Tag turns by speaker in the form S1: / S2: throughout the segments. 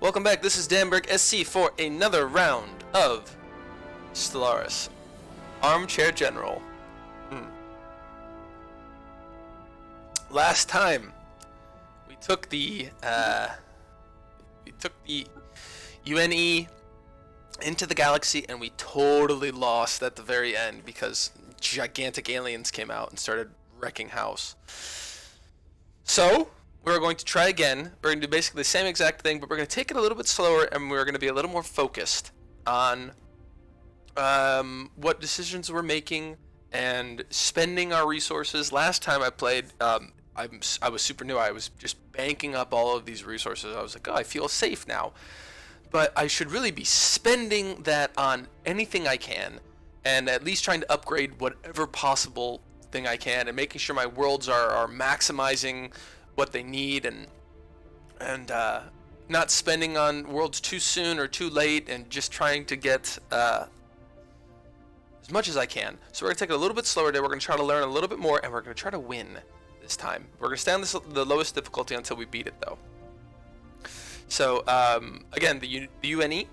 S1: Welcome back, this is Danberg SC for another round of Stellaris Armchair General. Last time we took the UNE into the galaxy and we totally lost at the very end because gigantic aliens came out and started wrecking house. So we're going to try again. We're going to do basically the same exact thing, but we're going to take it a little bit slower, and we're going to be a little more focused on what decisions we're making and spending our resources. Last time I played, I was super new. I was just banking up all of these resources. I was like, oh, I feel safe now. But I should really be spending that on anything I can, and at least trying to upgrade whatever possible thing I can, and making sure my worlds are maximizing what they need, and not spending on worlds too soon or too late, and just trying to get as much as I can. So we're going to take it a little bit slower today. We're going to try to learn a little bit more, and we're going to try to win this time. We're going to stay on the lowest difficulty until we beat it, though. So again, the UNE,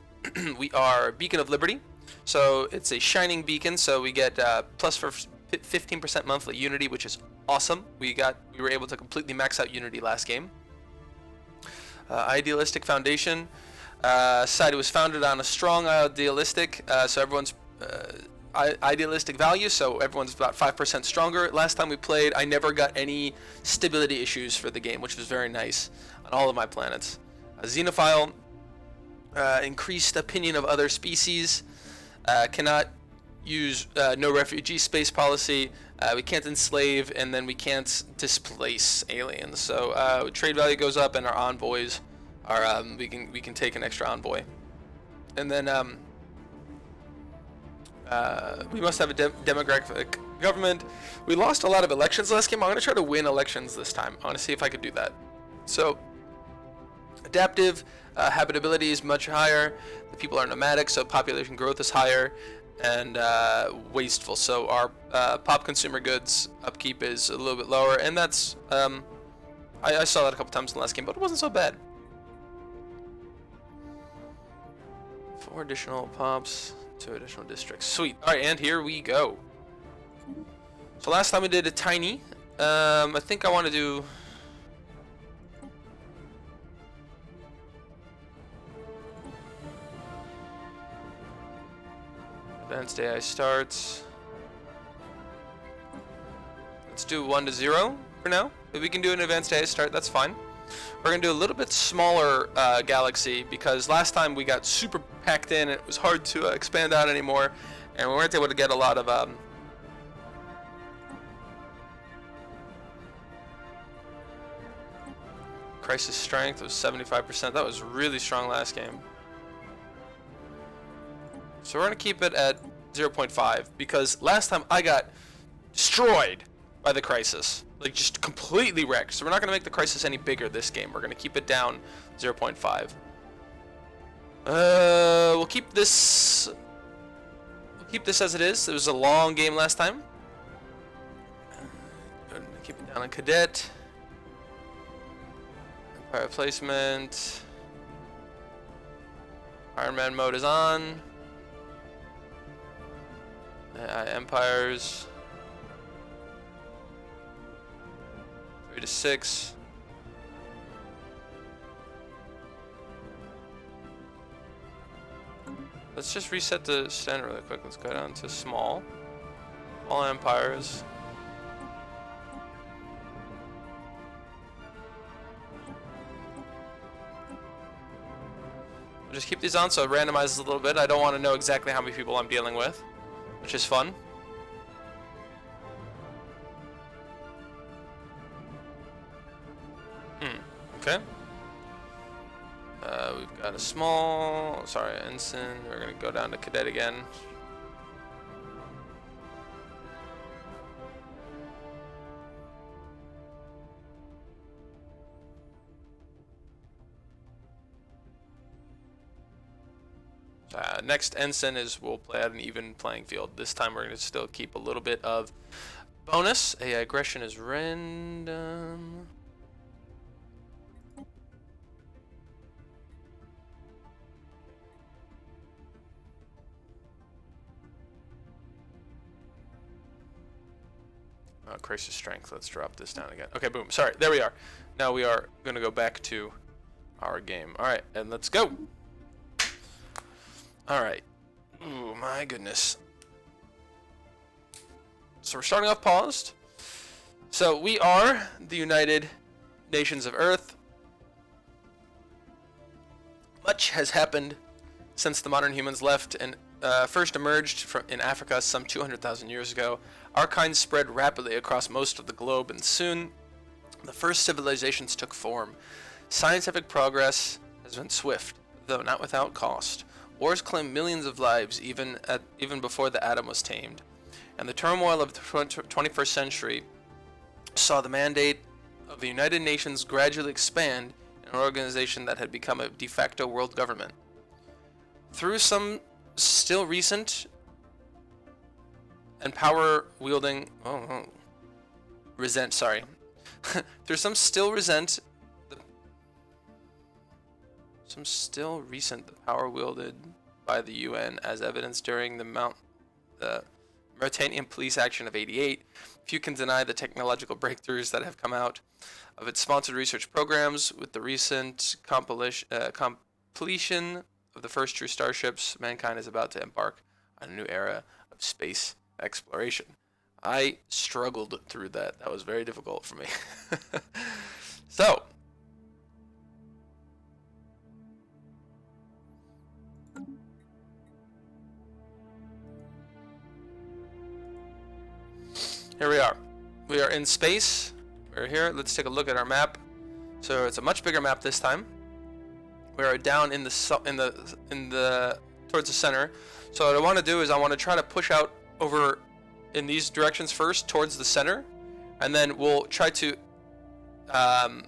S1: we are Beacon of Liberty. So it's a shining beacon, so we get plus for 15% monthly Unity, which is awesome. We were able to completely max out Unity last game. Idealistic Foundation. Society was founded on a strong idealistic, so everyone's idealistic value, so everyone's about 5% stronger. Last time we played, I never got any stability issues for the game, which was very nice on all of my planets. Xenophile. Increased opinion of other species. Cannot use no refugee space policy. We can't enslave, and then we can't displace aliens. So trade value goes up, and our envoys are we can take an extra envoy. And then we must have a demographic government. We lost a lot of elections last game. I'm gonna try to win elections this time. I want to see if I could do that. So adaptive habitability is much higher. The people are nomadic, so population growth is higher. And wasteful, so our pop consumer goods upkeep is a little bit lower, and that's I saw that a couple times in the last game, but it wasn't so bad. 4 additional pops, 2 additional districts. Sweet. All right, and here we go. So last time we did a tiny. I think I want to do. Advanced AI starts. Let's do 1 to 0 for now. If we can do an advanced AI start, that's fine. We're gonna do a little bit smaller galaxy because last time we got super packed in. It was hard to expand out anymore, and we weren't able to get a lot of crisis strength was 75%. That was really strong last game. So we're going to keep it at 0.5 because last time I got destroyed by the crisis. Like, just completely wrecked. So we're not going to make the crisis any bigger this game. We're going to keep it down 0.5. We'll keep this as it is. It was a long game last time. Keep it down on Cadet. Empire placement. Iron Man mode is on. Empires 3 to 6. Let's just reset the standard really quick. Let's go down to small empires. We'll just keep these on so it randomizes a little bit. I don't want to know exactly how many people I'm dealing with, which is fun. Okay. We've got a small, ensign. We're gonna go down to cadet again. Next ensign is we'll play at an even playing field. This time we're going to still keep a little bit of bonus. AI aggression is random. Crisis strength. Let's drop this down again. Okay, boom. Sorry, there we are. Now we are going to go back to our game. All right, and let's go. All right. Ooh, my goodness. So we're starting off paused. So we are the United Nations of Earth. Much has happened since the modern humans left and first emerged in Africa some 200,000 years ago. Our kind spread rapidly across most of the globe, and soon the first civilizations took form. Scientific progress has been swift, though not without cost. Wars claimed millions of lives even before the atom was tamed. And the turmoil of the 21st century saw the mandate of the United Nations gradually expand in an organization that had become a de facto world government. Through some still recent and power wielding through some still recent the power wielded by the UN, as evidenced during the Mauritanian police action of '88. Few can deny the technological breakthroughs that have come out of its sponsored research programs. With the recent completion of the first true starships, mankind is about to embark on a new era of space exploration. I struggled through that. That was very difficult for me. So, here we are. We are in space. We're here. Let's take a look at our map. So it's a much bigger map this time. We are down in the towards the center. So what I want to do is I want to try to push out over in these directions first towards the center, and then we'll try to not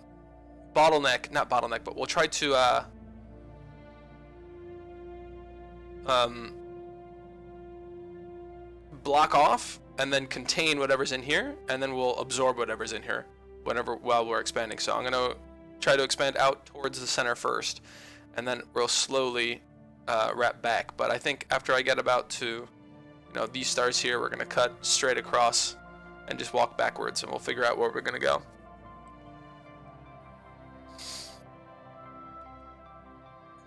S1: bottleneck, but we'll try to block off and then contain whatever's in here, and then we'll absorb whatever's in here while we're expanding. So I'm gonna try to expand out towards the center first, and then we'll slowly wrap back. But I think after I get about to these stars here, we're gonna cut straight across and just walk backwards, and we'll figure out where we're gonna go.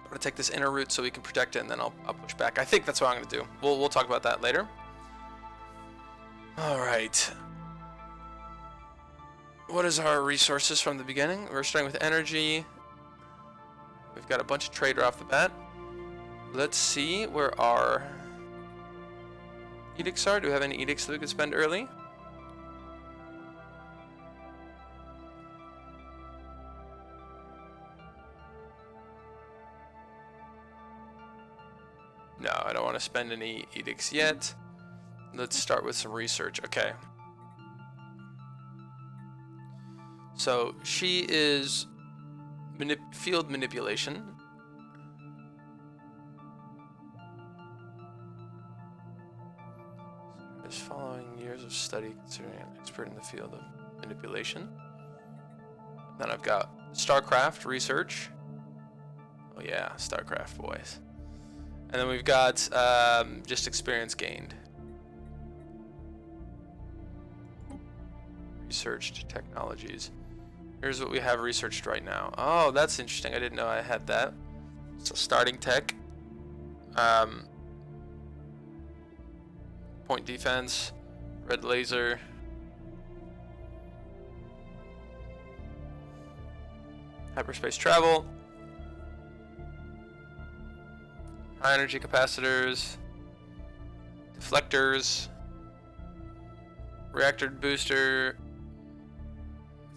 S1: I'm gonna take this inner route so we can protect it, and then I'll push back. I think that's what I'm gonna do. We'll talk about that later. All right. What is our resources from the beginning? We're starting with energy. We've got a bunch of trade right off the bat. Let's see where our edicts are. Do we have any edicts that we could spend early? No, I don't want to spend any edicts yet. Let's start with some research. Okay. So she is field manipulation. Is following years of study considering an expert in the field of manipulation. Then I've got StarCraft research. Oh yeah, StarCraft boys. And then we've got just experience gained. Researched technologies. Here's what we have researched right now. Oh, that's interesting. I didn't know I had that. So starting tech. Point defense. Red laser. Hyperspace travel. High energy capacitors. Deflectors. Reactor booster.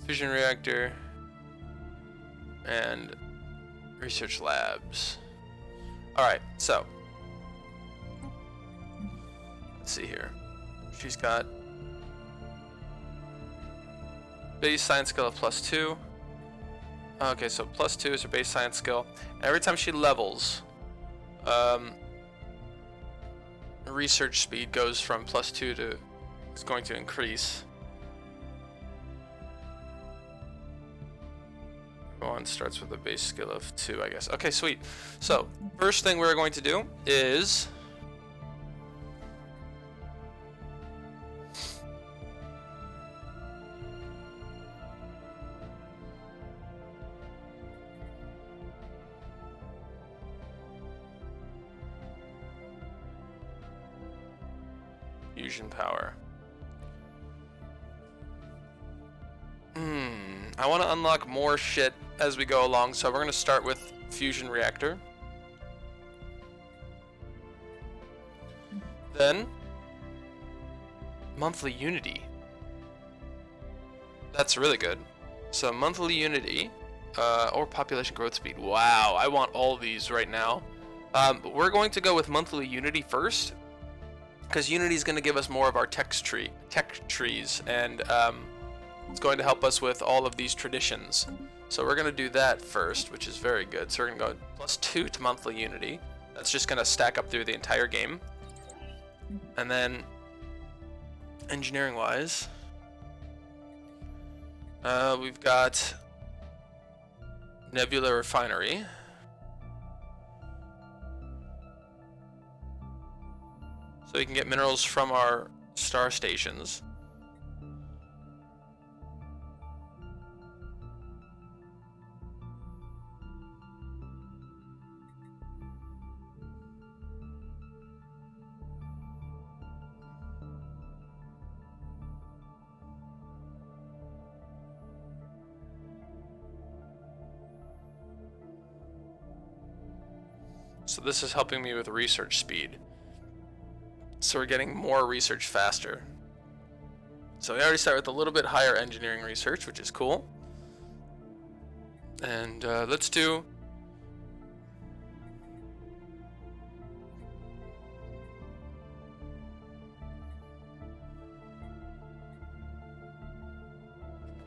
S1: Fusion reactor. And research labs. Alright, so. Let's see here. She's got base science skill of +2. Okay, so +2 is her base science skill. And every time she levels, research speed goes from +2 to, it's going to increase. One starts with a base skill of 2, I guess. Okay, sweet. So, first thing we're going to do is Fusion power. I want to unlock more shit as we go along, so we're going to start with fusion reactor. Then, monthly unity. That's really good. So monthly unity, or population growth speed. Wow, I want all these right now. But we're going to go with monthly unity first, because unity is going to give us more of our tech trees, and it's going to help us with all of these traditions. So we're going to do that first, which is very good. So we're going to go +2 to monthly unity. That's just going to stack up through the entire game. And then, engineering-wise, we've got Nebula Refinery. So we can get minerals from our star stations. So this is helping me with research speed. So we're getting more research faster. So we already start with a little bit higher engineering research, which is cool. And let's do...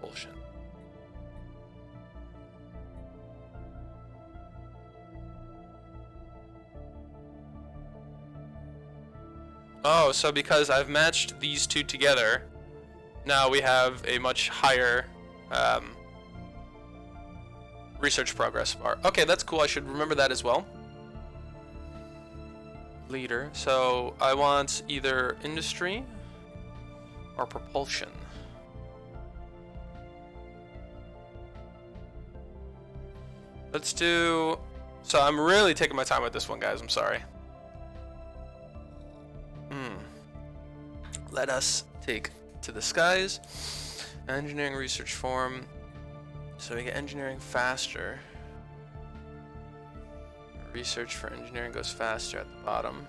S1: propulsion. Oh, so because I've matched these two together, now we have a much higher research progress bar. Okay, that's cool. I should remember that as well. Leader. So I want either industry or propulsion. Let's do... So I'm really taking my time with this one, guys. I'm sorry. Let us take to the skies. Engineering research form. So we get engineering faster. Research for engineering goes faster at the bottom,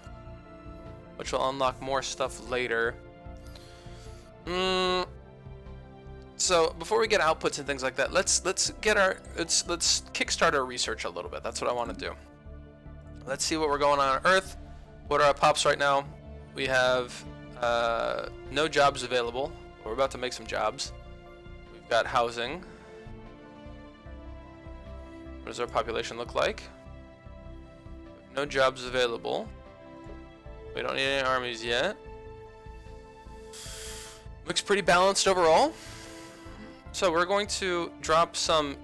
S1: which will unlock more stuff later. So before we get outputs and things like that, let's kickstart our research a little bit. That's what I want to do. Let's see what we're going on Earth. What are our pops right now? We have no jobs available. We're about to make some jobs. We've got housing. What does our population look like? No jobs available. We don't need any armies yet. Looks pretty balanced overall. So we're going to drop some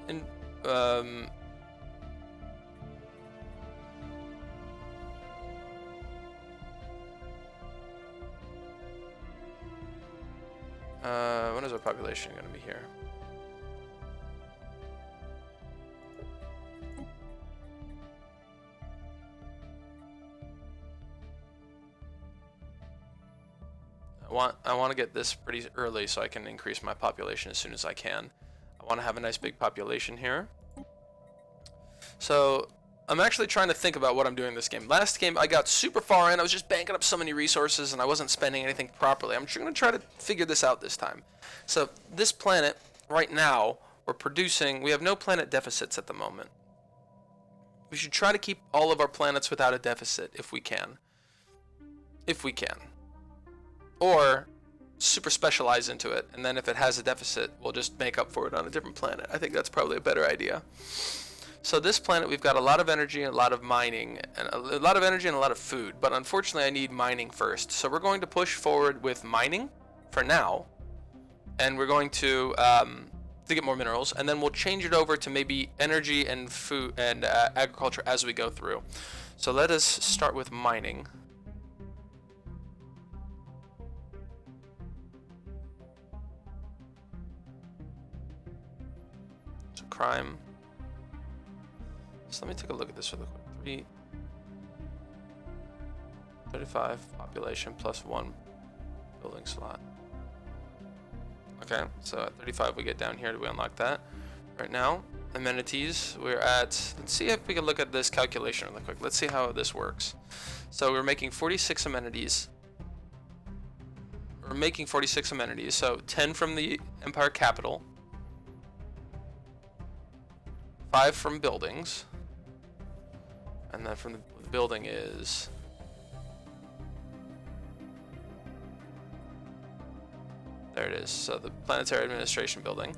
S1: what is our population going to be here? I want to get this pretty early so I can increase my population as soon as I can. I want to have a nice big population here. So I'm actually trying to think about what I'm doing this game. Last game I got super far in. I was just banking up so many resources and I wasn't spending anything properly. I'm going to try to figure this out this time. So this planet right now we're producing. We have no planet deficits at the moment. We should try to keep all of our planets without a deficit if we can. If we can. Or super specialize into it, and then if it has a deficit, we'll just make up for it on a different planet. I think that's probably a better idea. So this planet, we've got a lot of energy and a lot of mining, and a lot of energy and a lot of food, but unfortunately I need mining first. So we're going to push forward with mining for now, and we're going to get more minerals, and then we'll change it over to maybe energy and food and agriculture as we go through. So let us start with mining. Crime. So let me take a look at this really quick. 35 population plus 1 building slot. Okay, so at 35 we get down here. Do we unlock that? Right now, amenities, we're at, let's see if we can look at this calculation really quick. Let's see how this works. So we're making 46 amenities. We're making 46 amenities, so 10 from the Empire Capital, 5 from buildings, and then from the building is there it is. So the Planetary Administration building.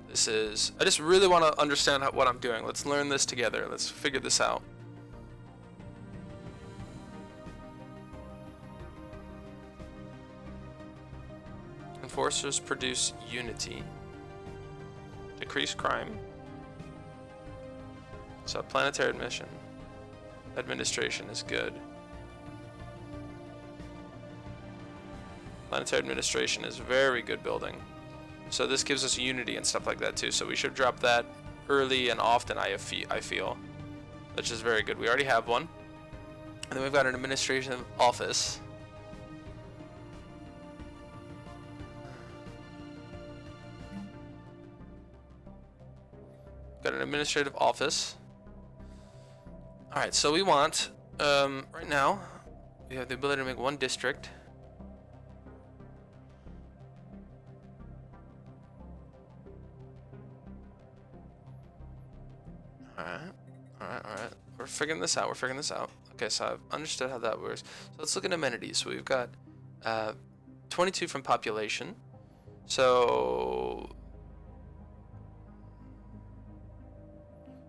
S1: This is, I just really want to understand what I'm doing. Let's learn this together. Let's figure this out. Enforcers produce unity. Decrease crime. So planetary administration is good. Planetary administration is very good building. So this gives us unity and stuff like that too. So we should drop that early and often, I feel. Which is very good. We already have one. And then we've got an administrative office. Got an administrative office. Alright, so we want, right now, we have the ability to make one district. Alright. We're figuring this out. Okay, so I've understood how that works. So let's look at amenities. So we've got 22 from population. So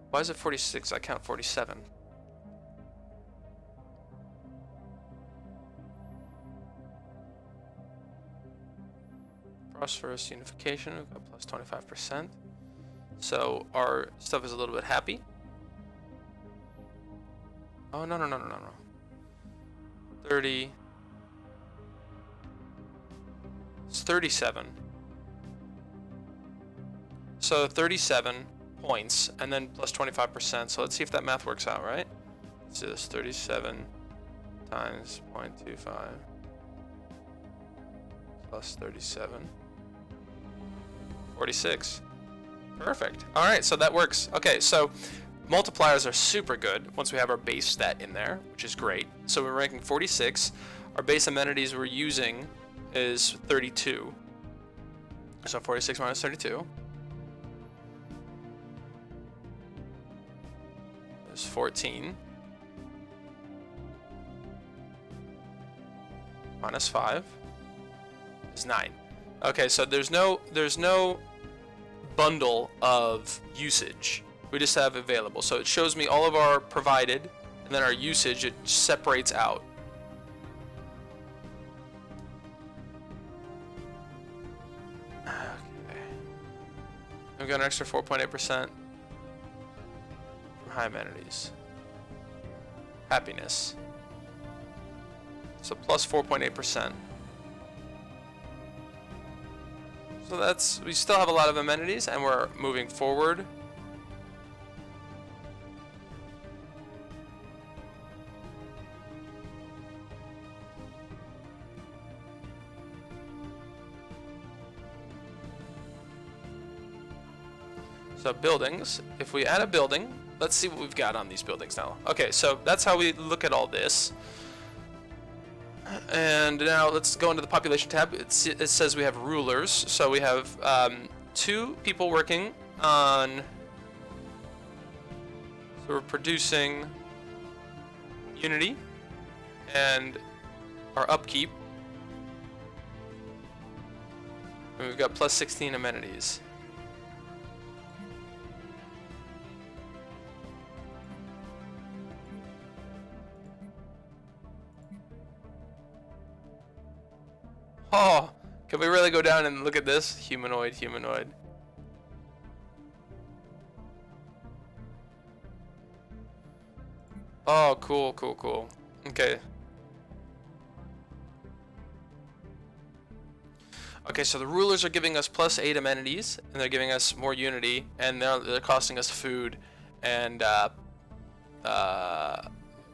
S1: why is it 46? I count 47. Phosphorus unification, we've got plus 25%. So our stuff is a little bit happy. Oh, no. 30. It's 37. So 37 points, and then plus 25%. So let's see if that math works out, right? Let's do this. 37 times 0.25 plus 37. 46. Perfect. All right, so that works. Okay, so multipliers are super good once we have our base stat in there, which is great. So we're ranking 46. Our base amenities we're using is 32. So 46 minus 32 is 14. Minus 5 is 9. Okay, so there's no bundle of usage. We just have available. So it shows me all of our provided, and then our usage, it separates out. Okay. We've got an extra 4.8% from high amenities. Happiness. So plus 4.8%. So that's, we still have a lot of amenities and we're moving forward. So buildings, if we add a building, let's see what we've got on these buildings now. Okay, so that's how we look at all this. And now let's go into the population tab. It says we have rulers. So we have 2 people working on, so we're producing unity and our upkeep. And we've got plus 16 amenities. Oh, can we really go down and look at this? Humanoid. Oh, cool. Okay. Okay, so the rulers are giving us plus 8 amenities, and they're giving us more unity, and they're costing us food and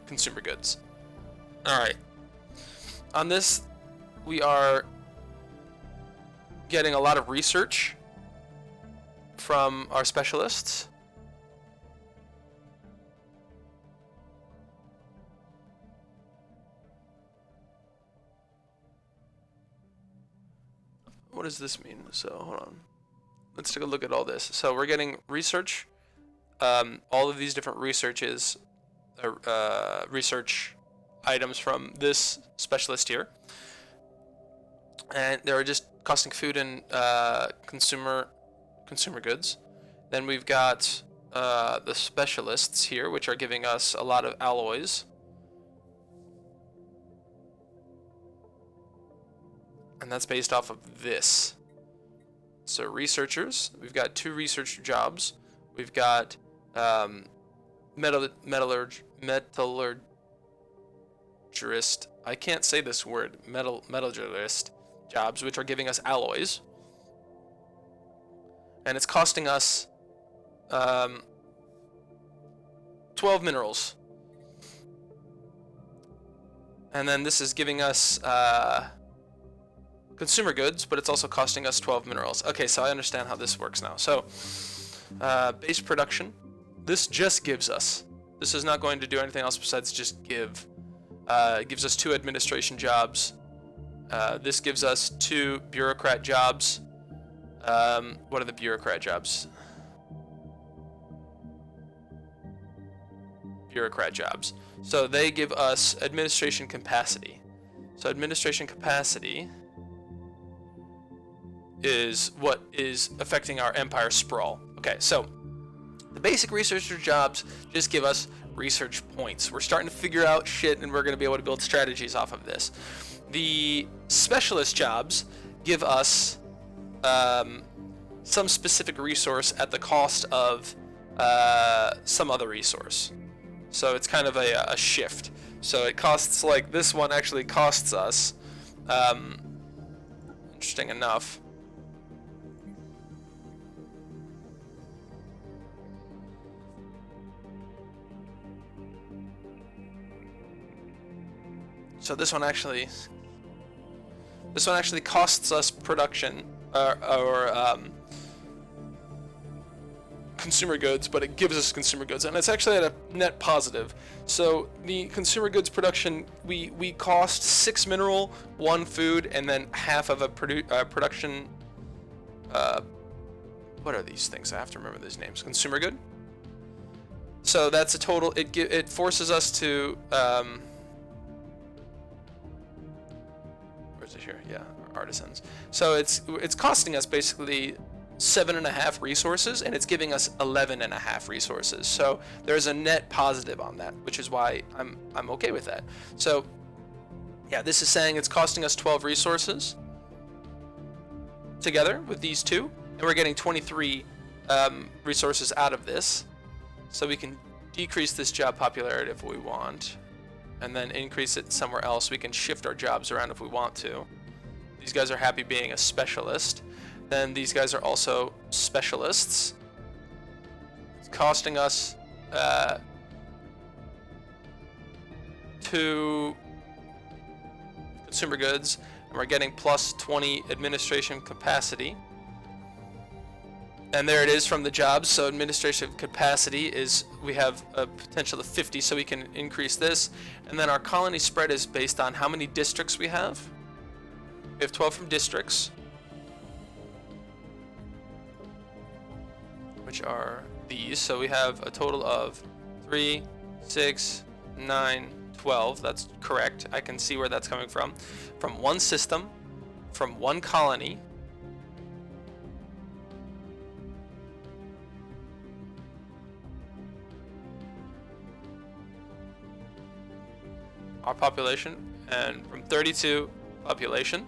S1: consumer goods. All right. On this, we are getting a lot of research from our specialists. What does this mean? So hold on. Let's take a look at all this. So we're getting research. All of these different research items from this specialist here, and they're just costing food and consumer goods. Then we've got the specialists here, which are giving us a lot of alloys. And that's based off of this. So researchers, we've got 2 research jobs. We've got metallurgist. I can't say this word. Metallurgist jobs, which are giving us alloys. And it's costing us 12 minerals. And then this is giving us consumer goods, but it's also costing us 12 minerals. Okay, so I understand how this works now. So, base production. This just gives us. This is not going to do anything else besides just give. It gives us 2 administration jobs. This gives us 2 bureaucrat jobs. What are the bureaucrat jobs? Bureaucrat jobs. So they give us administration capacity. So administration capacity is what is affecting our empire sprawl. Okay, so the basic researcher jobs just give us research points. We're starting to figure out shit, and we're going to be able to build strategies off of this. The specialist jobs give us some specific resource at the cost of some other resource. So it's kind of a shift. So it costs, like, this one actually costs us, interesting enough, so this one actually costs us production or consumer goods, but it gives us consumer goods, and it's actually at a net positive. So the consumer goods production, we cost 6 mineral, 1 food, and then half of a production. What are these things? I have to remember these names. Consumer good. So that's a total. It forces us to. Where's it here? Yeah, artisans. So it's costing us basically 7.5 resources, and it's giving us 11.5 resources. So there's a net positive on that, which is why I'm okay with that. So yeah, this is saying it's costing us 12 resources together with these 2, and we're getting 23 resources out of this. So we can decrease this job popularity if we want, and then increase it somewhere else. We can shift our jobs around if we want to. These guys are happy being a specialist. Then these guys are also specialists. It's costing us 2 consumer goods, and we're getting plus 20 administration capacity. And there it is from the jobs. So administrative capacity is, we have a potential of 50, so we can increase this. And then our colony spread is based on how many districts we have. We have 12 from districts, which are these. So we have a total of 3, 6, 9, 12. That's correct. I can see where that's coming from. From one system, from one colony. Our population, and from 32 population.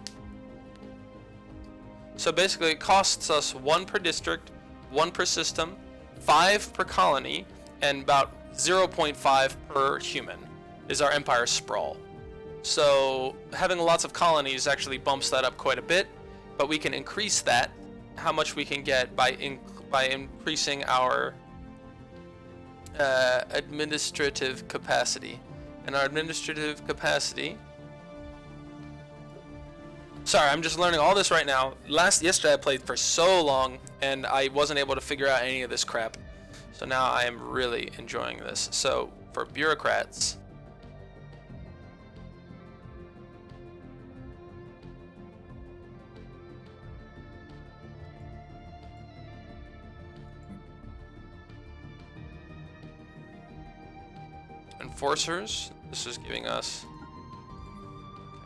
S1: So basically it costs us 1 per district, 1 per system, 5 per colony, and about 0.5 per human is our empire sprawl. So having lots of colonies actually bumps that up quite a bit, but we can increase that, how much we can get by increasing our administrative capacity. And our administrative capacity. Sorry, I'm just learning all this right now. Yesterday I played for so long and I wasn't able to figure out any of this crap. So now I am really enjoying this. So for bureaucrats, enforcers, this is giving us,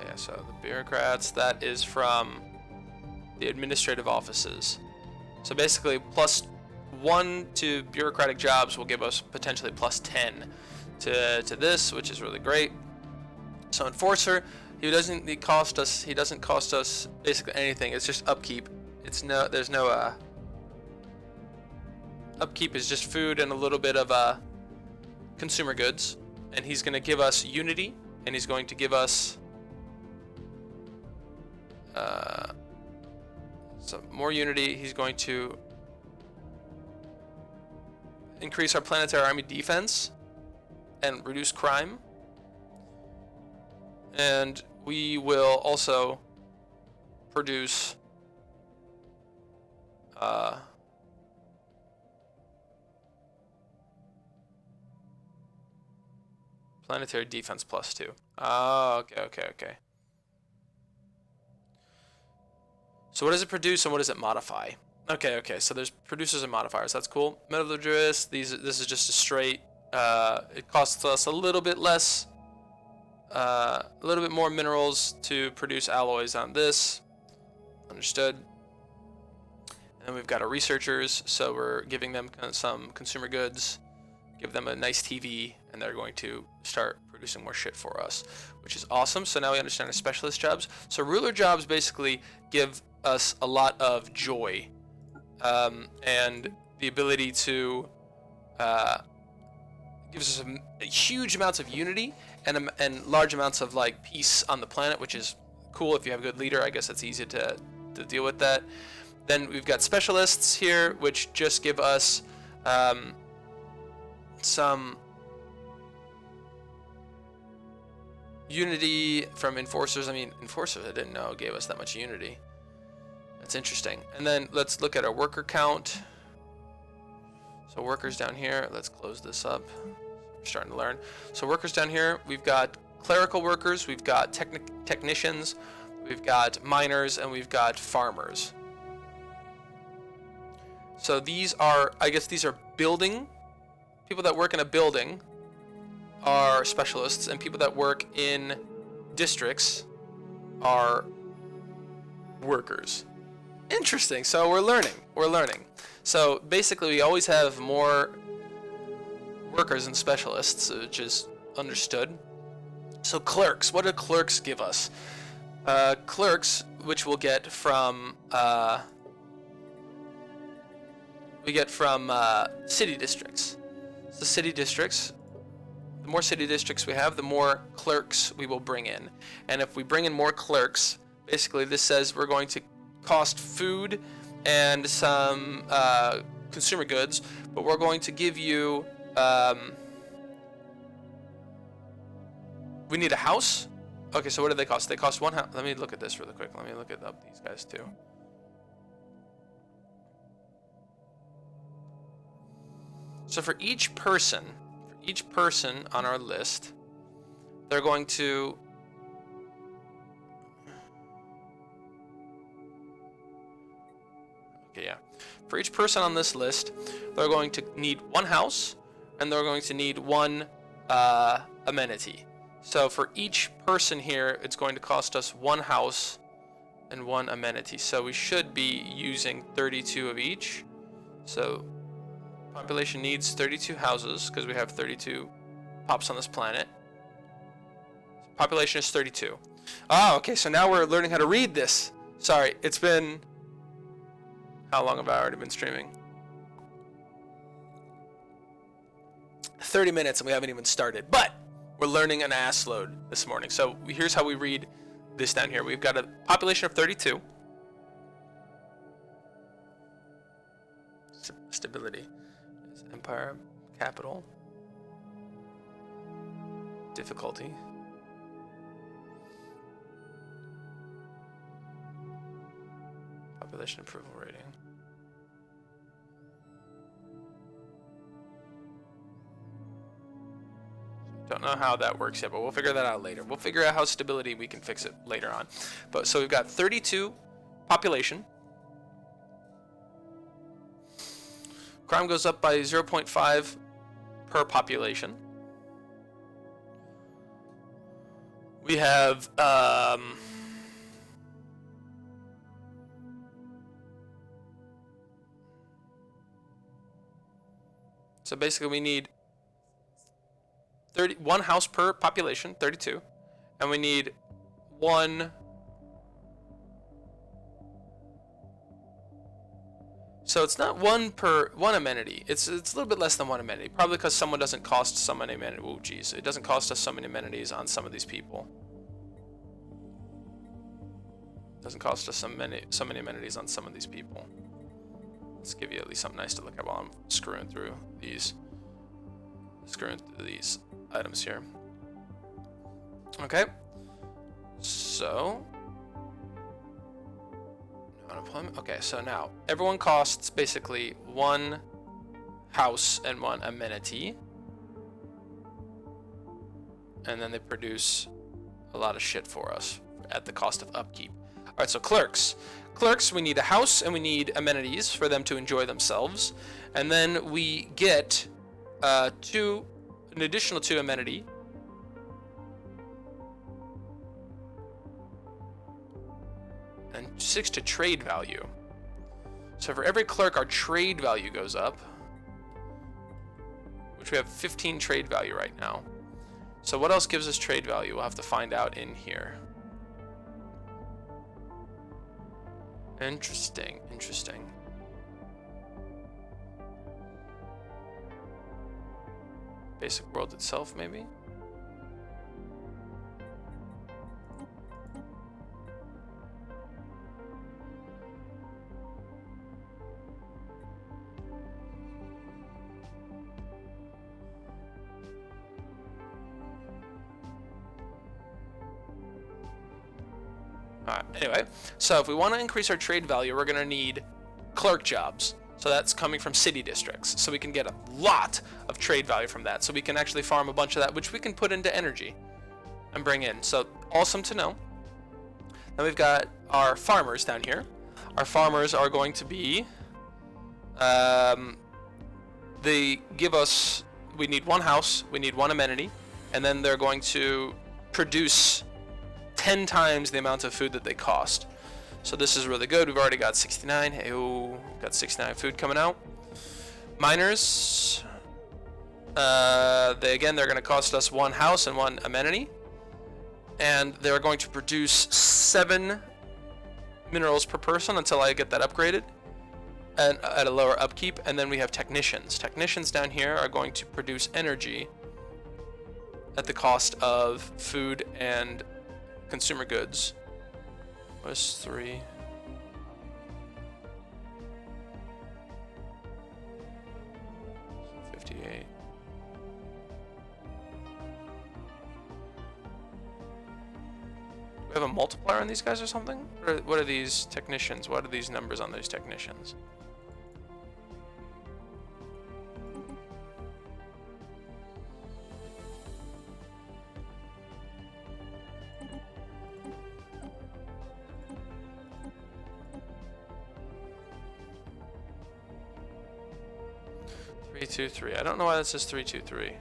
S1: yeah, so the bureaucrats, that is from the administrative offices. So basically +1 to bureaucratic jobs will give us potentially +10 to this, which is really great. So enforcer, he doesn't cost us basically anything. It's just upkeep. There's no upkeep is just food and a little bit of consumer goods. And he's going to give us unity, and he's going to give us some more unity. He's going to increase our planetary army defense and reduce crime. And we will also produce planetary defense +2. Oh, okay. So what does it produce and what does it modify? Okay, so there's producers and modifiers. That's cool. Metallurgist, this is just a straight, it costs us a little bit less, a little bit more minerals to produce alloys on this. Understood. And then we've got our researchers, so we're giving them some consumer goods, give them a nice TV, and they're going to start producing more shit for us, which is awesome. So now we understand our specialist jobs. So ruler jobs basically give us a lot of joy, and the ability to gives us huge amounts of unity and large amounts of like peace on the planet, which is cool. If you have a good leader, I guess it's easy to deal with that. Then we've got specialists here, which just give us some unity from enforcers. I mean, enforcers, I didn't know gave us that much unity. That's interesting. And then let's look at our worker count. So workers down here, let's close this up. We're starting to learn. So workers down here, we've got clerical workers, we've got technicians, we've got miners, and we've got farmers. So these are, I guess these are building, people that work in a building are specialists, and people that work in districts are workers. Interesting. So we're learning. So basically we always have more workers and specialists, which is understood. So clerks, what do clerks give us? Clerks, which we'll get from city districts. So city districts, the more city districts we have, the more clerks we will bring in. And if we bring in more clerks, basically this says we're going to cost food and some consumer goods, but we're going to give you, we need a house. Okay, so what do they cost? They cost one house. Let me look at this really quick. Let me look at up these guys too. So for each person on our list, they're going to for each person on this list, they're going to need one house, and they're going to need one amenity. So for each person here, it's going to cost us one house and one amenity. So we should be using 32 of each. So population needs 32 houses because we have 32 pops on this planet. Population is 32. Oh, okay, so now we're learning how to read this. Sorry, it's been... How long have I already been streaming? 30 minutes and we haven't even started, but we're learning an ass load this morning. So here's how we read this down here. We've got a population of 32. Stability is empire capital. difficulty. Population approval rating. Don't know how that works yet, but we'll figure that out later. We'll figure out how stability we can fix it later on. But so we've got 32 population. Crime goes up by 0.5 per population. We have so basically we need 1 house per population, 32, and we need one. So it's not one amenity. It's a little bit less than 1 amenity, probably because someone doesn't cost so many amenities. Oh, geez, it doesn't cost us so many amenities on some of these people. Doesn't cost us so many amenities on some of these people. Let's give you at least something nice to look at while I'm screwing through these items here. Okay, so unemployment. Okay, so now everyone costs basically 1 house and 1 amenity, and then they produce a lot of shit for us at the cost of upkeep. All right, so clerks, we need a house and we need amenities for them to enjoy themselves, and then we get an additional 2 amenity. And 6 to trade value. So for every clerk, our trade value goes up, which we have 15 trade value right now. So what else gives us trade value? We'll have to find out in here. Interesting. Basic world itself, maybe? Alright, anyway, so if we want to increase our trade value, we're going to need clerk jobs. So that's coming from city districts. So we can get a lot of trade value from that. So we can actually farm a bunch of that, which we can put into energy and bring in. So awesome to know. Then we've got our farmers down here. Our farmers are going to be, they give us, we need 1 house, we need 1 amenity, and then they're going to produce 10 times the amount of food that they cost. So this is really good. We've already got 69. Hey-oh, got 69 food coming out. Miners, they're going to cost us 1 house and 1 amenity, and they're going to produce 7 minerals per person until I get that upgraded and at a lower upkeep. And then we have technicians. Technicians down here are going to produce energy at the cost of food and consumer goods. Was 3. So 58. Do we have a multiplier on these guys or something? What are these technicians? What are these numbers on these technicians? Three, 2, 3. I don't know why this says 3, 2, 3.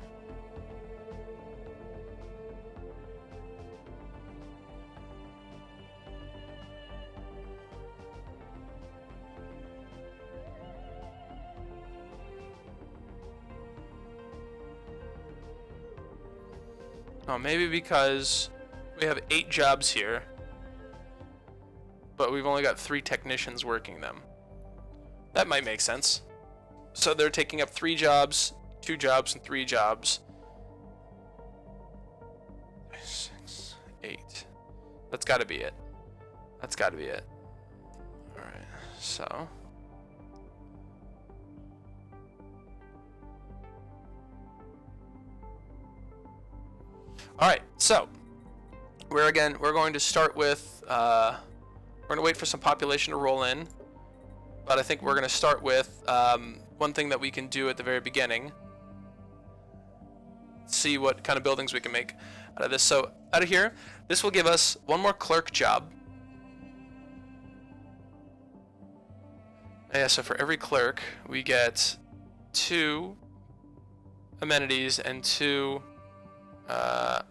S1: Oh, maybe because we have 8 jobs here, but we've only got 3 technicians working them. That might make sense. So they're taking up 3 jobs, 2 jobs, and 3 jobs. 6, 8. That's got to be it. That's got to be it. All right. So. All right, so we're going to start with, we're going to wait for some population to roll in, but I think we're going to start with one thing that we can do at the very beginning. See what kind of buildings we can make out of this. So out of here, this will give us one more clerk job. Yeah, so for every clerk, we get 2 amenities and 2, damn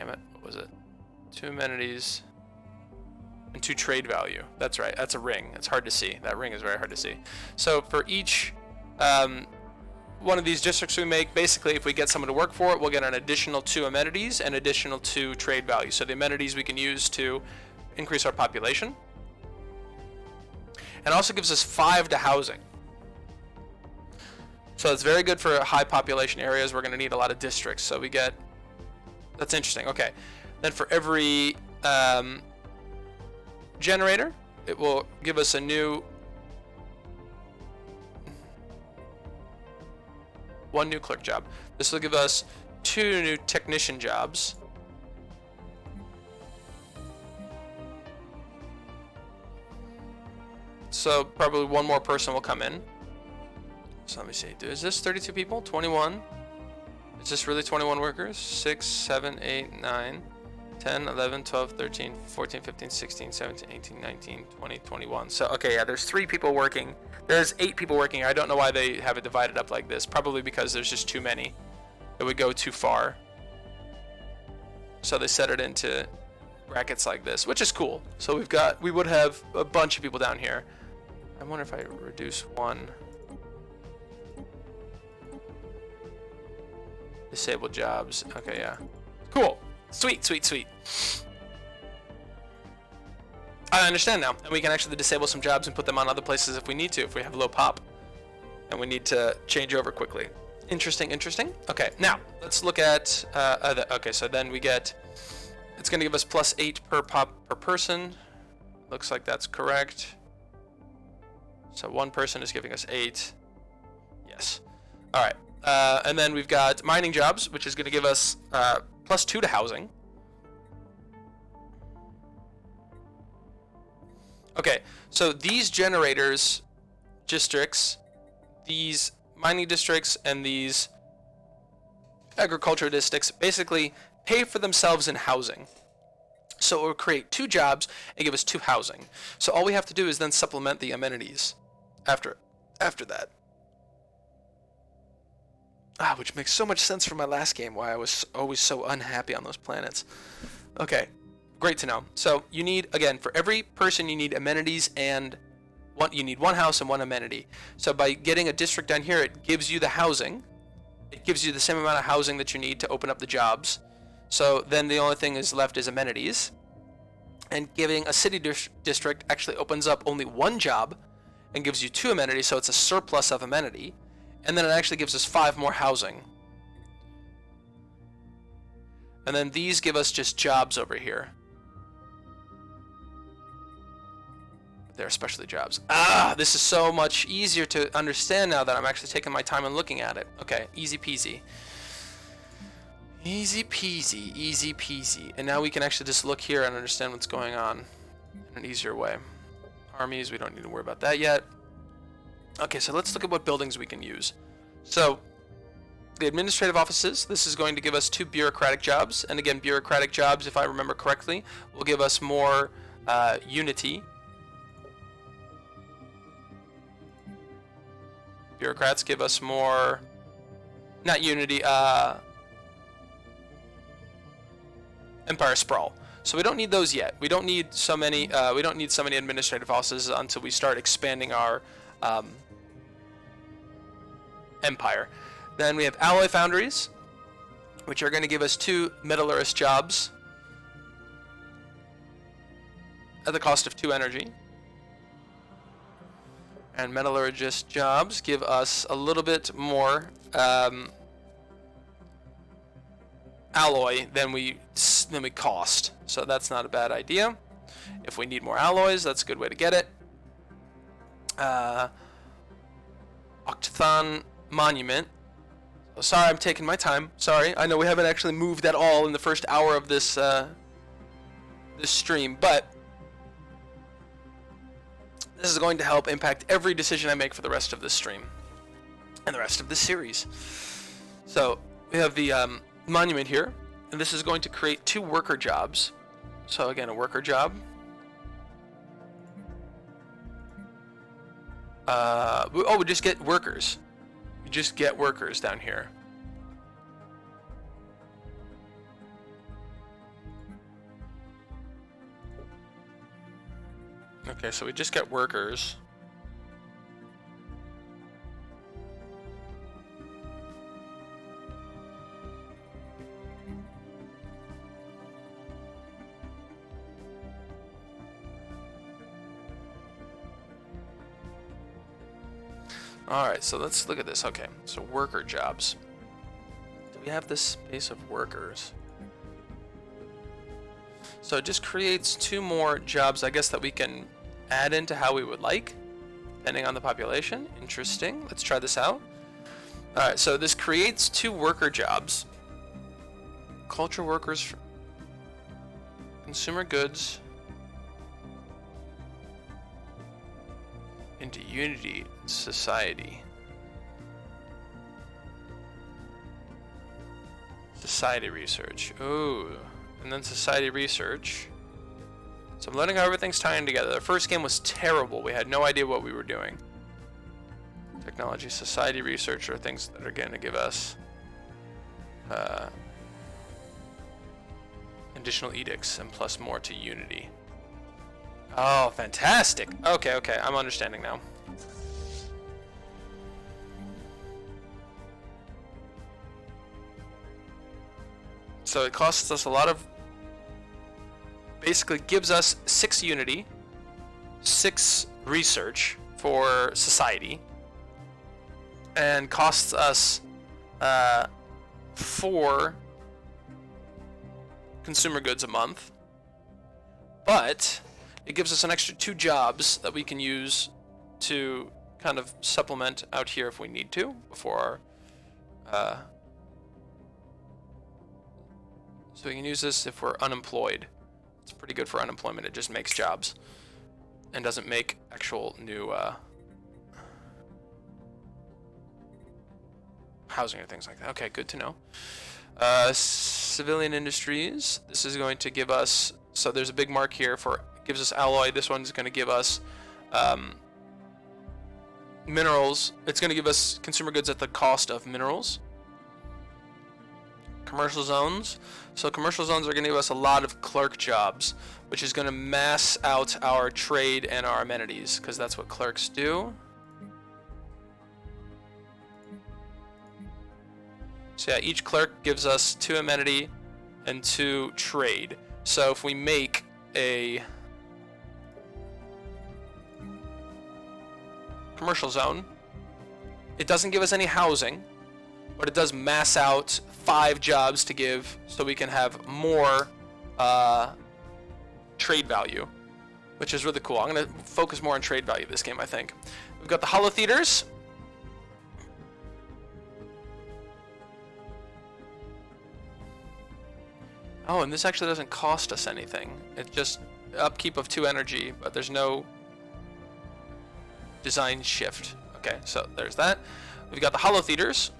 S1: it, what was it? 2 amenities and 2 trade value. That's right, that's a ring. It's hard to see. That ring is very hard to see. So for each one of these districts we make, basically if we get someone to work for it, we'll get an additional 2 amenities and additional 2 trade value. So the amenities we can use to increase our population. And also gives us 5 to housing. So it's very good for high population areas. We're going to need a lot of districts. So we get, that's interesting. Okay. Then for every generator, it will give us a new, 1 new clerk job. This will give us 2 new technician jobs. So probably 1 more person will come in. So let me see. Is this 32 people? 21? Is this really 21 workers? 6, 7, 8, 9, 10, 11, 12, 13, 14, 15, 16, 17, 18, 19, 20, 21. So, okay, yeah, there's 3 people working. There's 8 people working. I don't know why they have it divided up like this. Probably because there's just too many. It would go too far. So they set it into brackets like this, which is cool. So we would have a bunch of people down here. I wonder if I reduce 1. Disable jobs. Okay, yeah. Cool. Sweet, sweet, sweet. I understand now. And we can actually disable some jobs and put them on other places if we need to, if we have low pop. And we need to change over quickly. Interesting, interesting. Okay, now, let's look at... okay, so then we get... It's going to give us +8 per pop per person. Looks like that's correct. So 1 person is giving us 8. Yes. All right. And then we've got mining jobs, which is going to give us +2 to housing. Okay, so these generators, districts, these mining districts, and these agriculture districts basically pay for themselves in housing. So it will create 2 jobs and give us 2 housing. So all we have to do is then supplement the amenities after that. Which makes so much sense from my last game, why I was always so unhappy on those planets. Okay, great to know. So you need, again, for every person you need amenities and you need 1 house and 1 amenity. So by getting a district down here, it gives you the housing. It gives you the same amount of housing that you need to open up the jobs. So then the only thing is left is amenities. And giving a city district actually opens up only 1 job and gives you 2 amenities, so it's a surplus of amenity. And then it actually gives us 5 more housing. And then these give us just jobs over here. They're specialty jobs. This is so much easier to understand now that I'm actually taking my time and looking at it. Okay, easy peasy. Easy peasy, easy peasy. And now we can actually just look here and understand what's going on in an easier way. Armies, we don't need to worry about that yet. Okay, so let's look at what buildings we can use. So, the administrative offices, this is going to give us 2 bureaucratic jobs. And again, bureaucratic jobs, if I remember correctly, will give us more unity. Bureaucrats give us more, not unity, empire sprawl. So we don't need those yet. We don't need so many. We don't need so many administrative offices until we start expanding our empire. Then we have alloy foundries, which are going to give us 2 metallurgist jobs at the cost of 2 energy. And metallurgist jobs give us a little bit more alloy than we cost. So that's not a bad idea. If we need more alloys, that's a good way to get it. Octathon Monument. sorry, I'm taking my time. Sorry, I know we haven't actually moved at all in the first hour of this this stream, but this is going to help impact every decision I make for the rest of this stream and the rest of this series. So we have the monument here, and this is going to create 2 worker jobs. So again, a worker job. We just get workers. We just get workers down here. Okay, so we just get workers. Alright, so let's look at this. Okay, so worker jobs. Do we have this space of workers? So it just creates 2 more jobs, I guess, that we can add into how we would like, depending on the population. Interesting. Let's try this out. Alright, so this creates 2 worker jobs. Culture workers, consumer goods, into Unity Society. Society research. Ooh. And then society research. So I'm learning how everything's tying together. The first game was terrible. We had no idea what we were doing. Technology, society research are things that are going to give us additional edicts and plus more to Unity. Oh, fantastic. Okay, I'm understanding now. So it costs us a lot of... Basically gives us 6 Unity, 6 research for society, and costs us 4 consumer goods a month. But it gives us an extra 2 jobs that we can use to kind of supplement out here if we need to before our... So we can use this if we're unemployed. It's pretty good for unemployment. It just makes jobs and doesn't make actual new housing or things like that. Okay, good to know. Civilian industries. This is going to give us... So there's a big mark here for... Gives us alloy. This one's going to give us minerals. It's going to give us consumer goods at the cost of minerals. Commercial zones. So commercial zones are going to give us a lot of clerk jobs, which is going to mass out our trade and our amenities, because that's what clerks do. So yeah, each clerk gives us 2 amenity and 2 trade. So if we make a commercial zone, it doesn't give us any housing, but it does mass out 5 jobs to give, so we can have more trade value, which is really cool. I'm going to focus more on trade value this game, I think. We've got the Hollow Theaters. Oh, and this actually doesn't cost us anything. It's just upkeep of 2 energy, but there's no design shift. Okay, so there's that. We've got the Hollow Theaters.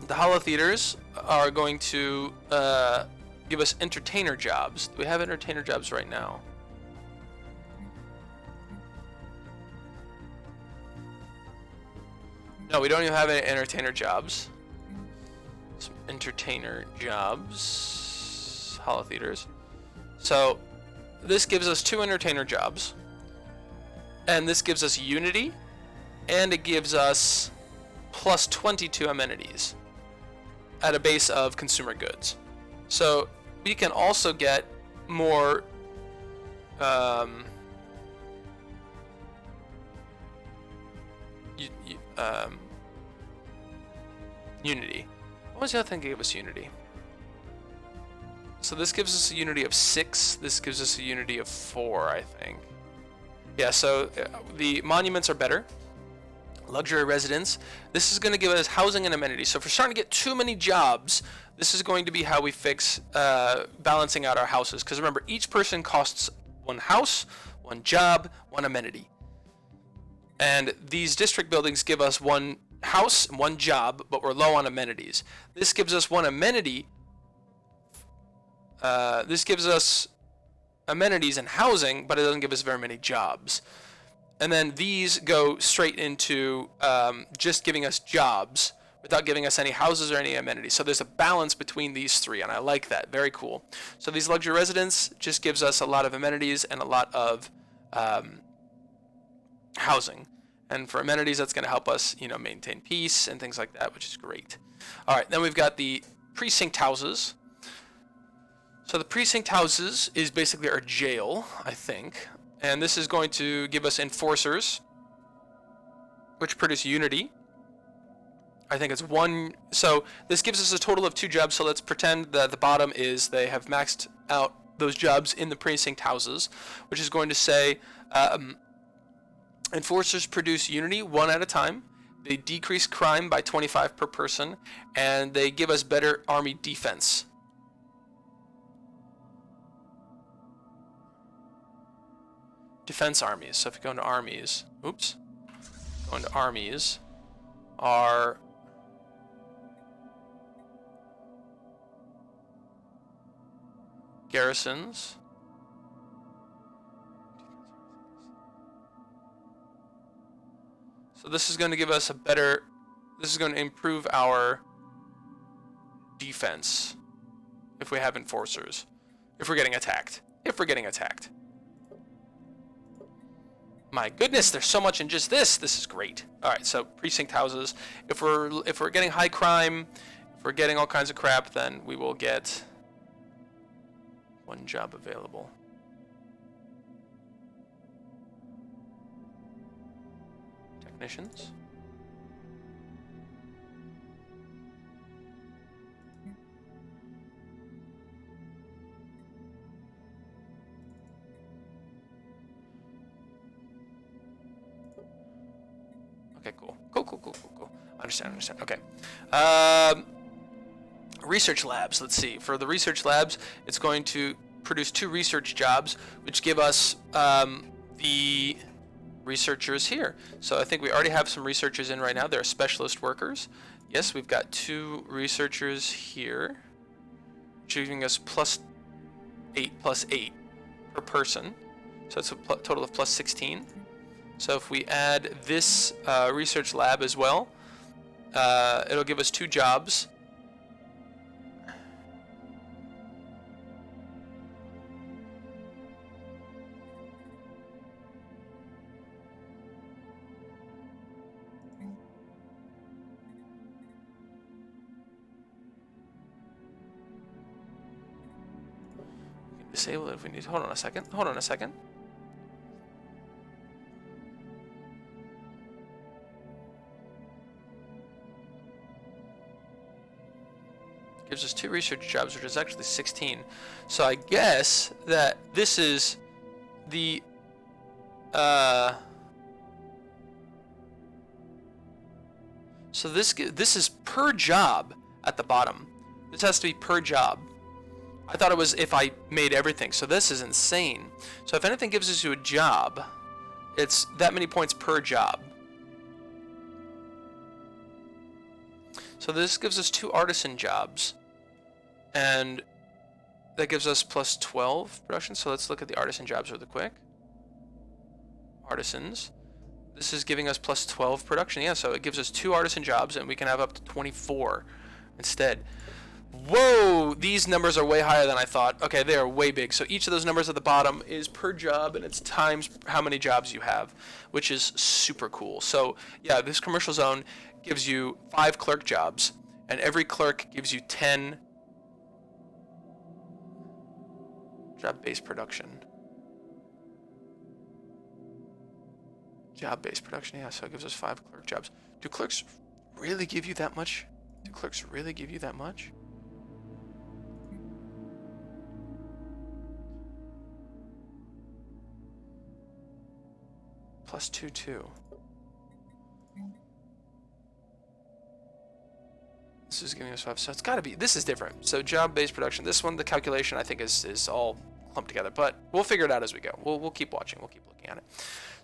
S1: The Hollow Theaters are going to give us entertainer jobs. Do we have entertainer jobs right now? No, we don't even have any entertainer jobs. Some entertainer jobs. Hollow Theaters. So this gives us 2 entertainer jobs. And this gives us Unity. And it gives us plus 22 amenities at a base of consumer goods. So we can also get more Unity. What was the other thing that gave us Unity? So this gives us a Unity of 6. This gives us a Unity of 4, I think. Yeah, so the monuments are better. Luxury residence. This is going to give us housing and amenities. So if we're starting to get too many jobs, this is going to be how we fix balancing out our houses. Because remember, each person costs one house, one job, one amenity. And these district buildings give us one house and one job, but we're low on amenities. This gives us one amenity. This gives us amenities and housing, but it doesn't give us very many jobs. And then these go straight into just giving us jobs without giving us any houses or any amenities. So there's a balance between these three, and I like that. Very cool. So these luxury residents just gives us a lot of amenities and a lot of housing. And for amenities, that's going to help us, you know, maintain peace and things like that, which is great. All right, then we've got the precinct houses. So the precinct houses is basically our jail, I think. And this is going to give us enforcers, which produce unity. I think it's one. So this gives us a total of 2 jobs. So let's pretend that the bottom is they have maxed out those jobs in the precinct houses, which is going to say enforcers produce unity 1 at a time. They decrease crime by 25 per person, and they give us better army defense. Defense armies. So if you go into armies, go into armies are garrisons. So this is going to give us a better, this is going to improve our defense if we have enforcers. If we're getting attacked. My goodness, there's so much in just this. This is great. All right, so precinct houses. If we're getting high crime, if we're getting all kinds of crap, then we will get 1 job available. Technicians. Okay, cool. Cool. Understand. Okay. Research labs. Let's see. For the research labs, it's going to produce 2 research jobs, which give us the researchers here. So I think we already have some researchers in right now. They're specialist workers. Yes, we've got 2 researchers here, giving us +8 per person. So it's a total of +16. So if we add this research lab as well, it'll give us 2 jobs. We can disable it if we need. Hold on a second. Gives us 2 research jobs, which is actually 16. So I guess that this is the so this is per job at the bottom. This has to be per job. I thought it was if I made everything. So this is insane. So if anything gives us a job, it's that many points per job. So this gives us 2 artisan jobs, and that gives us +12 production. So let's look at the artisan jobs really quick. Artisans. This is giving us +12 production. Yeah, so it gives us 2 artisan jobs, and we can have up to 24 instead. Whoa, these numbers are way higher than I thought. Okay, they are way big. So each of those numbers at the bottom is per job, and it's times how many jobs you have, which is super cool. So yeah, this commercial zone gives you 5 clerk jobs, and every clerk gives you 10 job-based production. Job-based production, yeah, so it gives us 5 clerk jobs. Do clerks really give you that much? +2, 2. This is giving us 5, so it's got to be. This is different. So job-based production. This one, the calculation I think is all clumped together, but we'll figure it out as we go. We'll keep watching. We'll keep looking at it.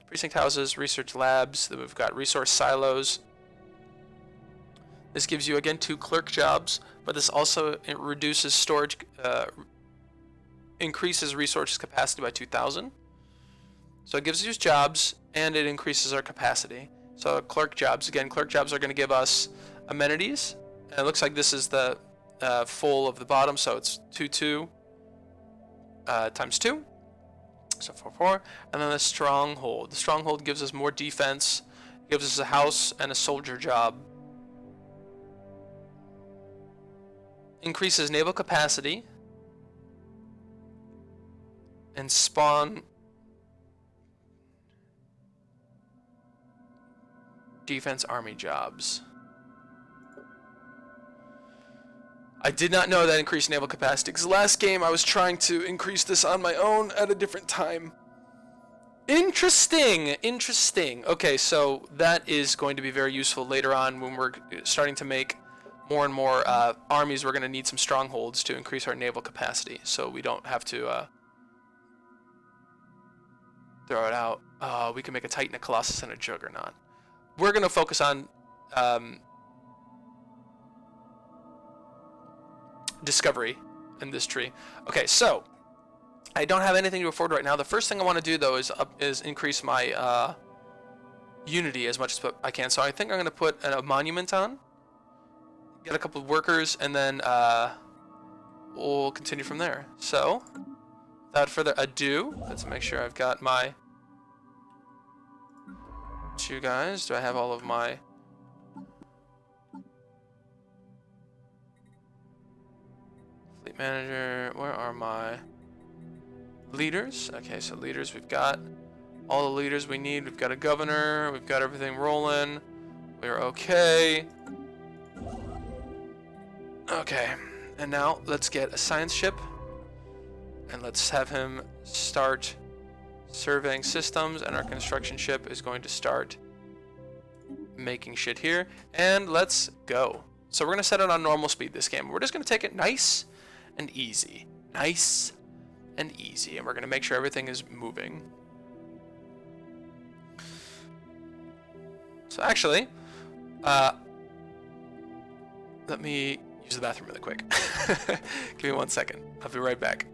S1: Precinct houses, research labs. Then we've got resource silos. This gives you again 2 clerk jobs, but this also it reduces storage, increases resource capacity by 2,000. So it gives us jobs and it increases our capacity. So clerk jobs, again, clerk jobs are going to give us amenities. And it looks like this is the full of the bottom, so it's 2 times 2, so 4. And then the stronghold. The stronghold gives us more defense, gives us a house and a soldier job. Increases naval capacity and spawn defense army jobs. I did not know that increased naval capacity, because last game I was trying to increase this on my own at a different time. Interesting, interesting. Okay, so that is going to be very useful later on when we're starting to make more and more armies. We're going to need some strongholds to increase our naval capacity, so we don't have to throw it out. We can make a Titan, a Colossus, and a Juggernaut. We're going to focus on discovery in this tree. Okay, so I don't have anything to afford right now. The first thing I want to do though is increase my unity as much as I can. So I think I'm going to put a monument on, get a couple of workers, and then we'll continue from there. So without further ado, let's make sure I've got my 2 guys. Do I have all of my fleet manager? Where are my leaders? Okay, so leaders, we've got all the leaders we need. We've got a governor, we've got everything rolling. We're okay. Okay, and now let's get a science ship and let's have him start surveying systems, and our construction ship is going to start making shit here, and let's go. So we're gonna set it on normal speed this game. We're just gonna take it nice and easy. Nice and easy, and we're gonna make sure everything is moving. So actually, let me use the bathroom really quick. Give me 1 second. I'll be right back.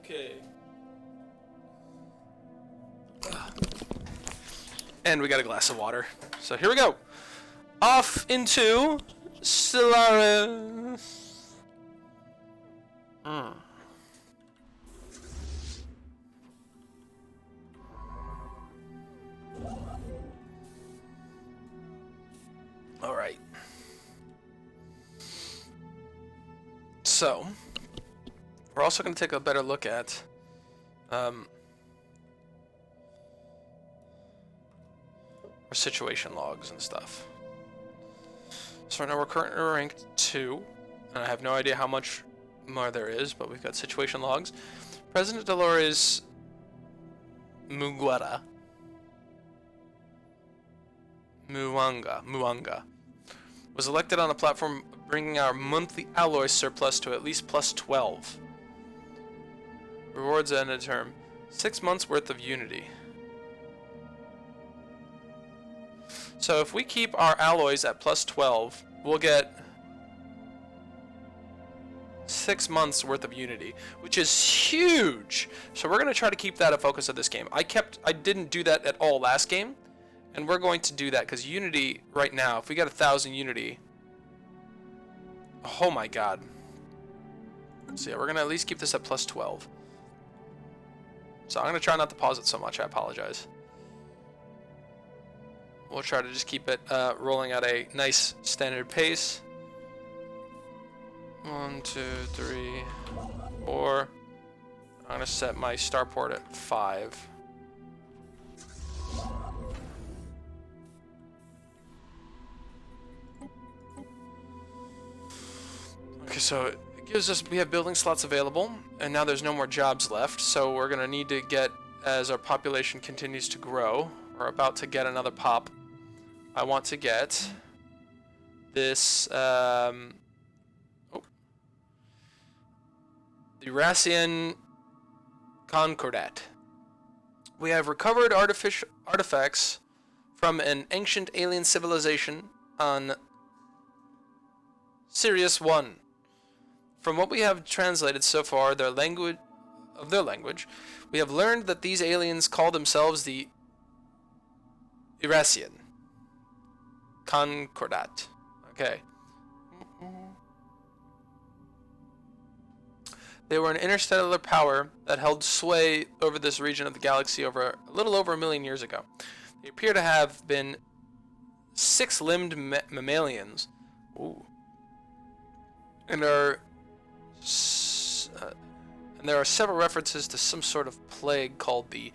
S1: Okay. And we got a glass of water. So here we go. Off into Stellaris. All right. So, we're also going to take a better look at our situation logs and stuff. So right now we're currently ranked 2, and I have no idea how much more there is, but we've got situation logs. President Dolores Muanga was elected on a platform bringing our monthly alloy surplus to at least plus 12. Rewards end of term. 6 months worth of unity. So if we keep our alloys at plus 12, we'll get 6 months worth of unity, which is huge. So we're going to try to keep that a focus of this game. I didn't do that at all last game, and we're going to do that because unity right now, if we get 1,000 unity, oh my god. So yeah, we're going to at least keep this at plus 12. So I'm going to try not to pause it so much. I apologize. We'll try to just keep it rolling at a nice standard pace. 1, 2, 3, 4. I'm going to set my starport at 5. Okay, so it gives us, we have building slots available, and now there's no more jobs left, so we're going to need to get, as our population continues to grow, we're about to get another pop. I want to get this, the Eurasian Concordat. We have recovered artifacts from an ancient alien civilization on Sirius 1. From what we have translated so far, their language, we have learned that these aliens call themselves the Eurasian Concordat. Okay. They were an interstellar power that held sway over this region of the galaxy a little over 1 million years ago. They appear to have been 6-limbed mammalians. Ooh. And there are several references to some sort of plague called the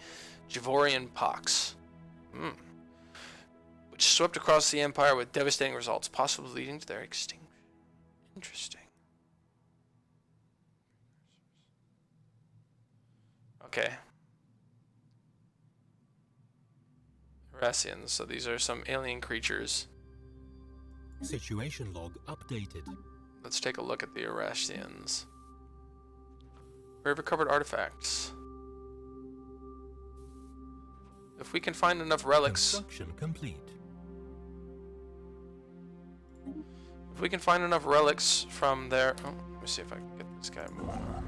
S1: Javorian Pox, which swept across the Empire with devastating results, possibly leading to their extinction. Interesting. Okay. Eurasians, so these are some alien creatures.
S2: Situation log updated.
S1: Let's take a look at the Eurasians. We have recovered artifacts. If we can find enough relics...
S2: Construction complete.
S1: If we can find enough relics from there... Oh, let me see if I can get this guy moving on.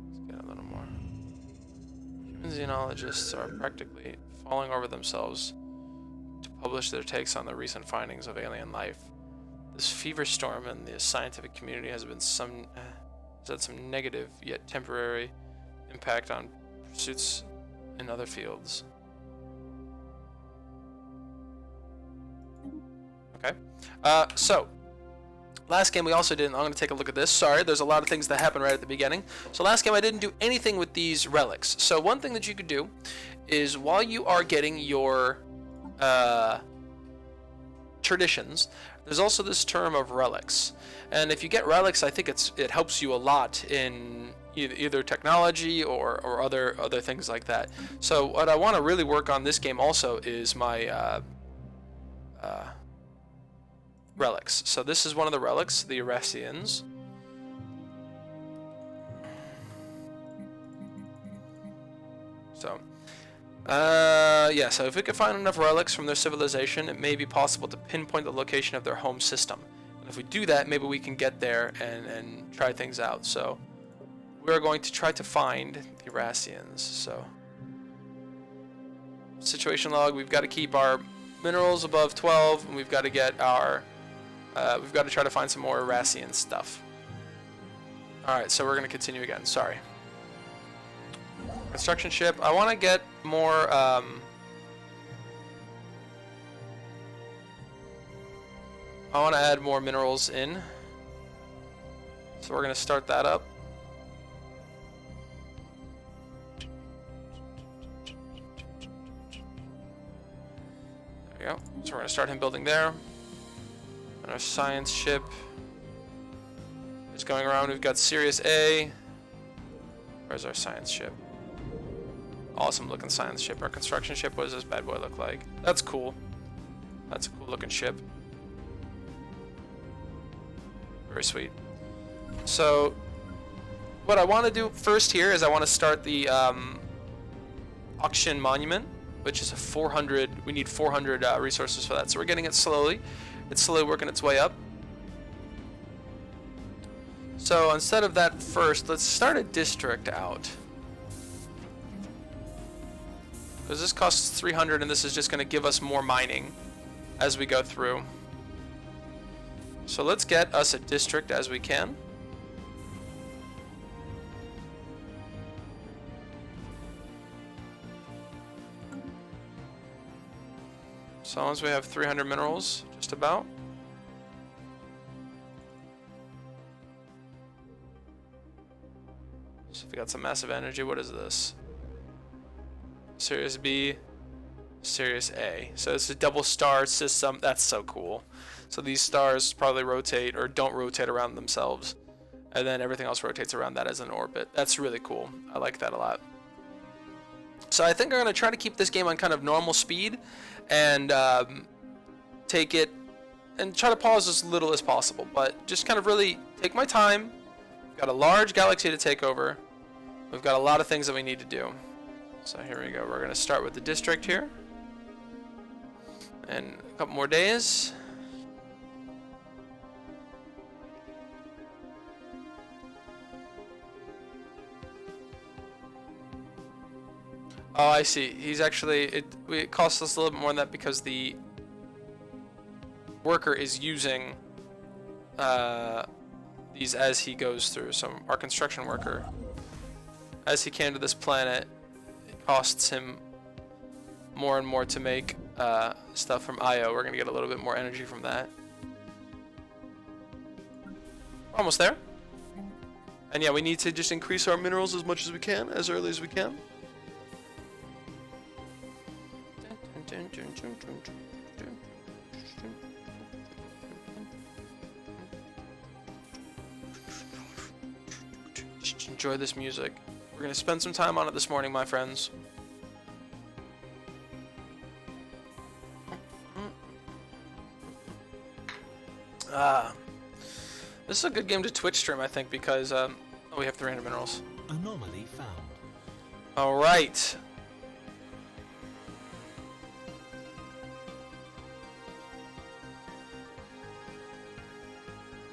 S1: Let's get a little more. Human xenologists are practically falling over themselves to publish their takes on the recent findings of alien life. This fever storm in the scientific community has had some negative yet temporary impact on pursuits in other fields. Okay. So last game we also didn't. I'm going to take a look at this. Sorry, there's a lot of things that happened right at the beginning. So last game I didn't do anything with these relics. So one thing that you could do is while you are getting your traditions, there's also this term of relics, and if you get relics, I think it helps you a lot in either technology or other things like that. So what I want to really work on this game also is my relics. So this is one of the relics, the Eurasians. So yeah, so if we could find enough relics from their civilization, it may be possible to pinpoint the location of their home system. And if we do that, maybe we can get there and try things out. So we're going to try to find the Eurasians. So situation log, we've got to keep our minerals above 12, and we've got to get our we've got to try to find some more Eurasian stuff. Alright, so we're going to continue again. Sorry. Construction ship. I want to get more... I want to add more minerals in. So we're going to start that up. There we go. So we're going to start him building there. And our science ship is going around. We've got Sirius A. Where's our science ship? Awesome looking science ship. Our construction ship, what does this bad boy look like? That's cool. That's a cool looking ship. Very sweet. So what I want to do first here is I want to start the auction monument, which is a 400. We need 400 resources for that. So we're getting it slowly. It's slowly working its way up. So instead of that first, let's start a district out. Because this costs 300 and this is just going to give us more mining as we go through. So let's get us a district as we can. So once we have 300 minerals, just about. So we got some massive energy. What is this? Sirius B, Sirius A. So it's a double star system. That's so cool. So these stars probably rotate or don't rotate around themselves. And then everything else rotates around that as an orbit. That's really cool. I like that a lot. So I think I'm going to try to keep this game on kind of normal speed and take it and try to pause as little as possible. But just kind of really take my time. We've got a large galaxy to take over. We've got a lot of things that we need to do. So here we go. We're going to start with the district here. And a couple more days. Oh, I see. He's actually... It costs us a little bit more than that because the worker is using these as he goes through. So our construction worker, as he came to this planet, it costs him more and more to make stuff from IO. We're going to get a little bit more energy from that. Almost there. And yeah, we need to just increase our minerals as much as we can, as early as we can. Just enjoy this music. We're going to spend some time on it this morning, my friends. This is a good game to Twitch stream, I think, because we have 300 minerals.
S2: Anomaly found.
S1: All right.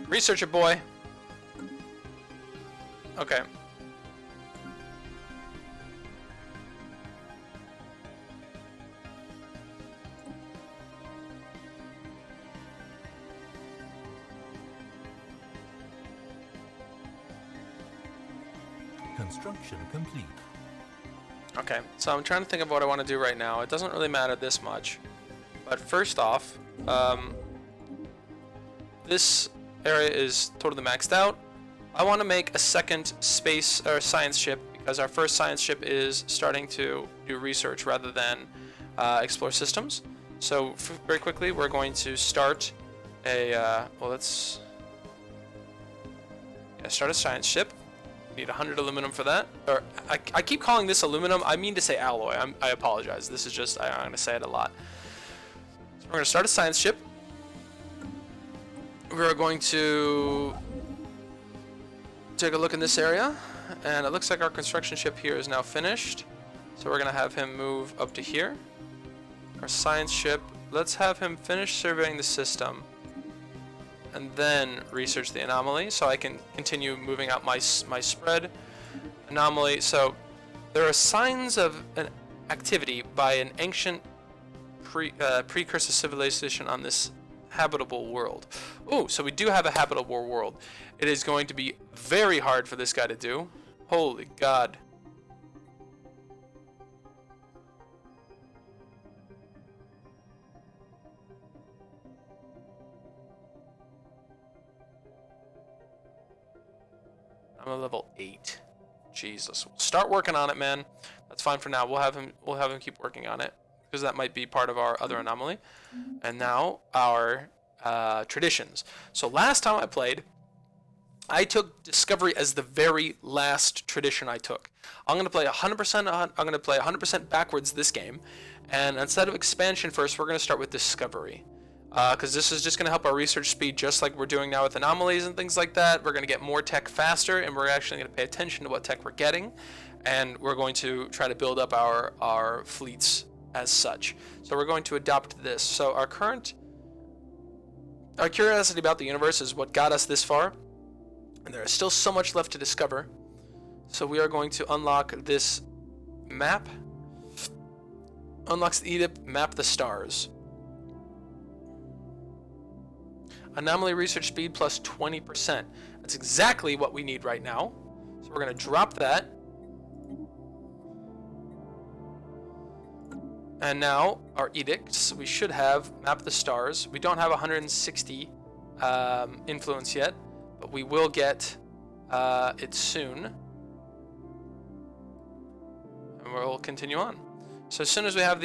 S1: Researcher boy. Okay.
S2: Construction complete.
S1: Okay, so I'm trying to think of what I want to do right now. It doesn't really matter this much. But first off, this area is totally maxed out. I want to make a second space or science ship because our first science ship is starting to do research rather than explore systems. So very quickly, we're going to start a well, let's start a science ship. We need 100 aluminum for that. Or I keep calling this aluminum. I mean to say alloy. I apologize. This is just I'm going to say it a lot. So we're going to start a science ship. We're going to take a look in this area, and it looks like our construction ship here is now finished. So we're going to have him move up to here. Our science ship, let's have him finish surveying the system and then research the anomaly so I can continue moving out my spread anomaly. So there are signs of an activity by an ancient precursor civilization on this habitable world. Ooh, so we do have a habitable world. It is going to be very hard for this guy to do. Holy God. I'm at level 8. Jesus. Start working on it, man. That's fine for now. We'll have him keep working on it, because that might be part of our other anomaly. And now our traditions. So last time I played, I took discovery as the very last tradition I took. I'm going to play 100%. I'm going to play 100% backwards this game, and instead of expansion first, we're going to start with discovery. Because this is just going to help our research speed, just like we're doing now with anomalies and things like that. We're going to get more tech faster, and we're actually going to pay attention to what tech we're getting, and we're going to try to build up our fleets as such. So we're going to adopt this. So our curiosity about the universe is what got us this far, and there is still so much left to discover. So we are going to unlock this map. Unlocks the edict, map the stars. Anomaly research speed plus 20%. That's exactly what we need right now. So we're going to drop that. And now our edicts. We should have map the stars. We don't have 160 influence yet, but we will get it soon. And we'll continue on. So as soon as we have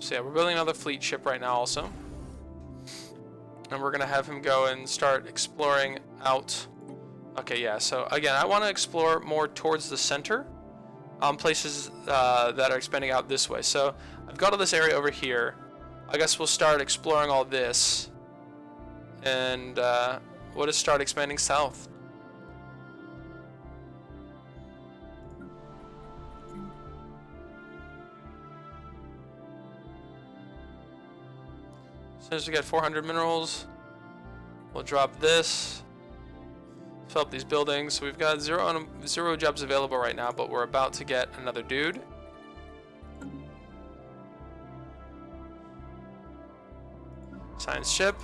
S1: so yeah, we're building another fleet ship right now also. And we're going to have him go and start exploring out. Okay, yeah, so again, I want to explore more towards the center. Places that are expanding out this way. So I've got all this area over here. I guess we'll start exploring all this. And we'll just start expanding south. As soon as we get 400 minerals, we'll drop this. Fill up these buildings. So we've got zero jobs available right now, but we're about to get another dude. Science ship.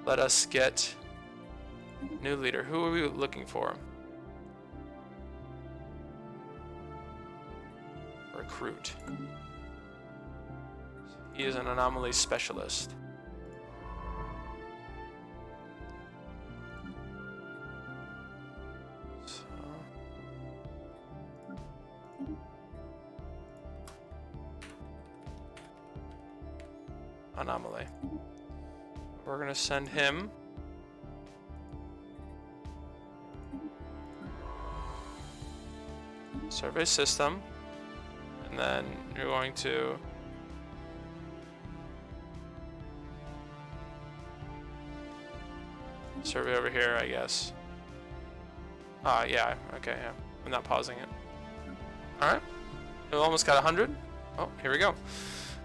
S1: Let us get new leader. Who are we looking for? Recruit. He is an anomaly specialist. Anomaly. We're going to send him survey system, and then you're going to survey over here, I guess. Yeah, okay, yeah. I'm not pausing it. Alright. We almost got 100. Oh, here we go.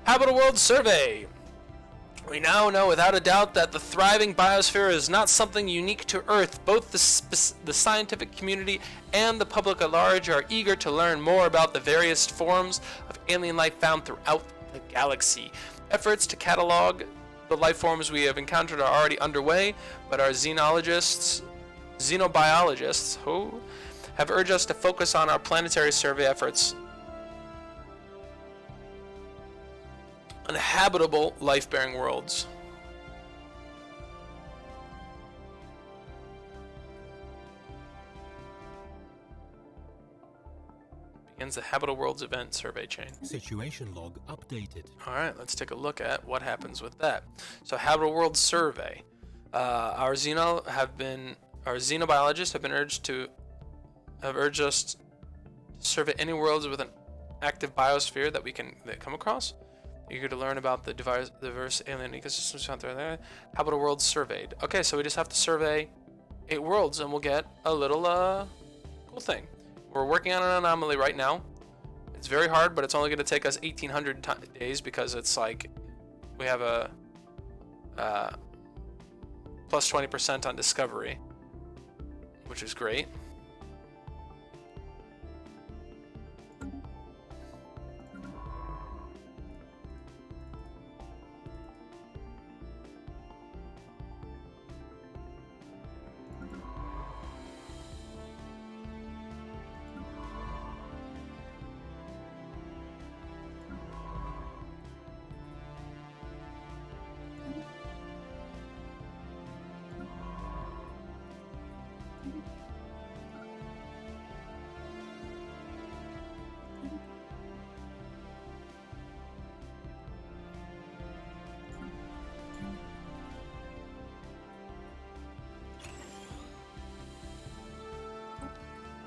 S1: Habitable World Survey. We now know without a doubt that the thriving biosphere is not something unique to Earth. Both the scientific community and the public at large are eager to learn more about the various forms of alien life found throughout the galaxy. Efforts to catalog the life forms we have encountered are already underway, but our xenobiologists who have urged us to focus on our planetary survey efforts on habitable life-bearing worlds. Begins the Habitable Worlds event survey chain.
S2: Situation log updated.
S1: All right, let's take a look at what happens with that. So, Habitable Worlds survey. Our xenobiologists have urged us to survey any worlds with an active biosphere that come across. Eager to learn about the diverse alien ecosystems out there. Habitable worlds surveyed. Okay, so we just have to survey 8 worlds and we'll get a little cool thing. We're working on an anomaly right now. It's very hard, but it's only going to take us 1,800 days because it's like we have a plus 20% on discovery, which is great.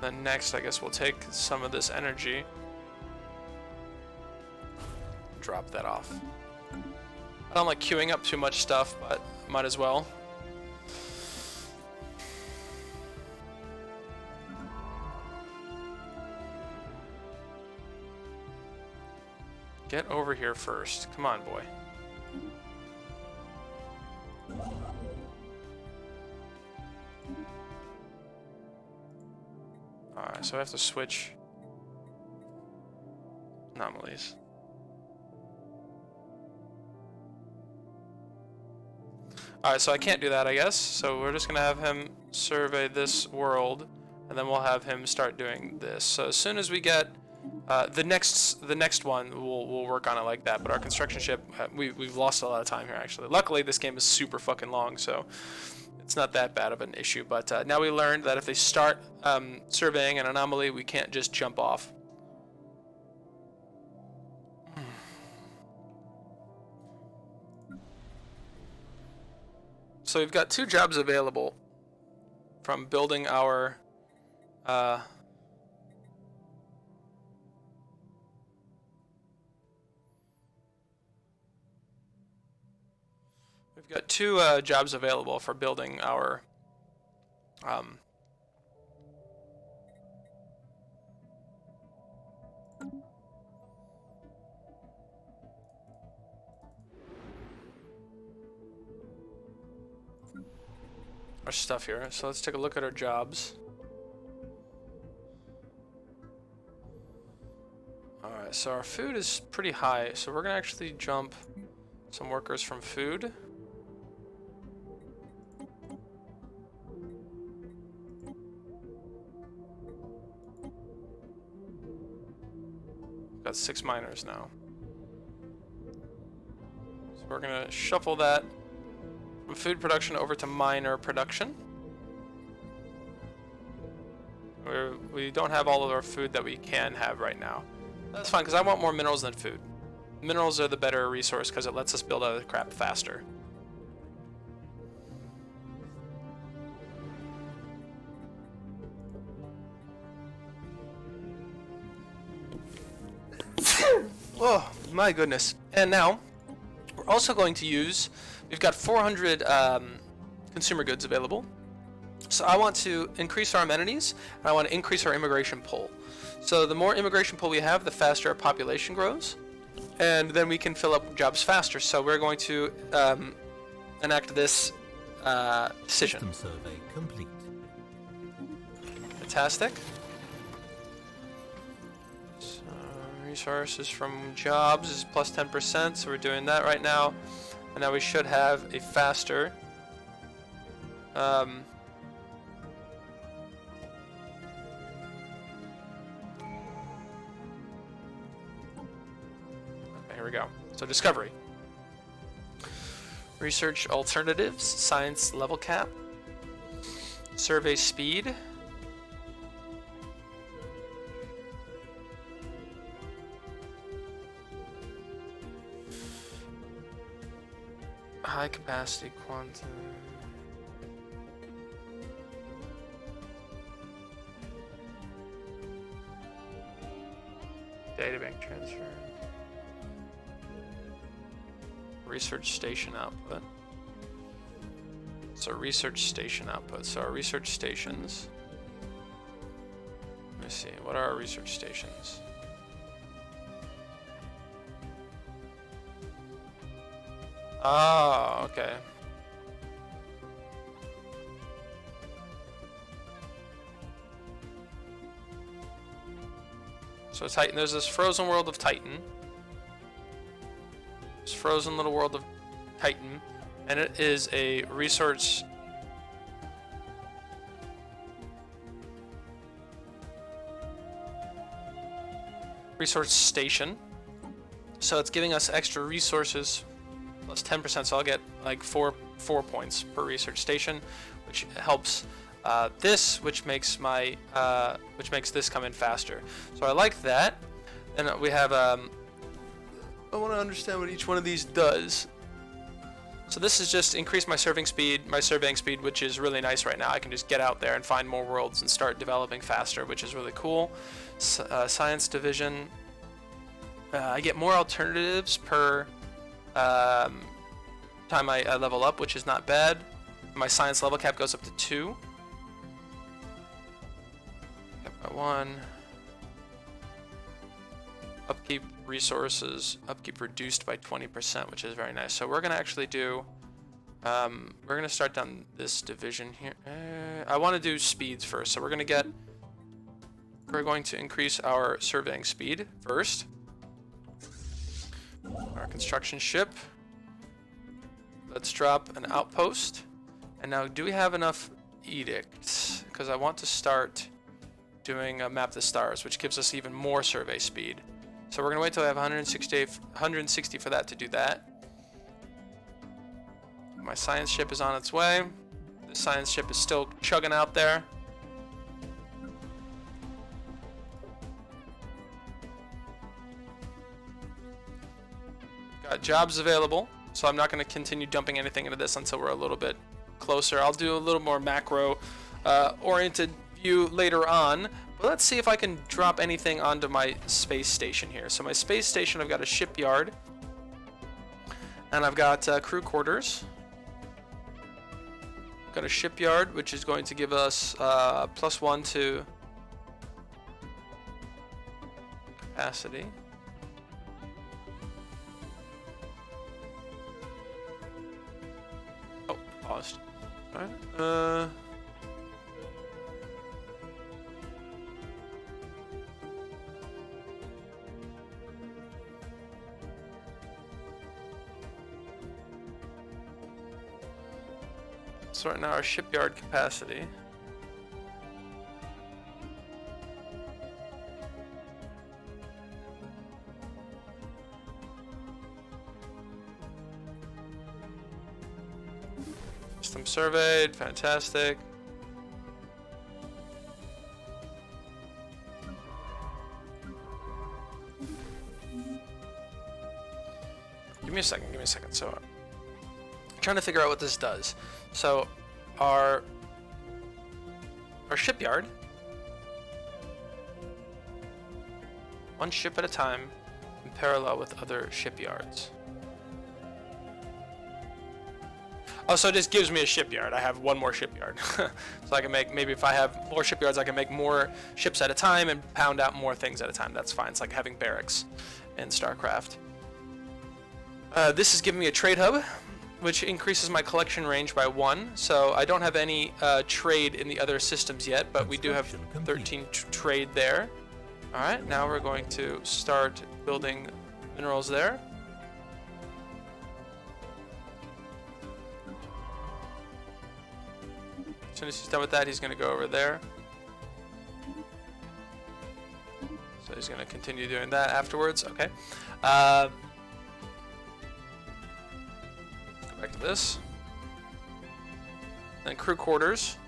S1: Then next, I guess we'll take some of this energy, drop that off. I don't like queuing up too much stuff, but might as well. Get over here first. Come on, boy. Alright, so I have to switch anomalies. Alright, so I can't do that, I guess. So we're just gonna have him survey this world, and then we'll have him start doing this. So as soon as we get the next one, we'll work on it like that. But our construction ship, we've lost a lot of time here actually. Luckily, this game is super fucking long, so it's not that bad of an issue. But now we learned that if they start surveying an anomaly, we can't just jump off. So we've got 2 jobs available from building our we've got 2 jobs available for building our stuff here. So let's take a look at our jobs. Alright, so our food is pretty high, so we're gonna actually jump some workers from food. Got 6 miners now. So we're gonna shuffle that from food production over to miner production. We don't have all of our food that we can have right now. That's fine, because I want more minerals than food. Minerals are the better resource because it lets us build other crap faster. Oh, my goodness. And now, we're also going to use, we've got 400 consumer goods available. So I want to increase our amenities, and I want to increase our immigration pull. So the more immigration pull we have, the faster our population grows, and then we can fill up jobs faster. So we're going to enact this decision.
S2: System survey complete.
S1: Fantastic. So resources from jobs is plus 10%, so we're doing that right now. And now we should have a faster here we go. So discovery. Research alternatives, science level cap, survey speed, high capacity quantum, data bank transfer, research station output. So research station output. So our research stations. Let me see. What are our research stations? Oh, okay. So Titan, there's this frozen world of Titan. This frozen little world of Titan, and it is a resource station. So it's giving us extra resources plus 10%. So I'll get like four points per research station, which helps this, which makes this come in faster. So I like that. And we have I want to understand what each one of these does. So this is just increase my surveying speed, which is really nice right now. I can just get out there and find more worlds and start developing faster, which is really cool. Science division. I get more alternatives per time I level up, which is not bad. My science level cap goes up to 2. Cap by 1. Upkeep resources, upkeep reduced by 20%, which is very nice. So we're gonna actually do, we're gonna start down this division here. I want to do speeds first, so we're going to increase our surveying speed first. Our construction ship. Let's drop an outpost. And now, do we have enough edicts? Because I want to start doing a map the stars, which gives us even more survey speed. So we're gonna wait till I have 160 for that to do that. My science ship is on its way. The science ship is still chugging out there. Got jobs available, so I'm not going to continue dumping anything into this until we're a little bit closer. I'll do a little more macro oriented view later on. But let's see if I can drop anything onto my space station here. So my space station, I've got a shipyard, and I've got crew quarters. Got a shipyard, which is going to give us +1 to capacity. Oh, paused. All right. So right now our shipyard capacity. System surveyed, fantastic. Give me a second. So I'm trying to figure out what this does. So our shipyard, one ship at a time in parallel with other shipyards. Oh, so it just gives me a shipyard. I have one more shipyard. So I can make, maybe if I have more shipyards, I can make more ships at a time and pound out more things at a time. That's fine. It's like having barracks in StarCraft. This is giving me a trade hub, which increases my collection range by 1. So I don't have any trade in the other systems yet, but we do have 13 trade there. All right, now we're going to start building minerals there. As soon as he's done with that, he's going to go over there. So he's going to continue doing that afterwards. Okay. Go back to this. Then crew quarters.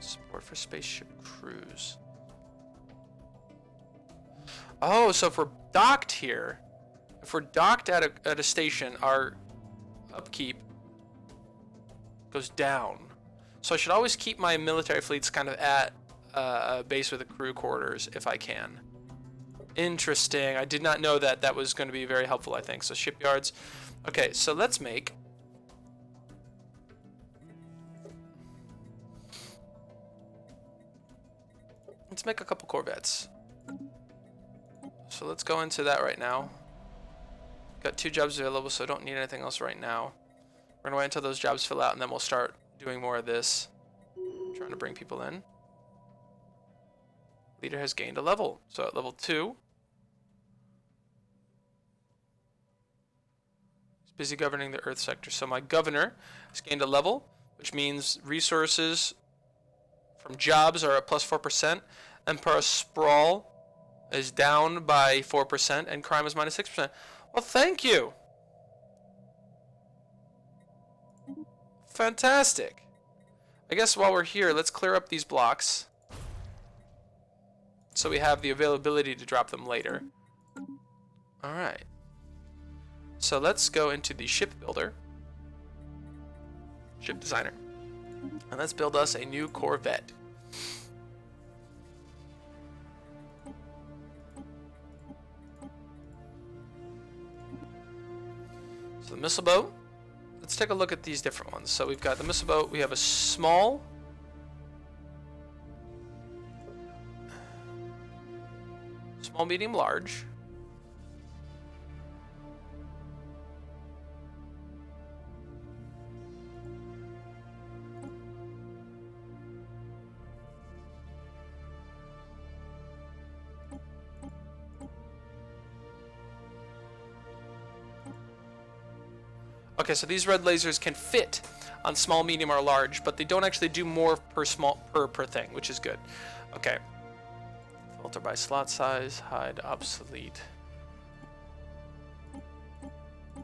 S1: Support for spaceship crews. Oh, so if we're docked here, if we're docked at a station, our upkeep goes down. So I should always keep my military fleets kind of at a base with the crew quarters if I can. Interesting. I did not know that that was going to be very helpful, I think. So shipyards. Okay, so let's make a couple corvettes. So let's go into that right now. Got 2 jobs available, so I don't need anything else right now. We're gonna wait until those jobs fill out, and then we'll start doing more of this. Trying to bring people in. Leader has gained a level. So at level 2, he's busy governing the Earth sector. So my governor has gained a level, which means resources from jobs are at plus 4%. Empire Sprawl is down by 4%, and crime is minus 6%. Well, thank you. Fantastic. I guess while we're here, let's clear up these blocks so we have the availability to drop them later. All right. So let's go into the ship builder, ship designer, and let's build us a new Corvette. So the missile boat, let's take a look at these different ones. So we've got the missile boat, we have a small, medium, large. Okay, so these red lasers can fit on small, medium, or large, but they don't actually do more per thing, which is good. Okay. Filter by slot size, hide obsolete.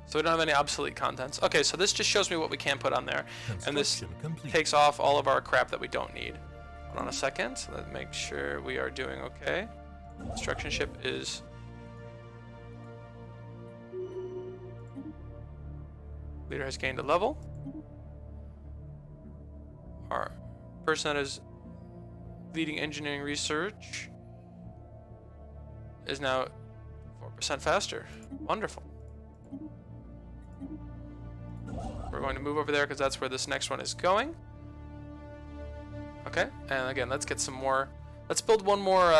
S1: So we don't have any obsolete contents. Okay, so this just shows me what we can put on there, and this takes off all of our crap that we don't need. Hold on a second. Let's make sure we are doing okay. Construction ship is. Leader has gained a level. Our person that is leading engineering research is now 4% faster. Wonderful. We're going to move over there because that's where this next one is going. Okay, and again, let's get some more. Let's build one more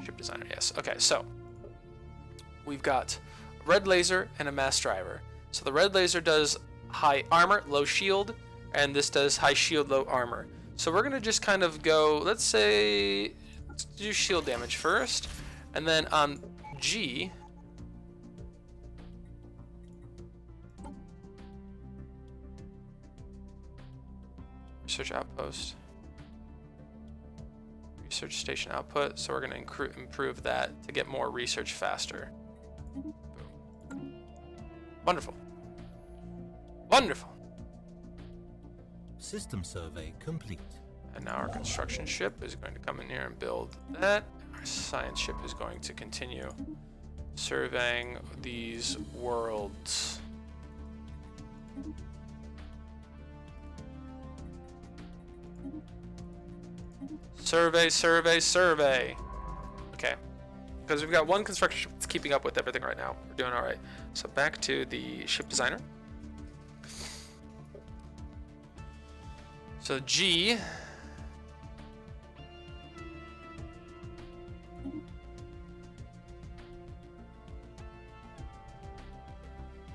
S1: ship designer. Yes. Okay, so we've got red laser and a mass driver. So the red laser does high armor, low shield, and this does high shield, low armor. So we're gonna just kind of go, let's say, let's do shield damage first, and then on G, research outpost, research station output. So we're gonna improve that to get more research faster. Wonderful. Wonderful.
S2: System survey complete.
S1: And now our construction ship is going to come in here and build that. Our science ship is going to continue surveying these worlds. Survey, survey, survey. Okay. Because we've got one construction ship that's keeping up with everything right now. We're doing all right. So back to the ship designer. So G.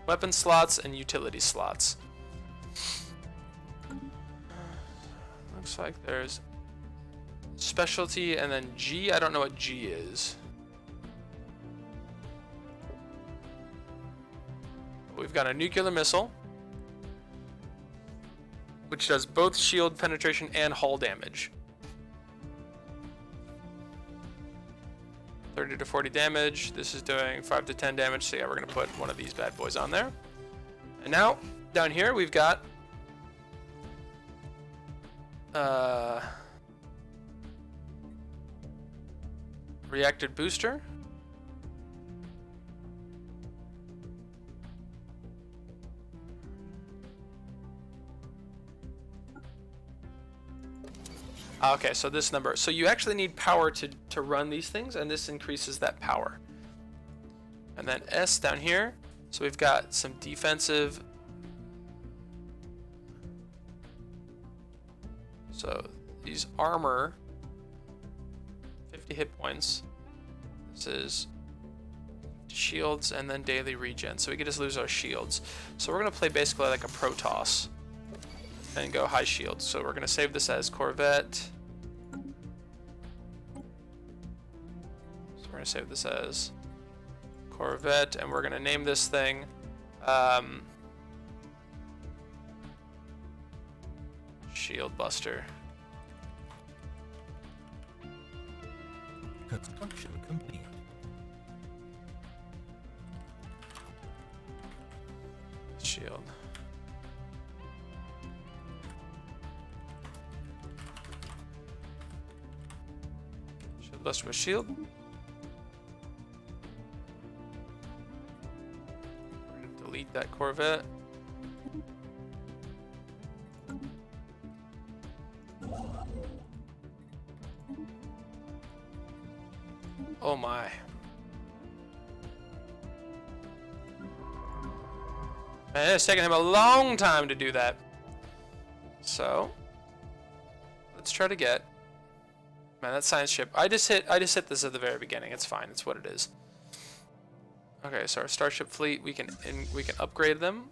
S1: Weapon slots and utility slots. Looks like there's specialty and then G. I don't know what G is. We've got a nuclear missile, which does both shield penetration and hull damage. 30 to 40 damage. This is doing 5 to 10 damage. So yeah, we're gonna put one of these bad boys on there. And now down here we've got reacted booster. Okay, so this number. So you actually need power to run these things, and this increases that power. And then S down here. So we've got some defensive. So these armor, 50 hit points. This is shields, and then daily regen. So we could just lose our shields. So we're going to play basically like a Protoss and go high shields. So we're going to save this as Corvette. So we're going to save this as Corvette, and we're going to name this thing Shield Buster.
S2: Construction complete.
S1: Shield. Shield Buster with shield. We're gonna delete that Corvette. Oh my. Man, it's taken him a long time to do that. So let's try to get, man, that science ship. I just hit this at the very beginning. It's fine. It's what it is. Okay, so our starship fleet, we can upgrade them.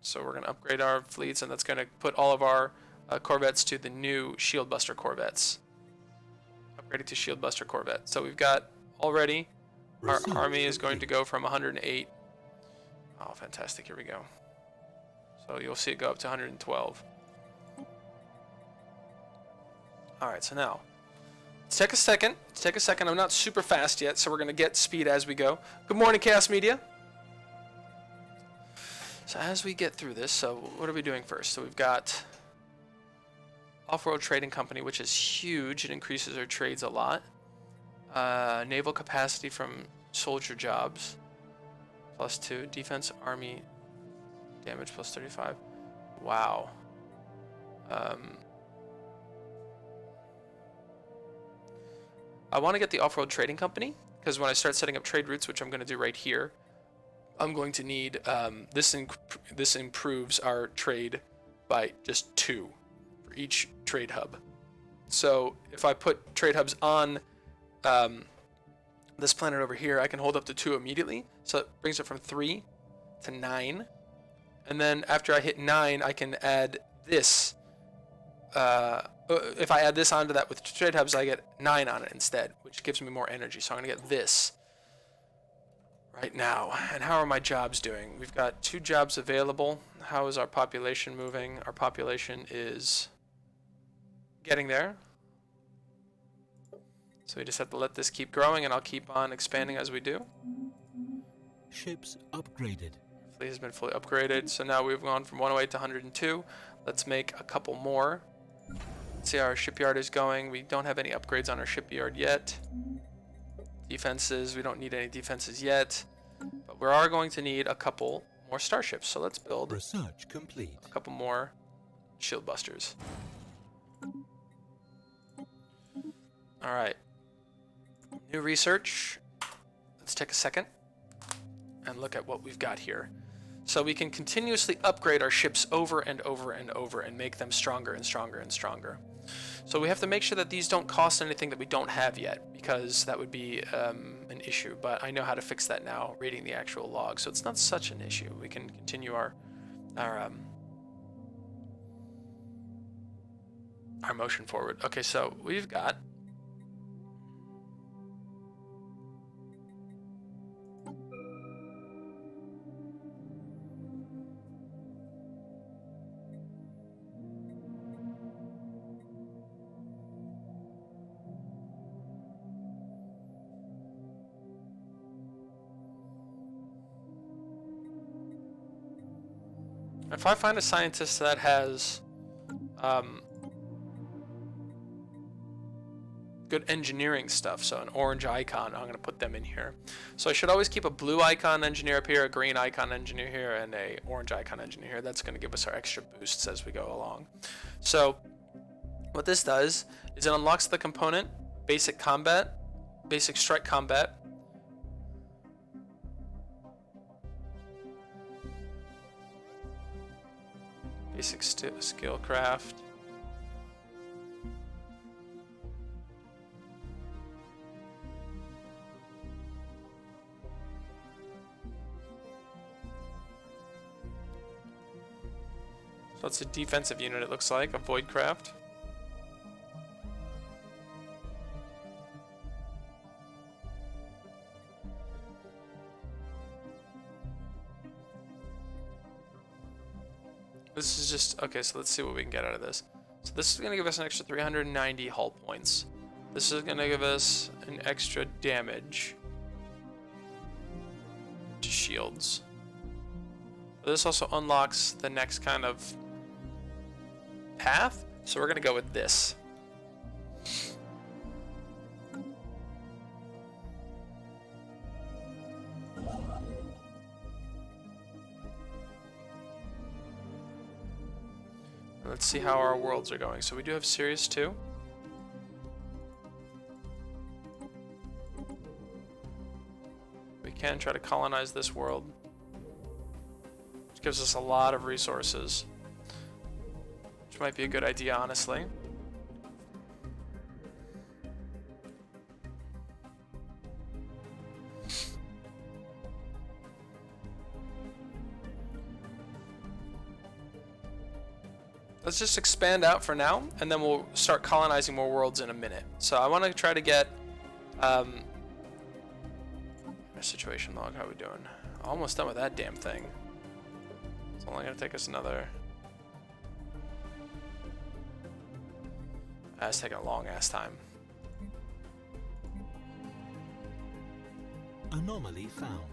S1: So we're gonna upgrade our fleets, and that's gonna put all of our corvettes to the new Shield Buster corvettes. Upgraded to Shield Buster corvette. So we've got already our army is going to go from 108. Oh, fantastic! Here we go. So you'll see it go up to 112. All right. So now, let's take a second. I'm not super fast yet, so we're gonna get speed as we go. Good morning, Chaos Media. So as we get through this, so what are we doing first? So we've got Off-World Trading Company, which is huge. It increases our trades a lot. Naval capacity from soldier jobs, +2. Defense army damage +35. Wow. I want to get the Off-World Trading Company, because when I start setting up trade routes, which I'm going to do right here, I'm going to need, this improves our trade by just 2 for each trade hub. So if I put trade hubs on this planet over here, I can hold up to 2 immediately. So it brings it from 3 to 9. And then after I hit 9, I can add this. If I add this onto that with trade hubs, I get 9 on it instead, which gives me more energy. So I'm going to get this right now. And how are my jobs doing? We've got 2 jobs available. How is our population moving? Our population is getting there. So we just have to let this keep growing, and I'll keep on expanding as we do.
S2: Ships upgraded.
S1: Fleet has been fully upgraded. So now we've gone from 108 to 102. Let's make a couple more. Let's see how our shipyard is going. We don't have any upgrades on our shipyard yet. Defenses, we don't need any defenses yet. But we are going to need a couple more starships. So let's build
S2: Research complete.
S1: a couple more shield busters. All right. New research. Let's take a second and look at what we've got here. So we can continuously upgrade our ships over and over and over and make them stronger and stronger and stronger. So we have to make sure that these don't cost anything that we don't have yet, because that would be an issue. But I know how to fix that now, reading the actual log. So it's not such an issue. We can continue our motion forward. Okay, so we've got if I find a scientist that has good engineering stuff, so an orange icon, I'm going to put them in here. So I should always keep a blue icon engineer up here, a green icon engineer here, and a orange icon engineer here. That's going to give us our extra boosts as we go along. So what this does is it unlocks the component basic combat, basic strike combat. Basic skill craft. So it's a defensive unit, it looks like, a Voidcraft. This is just, okay, so let's see what we can get out of this. So this is going to give us an extra 390 hull points. This is going to give us an extra damage to shields. This also unlocks the next kind of path, so we're going to go with this. Let's see how our worlds are going. So we do have Sirius 2. We can try to colonize this world, which gives us a lot of resources, which might be a good idea, honestly. Let's just expand out for now, and then we'll start colonizing more worlds in a minute. So I want to try to get a situation log. How are we doing? Almost done with that damn thing. It's only going to take us another... That's taking a long ass time.
S2: Anomaly found.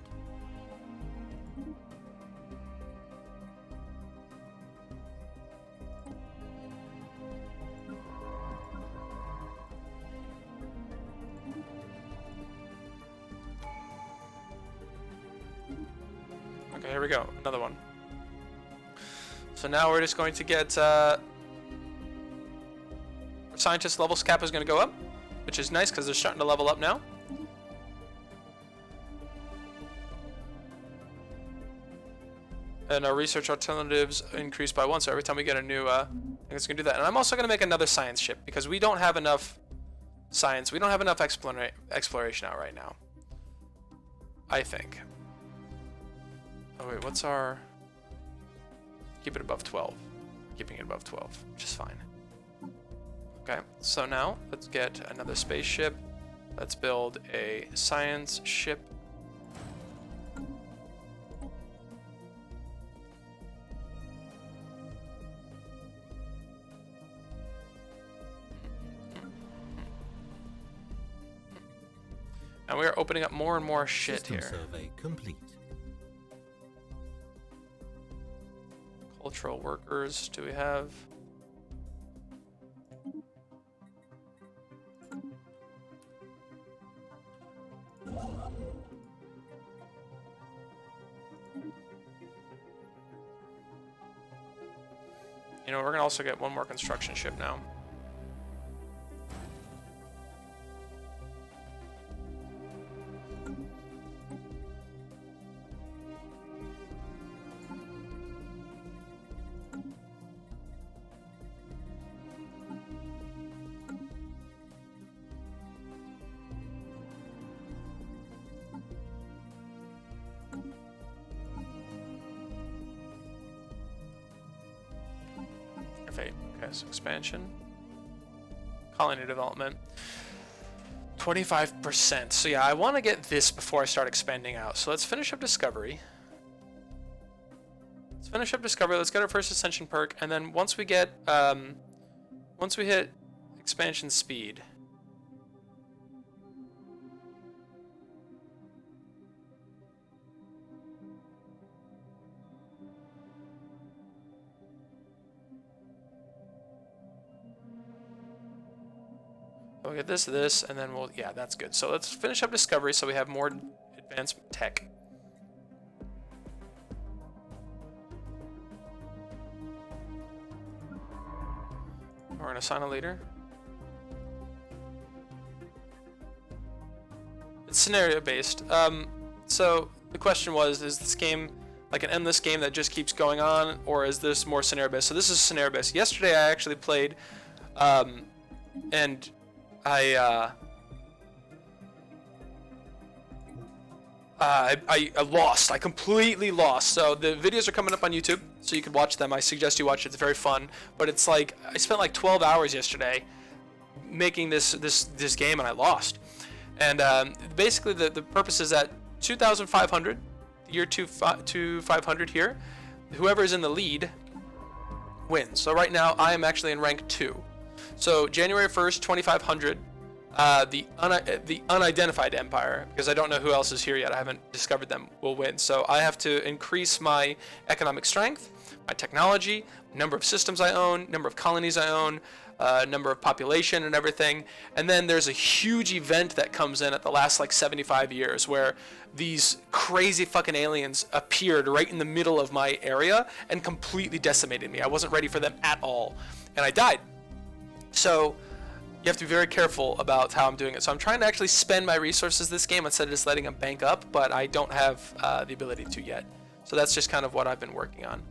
S1: Okay, here we go. Another one. So now we're just going to get... Scientist levels cap is going to go up, which is nice because they're starting to level up now. And our research alternatives increase by 1, so every time we get a new thing, it's going to do that. And I'm also going to make another science ship because we don't have enough science. We don't have enough exploration out right now, I think. Oh wait, what's our... Keep it above 12. Keeping it above 12, which is fine. Okay, so now let's get another spaceship. Let's build a science ship. And we are opening up more and more shit
S2: System
S1: here.
S2: survey complete.
S1: Cultural workers, do we have? You know, we're gonna also get one more construction ship now. Okay, so expansion. Colony development. 25%. So yeah, I want to get this before I start expanding out. So let's finish up Discovery. Let's get our first Ascension perk, and then once we get, once we hit expansion speed, we'll get this, and then we'll, yeah, that's good. So let's finish up Discovery so we have more advanced tech. We're gonna assign a leader. It's scenario based. So the question was, is this game like an endless game that just keeps going on, or is this more scenario based? So this is scenario based. Yesterday I actually played, and I I lost. I completely lost. So the videos are coming up on YouTube, so you can watch them. I suggest you watch it. It's very fun. But it's like I spent like 12 hours yesterday making this game, and I lost. And basically, the purpose is that 2,500, year 500 here, whoever is in the lead wins. So right now, I am actually in rank 2. So January 1st, 2,500. The unidentified empire, because I don't know who else is here yet, I haven't discovered them, will win. So I have to increase my economic strength, my technology, number of systems I own, number of colonies I own, number of population and everything. And then there's a huge event that comes in at the last like 75 years where these crazy fucking aliens appeared right in the middle of my area and completely decimated me. I wasn't ready for them at all, and I died. So you have to be very careful about how I'm doing it. So I'm trying to actually spend my resources this game instead of just letting them bank up, but I don't have the ability to yet. So that's just kind of what I've been working on.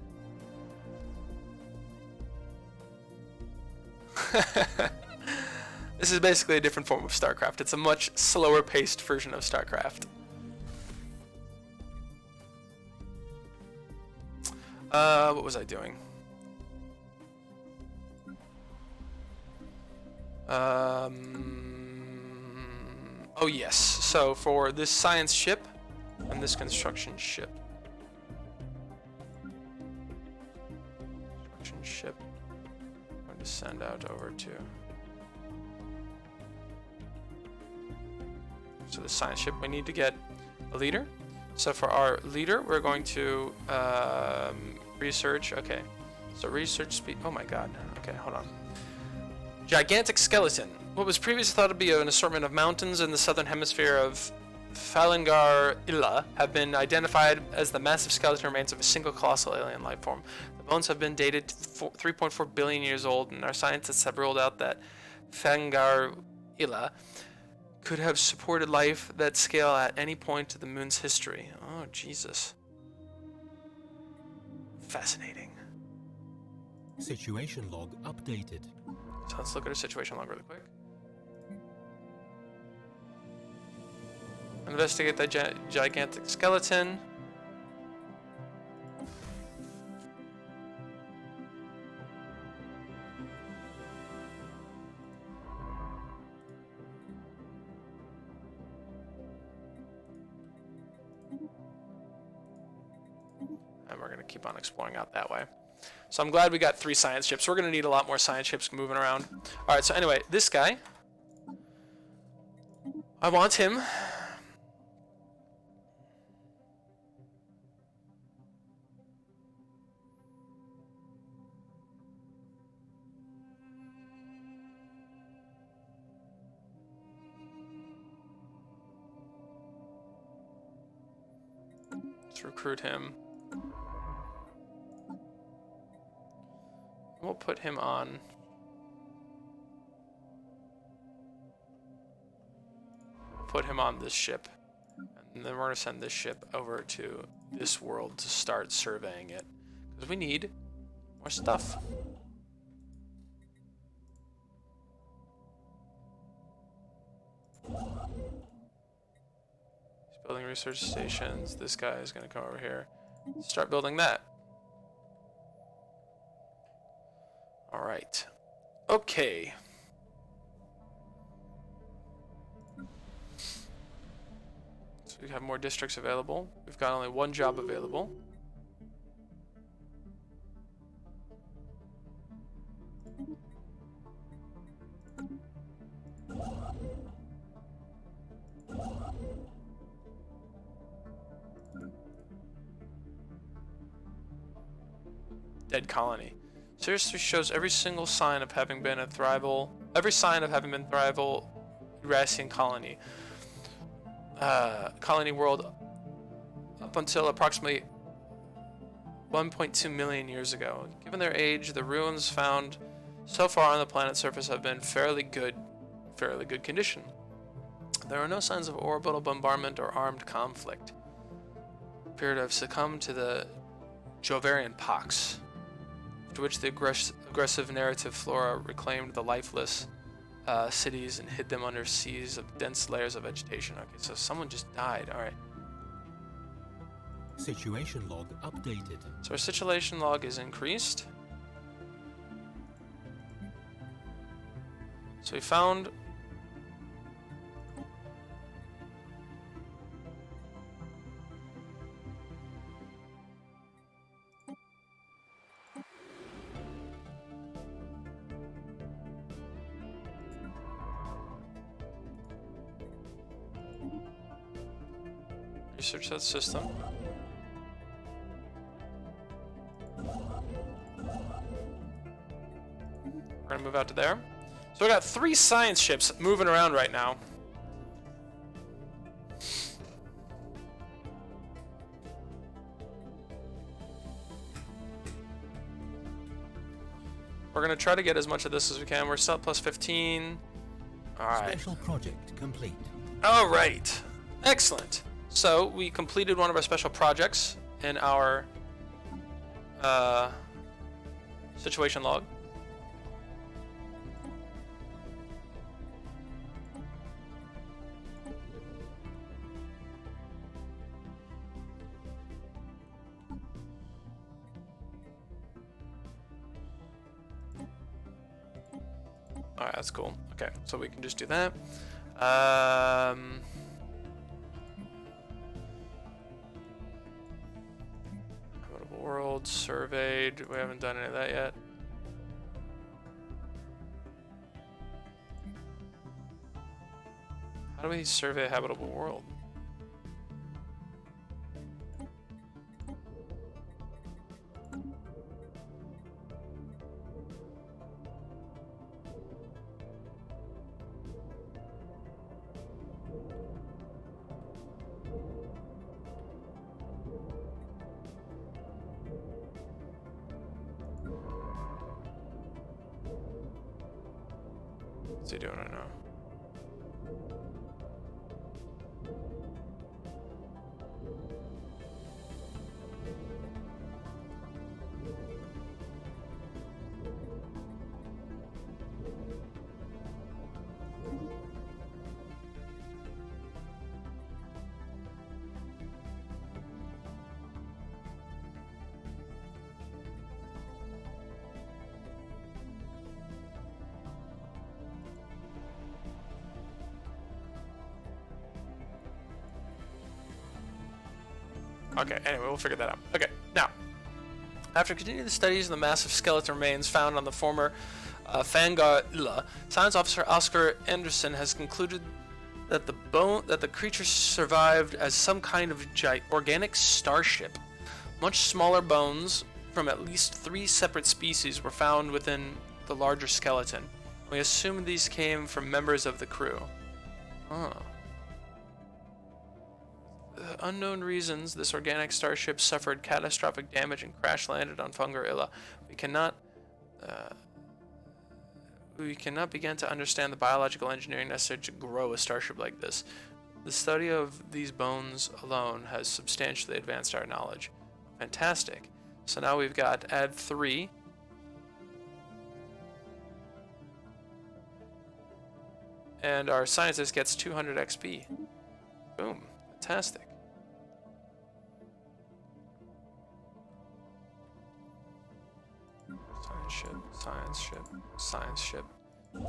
S1: This is basically a different form of StarCraft. It's a much slower paced version of StarCraft. What was I doing? Oh yes, so for this science ship and this construction ship. I'm going to send out over to... So the science ship, we need to get a leader. So for our leader, we're going to research, okay. So research speed, oh my god, okay, hold on. Gigantic skeleton. What was previously thought to be an assortment of mountains in the southern hemisphere of Falangar Illa have been identified as the massive skeleton remains of a single colossal alien life form. The bones have been dated to 3.4 billion years old, and our scientists have ruled out that Falangar Illa could have supported life that scale at any point of the moon's history. Oh, Jesus. Fascinating.
S2: Situation log updated.
S1: So let's look at our situation log really quick. Investigate that gigantic skeleton. And we're going to keep on exploring out that way. So I'm glad we got 3 science ships. We're going to need a lot more science ships moving around. Alright, so anyway, this guy. I want him. Let's recruit him. We'll put him on. Put him on this ship. And then we're going to send this ship over to this world to start surveying it. Because we need more stuff. He's building research stations. This guy is going to come over here. Start building that. Alright. Okay. So we have more districts available. We've got only 1 job available. Dead colony. Seriously shows every single sign of having been a thrival, Eurasian colony. Colony world up until approximately 1.2 million years ago. Given their age, the ruins found so far on the planet's surface have been fairly good condition. There are no signs of orbital bombardment or armed conflict. Appear to have succumbed to the Jovarian pox, after which the aggressive narrative flora reclaimed the lifeless cities and hid them under seas of dense layers of vegetation. Okay, so someone just died. All right.
S2: Situation log updated.
S1: So our situation log is increased. So we found research that system. We're gonna move out to there. So we got 3 science ships moving around right now. We're gonna try to get as much of this as we can. We're still at plus 15. All right.
S2: Special project complete.
S1: All right. Excellent. So we completed one of our special projects in our situation log. All right, that's cool. Okay, so we can just do that. Habitable world surveyed. We haven't done any of that yet. How do we survey a habitable world? What's he doing right now? Okay, anyway, we'll figure that out. Okay, now, after continuing the studies of the massive skeleton remains found on the former Fangala, Science Officer Oscar Anderson has concluded that the creature survived as some kind of organic starship. Much smaller bones from at least 3 separate species were found within the larger skeleton. We assume these came from members of the crew. Oh. Unknown reasons, this organic starship suffered catastrophic damage and crash landed on Fungarilla. We cannot begin to understand the biological engineering necessary to grow a starship like this. The study of these bones alone has substantially advanced our knowledge. Fantastic. So now we've got add 3. And our scientist gets 200 XP. Boom. Fantastic. Science ship, science ship, science ship,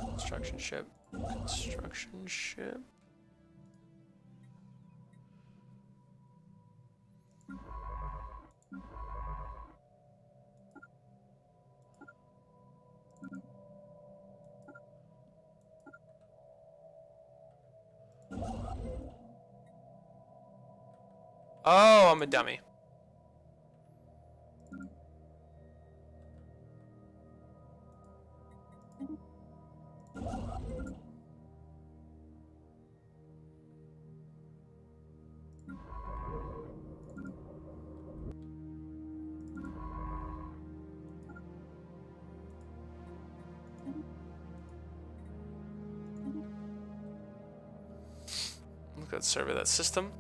S1: construction ship, construction ship. Oh, I'm a dummy. Let's survey that system.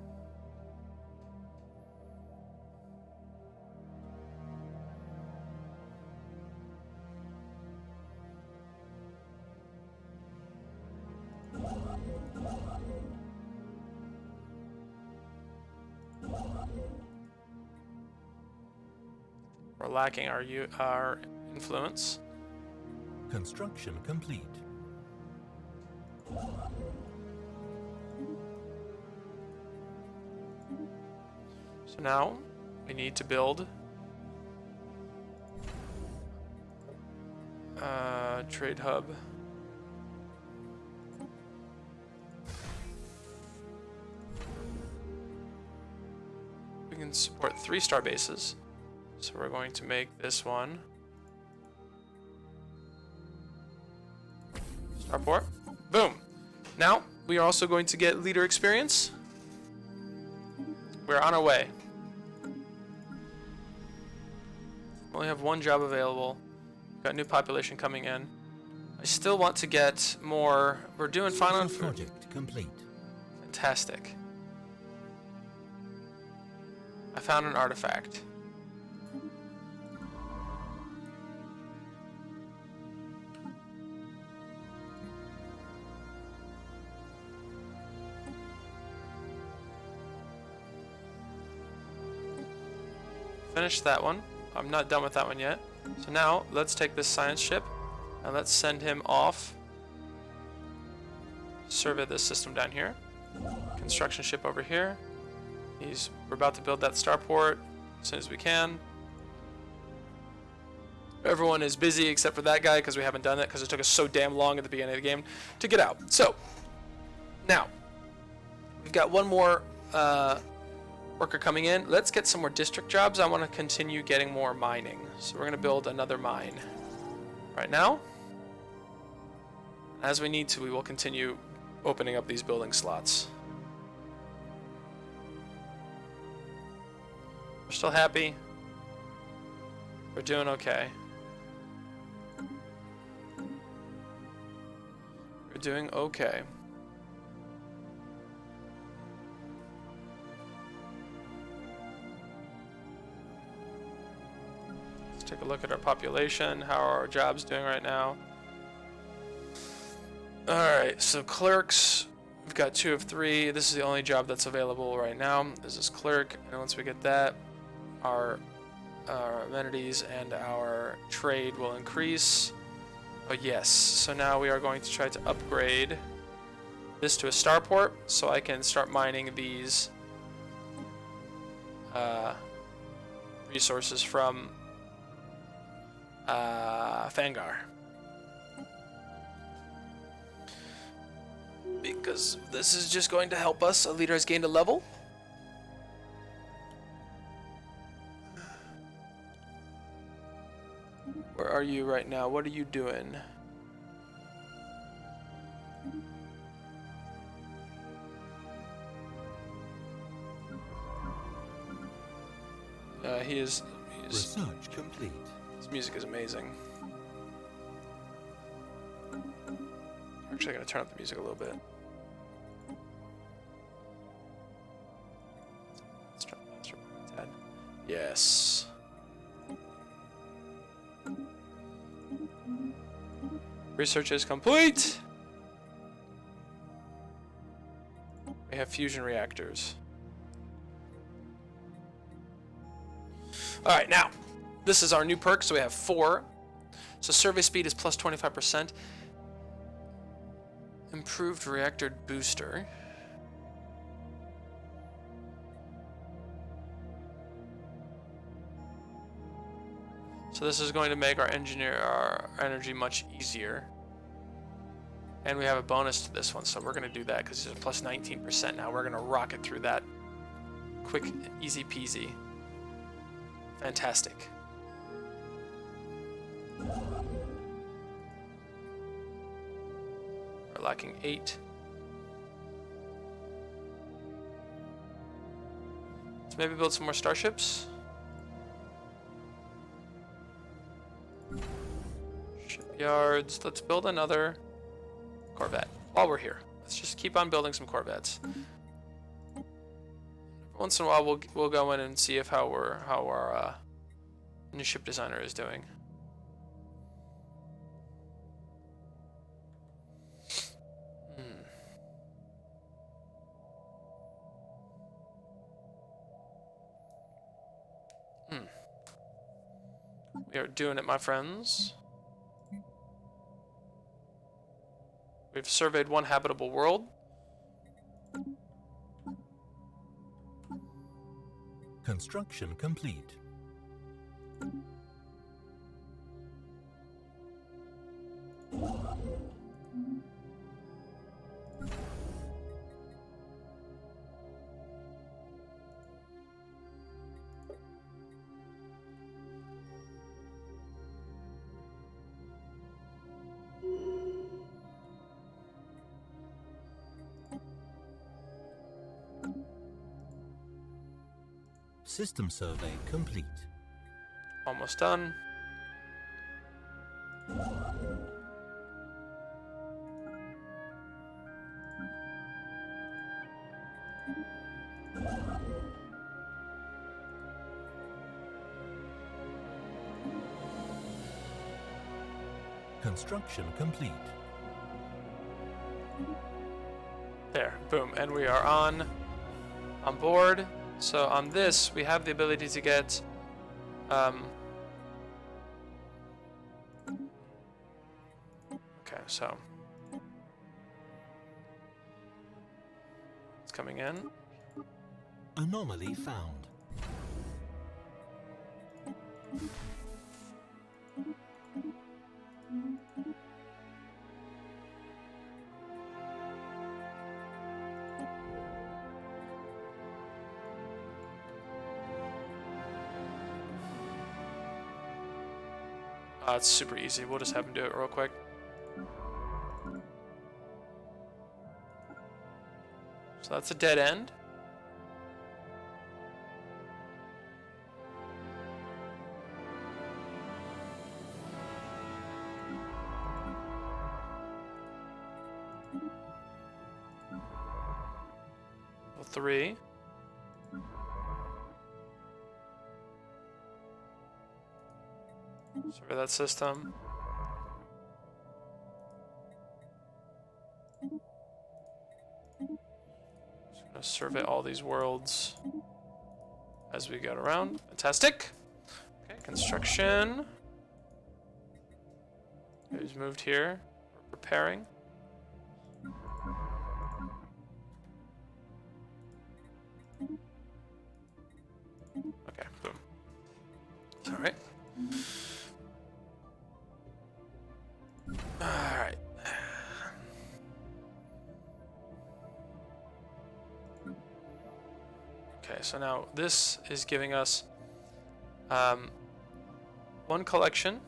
S1: We're lacking our influence.
S2: Construction complete.
S1: So now we need to build a trade hub. We can support 3-star bases. So we're going to make this one Starport. Boom. Now we are also going to get leader experience. We're on our way. We only have 1 job available. Got new population coming in. I still want to get more. We're doing fine on food.
S2: Project complete.
S1: Fantastic. I found an artifact. Finished that one. I'm not done with that one yet. So now let's take this science ship and let's send him off. Survey this system down here. Construction ship over here. We're about to build that starport as soon as we can. Everyone is busy except for that guy because we haven't done it because it took us so damn long at the beginning of the game to get out. So now we've got one more worker coming in. Let's get some more district jobs. I want to continue getting more mining. So we're going to build another mine right now. As we need to, we will continue opening up these building slots. We're still happy. We're doing okay. We're doing okay. Let's take a look at our population. How are our jobs doing right now? Alright, so clerks. We've got 2 of 3. This is the only job that's available right now. This is clerk. And once we get that, our amenities and our trade will increase. Oh yes, so now we are going to try to upgrade this to a starport so I can start mining these resources from Fangar. Because this is just going to help us. A leader has gained a level. Where are you right now? What are you doing? He is
S2: Research complete.
S1: His music is amazing. Actually, I'm gonna turn up the music a little bit. Let's try that. Yes. Research is complete. We have fusion reactors. All right, now this is our new perk. So we have 4. So survey speed is plus 25%. Improved reactor booster. So this is going to make our energy much easier. And we have a bonus to this one, so we're going to do that because it's a plus 19% now. We're going to rocket through that. Quick, easy peasy. Fantastic. We're lacking 8. Let's maybe build some more starships. Shipyards. Let's build another Corvette while we're here. Let's just keep on building some Corvettes. Once in a while, we'll go in and see if how our new ship designer is doing. We are doing it, my friends. We've surveyed one habitable world.
S2: Construction complete. System survey complete.
S1: Almost done.
S2: Construction complete.
S1: There, boom, and we are on board. So on this, we have the ability to get okay, so it's coming in.
S2: Anomaly found.
S1: It's super easy. We'll just have him do it real quick. So that's a dead end. Level 3. Survey that system. Just gonna survey all these worlds as we go around. Fantastic. Okay, construction. Who's moved here? We're preparing. Okay, boom. All right. Alright. Okay, so now this is giving us one collection.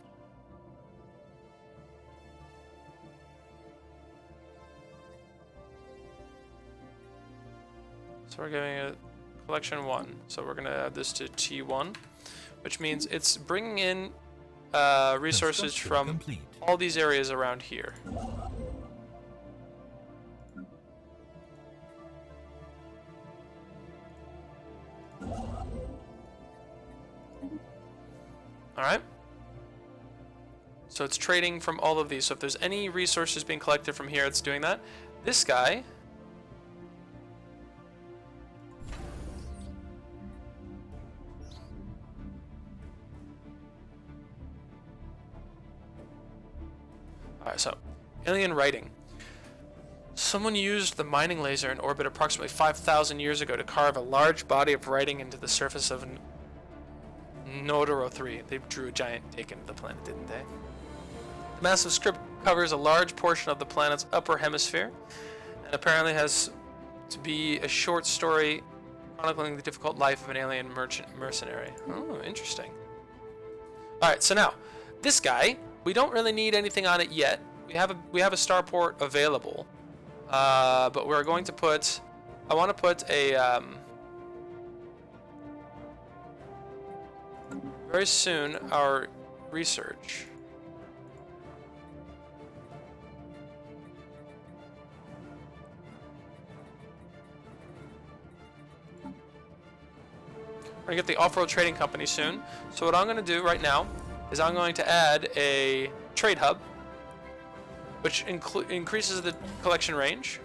S1: So we're giving it collection 1. So we're going to add this to T1, which means it's bringing in resources from
S2: complete.
S1: all these areas around here. Alright. So it's trading from all of these. So if there's any resources being collected from here, it's doing that. This guy Alright, so alien writing. Someone used the mining laser in orbit approximately 5,000 years ago to carve a large body of writing into the surface of Nodoro 3. They drew a giant dick into the planet, didn't they? The massive script covers a large portion of the planet's upper hemisphere and apparently has to be a short story chronicling the difficult life of an alien mercenary. Oh, interesting. Alright, so now, this guy, we don't really need anything on it yet. We have a starport available, but we're going to put. I want to put a very soon our research. We're gonna get the off-road trading company soon. So what I'm gonna do right now is I'm going to add a trade hub, which increases the collection range.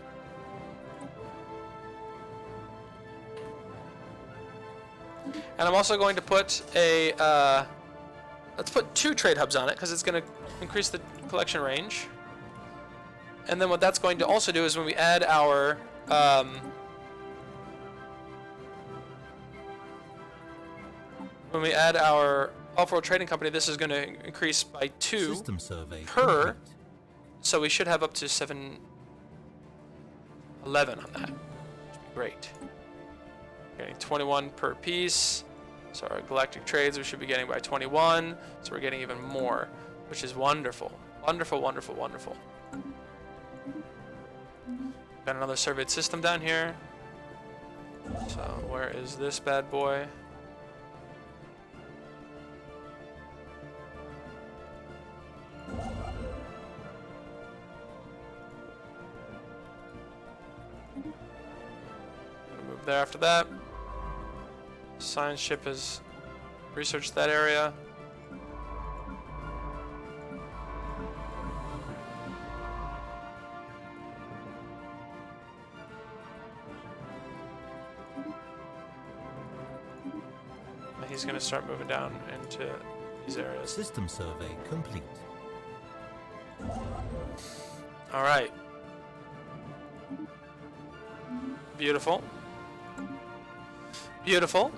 S1: And I'm also going to put a Let's put 2 trade hubs on it because it's going to increase the collection range. And then what that's going to also do is when we add our off-road trading company, this is going to increase by 2
S2: System survey
S1: per.
S2: complete.
S1: So we should have up to 711 on that. Which would be great. Getting 21 per piece. So our galactic trades we should be getting by 21. So we're getting even more, which is wonderful. Wonderful, wonderful, wonderful. Got another surveyed system down here. So where is this bad boy? Move there after that. Science ship has researched that area. He's going to start moving down into these areas.
S2: System survey complete.
S1: All right. Beautiful. Beautiful.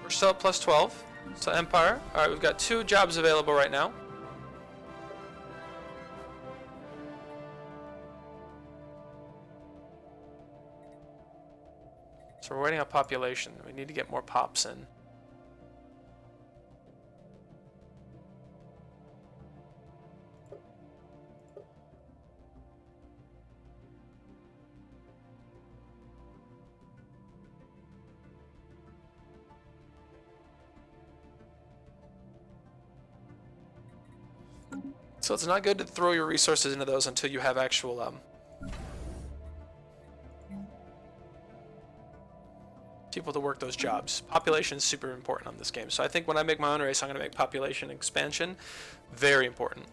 S1: We're still at plus 12. So Empire. All right, we've got 2 jobs available right now. So we're waiting on population. We need to get more pops in. So it's not good to throw your resources into those until you have actual people to work those jobs. Population is super important on this game. So I think when I make my own race, I'm going to make population expansion very important.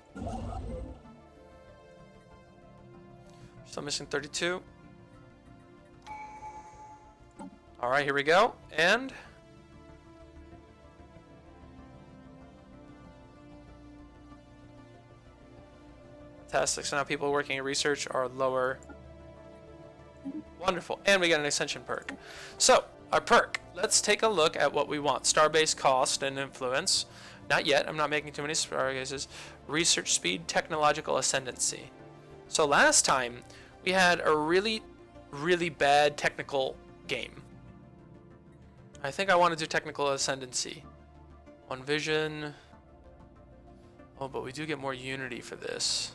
S1: Still missing 32. All right, here we go. And fantastic. So now people working in research are lower. Wonderful. And we get an ascension perk. So, our perk. Let's take a look at what we want. Starbase cost and influence. Not yet. I'm not making too many stargazes. Research speed, technological ascendancy. So last time, we had a really, really bad technical game. I think I want to do technical ascendancy. One vision. Oh, but we do get more unity for this.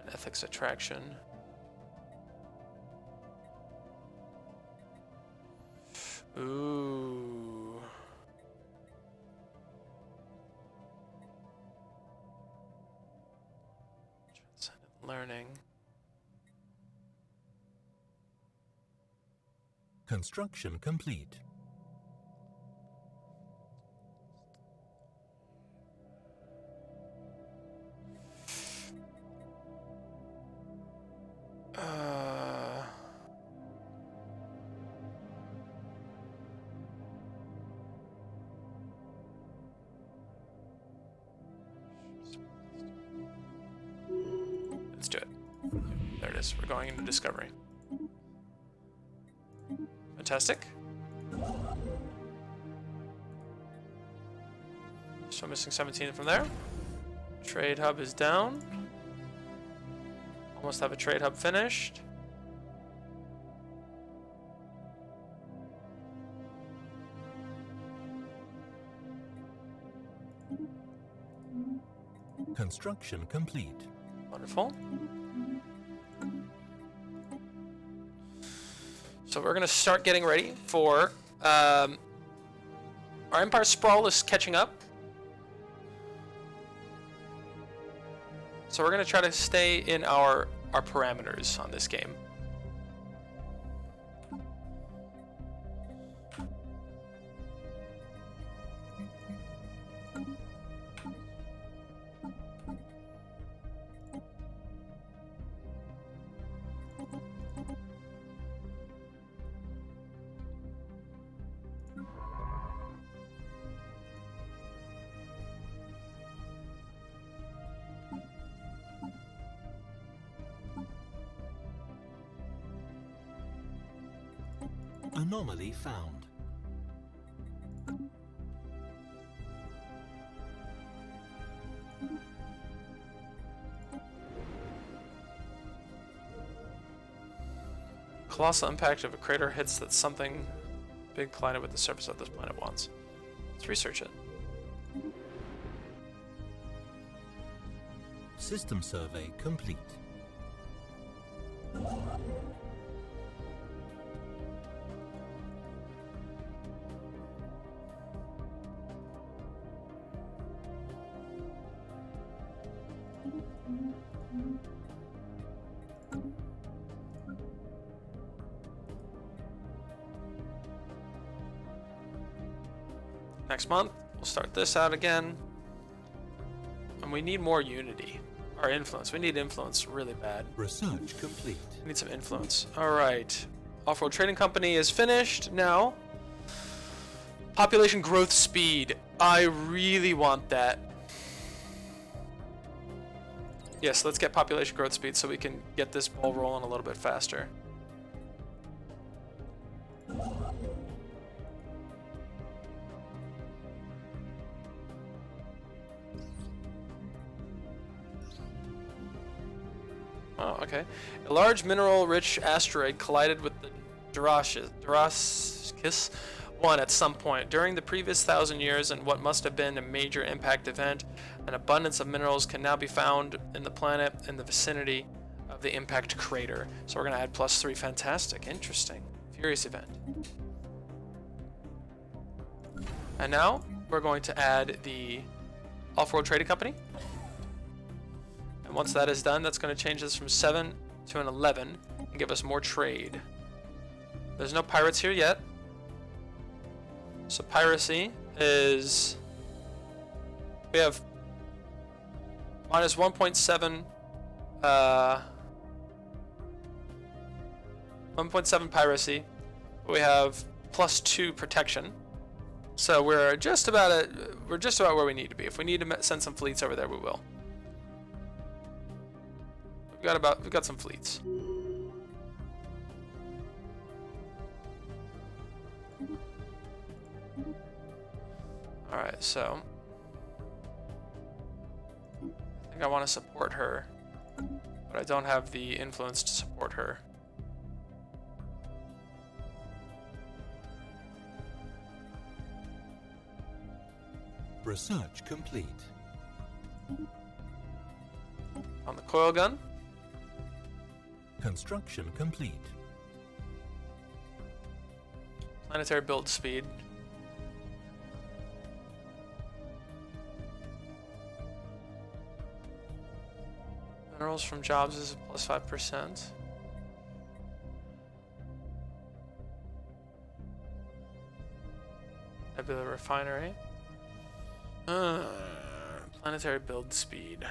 S1: Ethics attraction. Ooh. Transcendent learning.
S2: Construction complete.
S1: Let's do it. There it is. We're going into discovery. Fantastic. So missing 17 from there. Trade hub is down. Almost have a trade hub finished.
S2: Construction complete.
S1: Wonderful. So we're going to start getting ready for our Empire Sprawl is catching up. So we're going to try to stay in our parameters on this game.
S2: Anomaly found.
S1: Colossal impact of a crater hits that something big collided with the surface of this planet once. Let's research it.
S2: System survey complete.
S1: Next month, we'll start this out again. And we need more unity. Or influence. We need influence really bad.
S2: Research complete.
S1: We need some influence. Alright. Off-road trading company is finished now. Population growth speed. I really want that. Yes, let's get population growth speed so we can get this ball rolling a little bit faster. Oh, okay. A large mineral-rich asteroid collided with the Duraskis 1 at some point. During the previous 1,000 years and what must have been a major impact event, an abundance of minerals can now be found in the planet in the vicinity of the impact crater. So we're going to add +3. Fantastic. Interesting. Furious event. And now we're going to add the off-road trading company. And once that is done, that's going to change this from 7 to an 11 and give us more trade. There's no pirates here yet. So piracy is... we have minus 1.7 1.7 piracy. We have +2 protection. So we're just about where we need to be. If we need to send some fleets over there, we will. We've got some fleets. All right, so I think I want to support her, but I don't have the influence to support her.
S2: Research complete.
S1: On the coil gun.
S2: Construction complete.
S1: Planetary build speed. Minerals from jobs is +5%. Nebula refinery. Planetary build speed.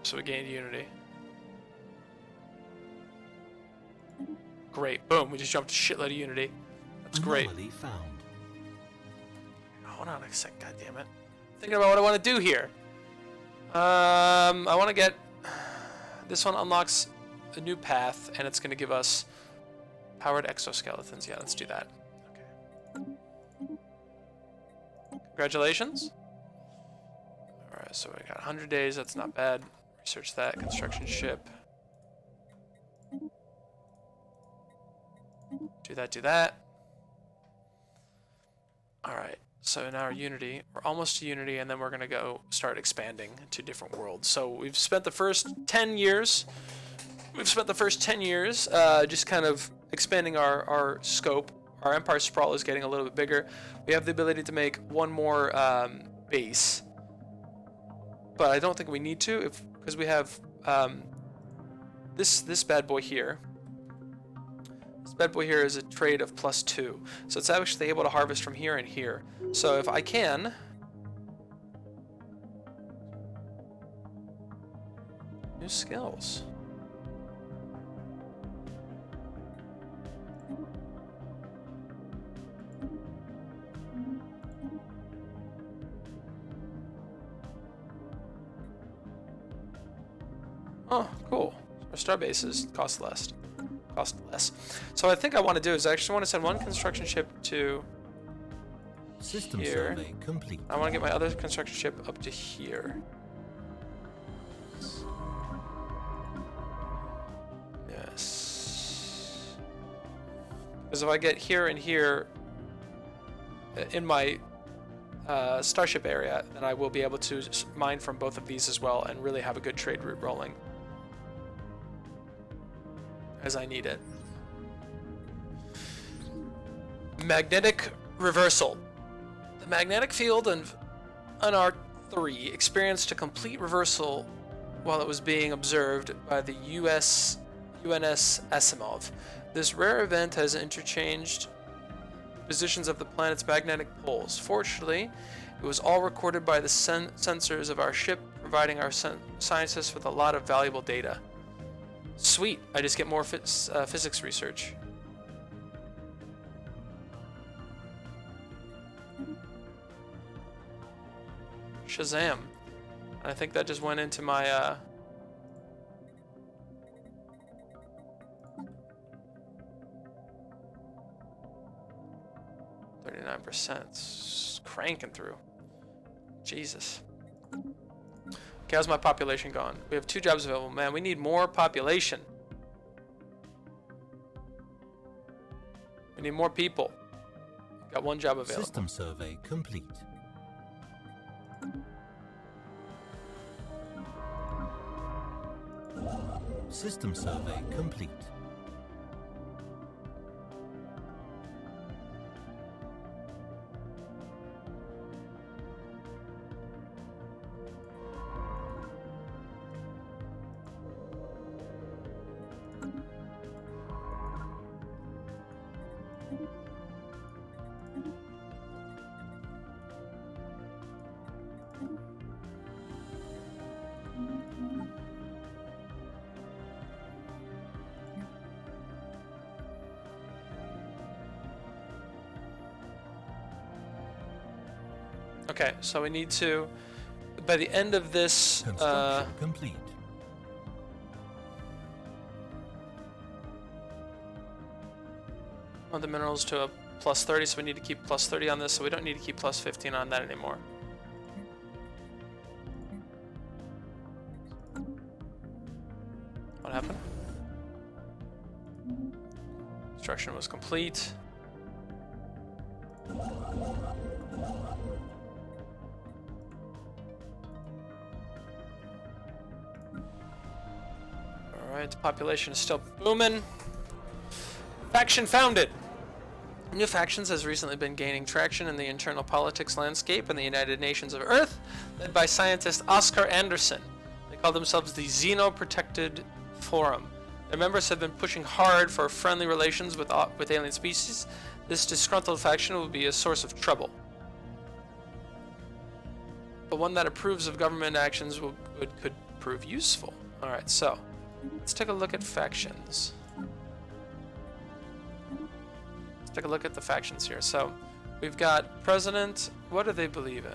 S1: So we gained unity. Great. Boom. We just jumped a shitload of unity. That's great.
S2: Anomaly found.
S1: Hold on a sec. God damn it. Thinking about what I want to do here. I want to get... this one unlocks a new path, and it's going to give us powered exoskeletons. Yeah, let's do that. Okay. Congratulations. Alright, so we got 100 days. That's not bad. Research that. Construction ship. Do that, do that. Alright, so now our Unity. We're almost to Unity, and then we're going to go start expanding to different worlds. So we've spent the first 10 years... just kind of expanding our scope. Our Empire Sprawl is getting a little bit bigger. We have the ability to make one more base. But I don't think we need to, because we have this bad boy here. This bad boy here is a trade of +2. So it's actually able to harvest from here and here. So if I can... New skills. Oh, cool. Our star bases cost less. So I think I want to do is I actually want to send one construction ship to
S2: System
S1: here.
S2: survey complete.
S1: I want to get my other construction ship up to here. Yes. Because if I get here and here in my starship area, then I will be able to mine from both of these as well and really have a good trade route rolling as I need it. Magnetic reversal. The magnetic field on R3 experienced a complete reversal while it was being observed by the UNS Asimov. This rare event has interchanged positions of the planet's magnetic poles. Fortunately, it was all recorded by the sensors of our ship, providing our scientists with a lot of valuable data. Sweet, I just get more physics research. Shazam. I think that just went into my 39%. It's cranking through. Jesus. Okay, how's my population going? We have 2 jobs available. Man, we need more population. We need more people. Got 1 job available.
S2: System survey complete. System survey complete.
S1: Okay, so we need to, by the end of this,
S2: Construction complete.
S1: on the minerals to a plus 30, so we need to keep plus 30 on this, so we don't need to keep plus 15 on that anymore. What happened? Construction was complete. Alright, the population is still booming. Faction founded! New factions has recently been gaining traction in the internal politics landscape in the United Nations of Earth, led by scientist Oscar Anderson. They call themselves the Xeno-Protected Forum. Their members have been pushing hard for friendly relations with alien species. This disgruntled faction will be a source of trouble, but one that approves of government actions could prove useful. Alright, so let's take a look at factions. Let's take a look at the factions here. So we've got President. What do they believe in?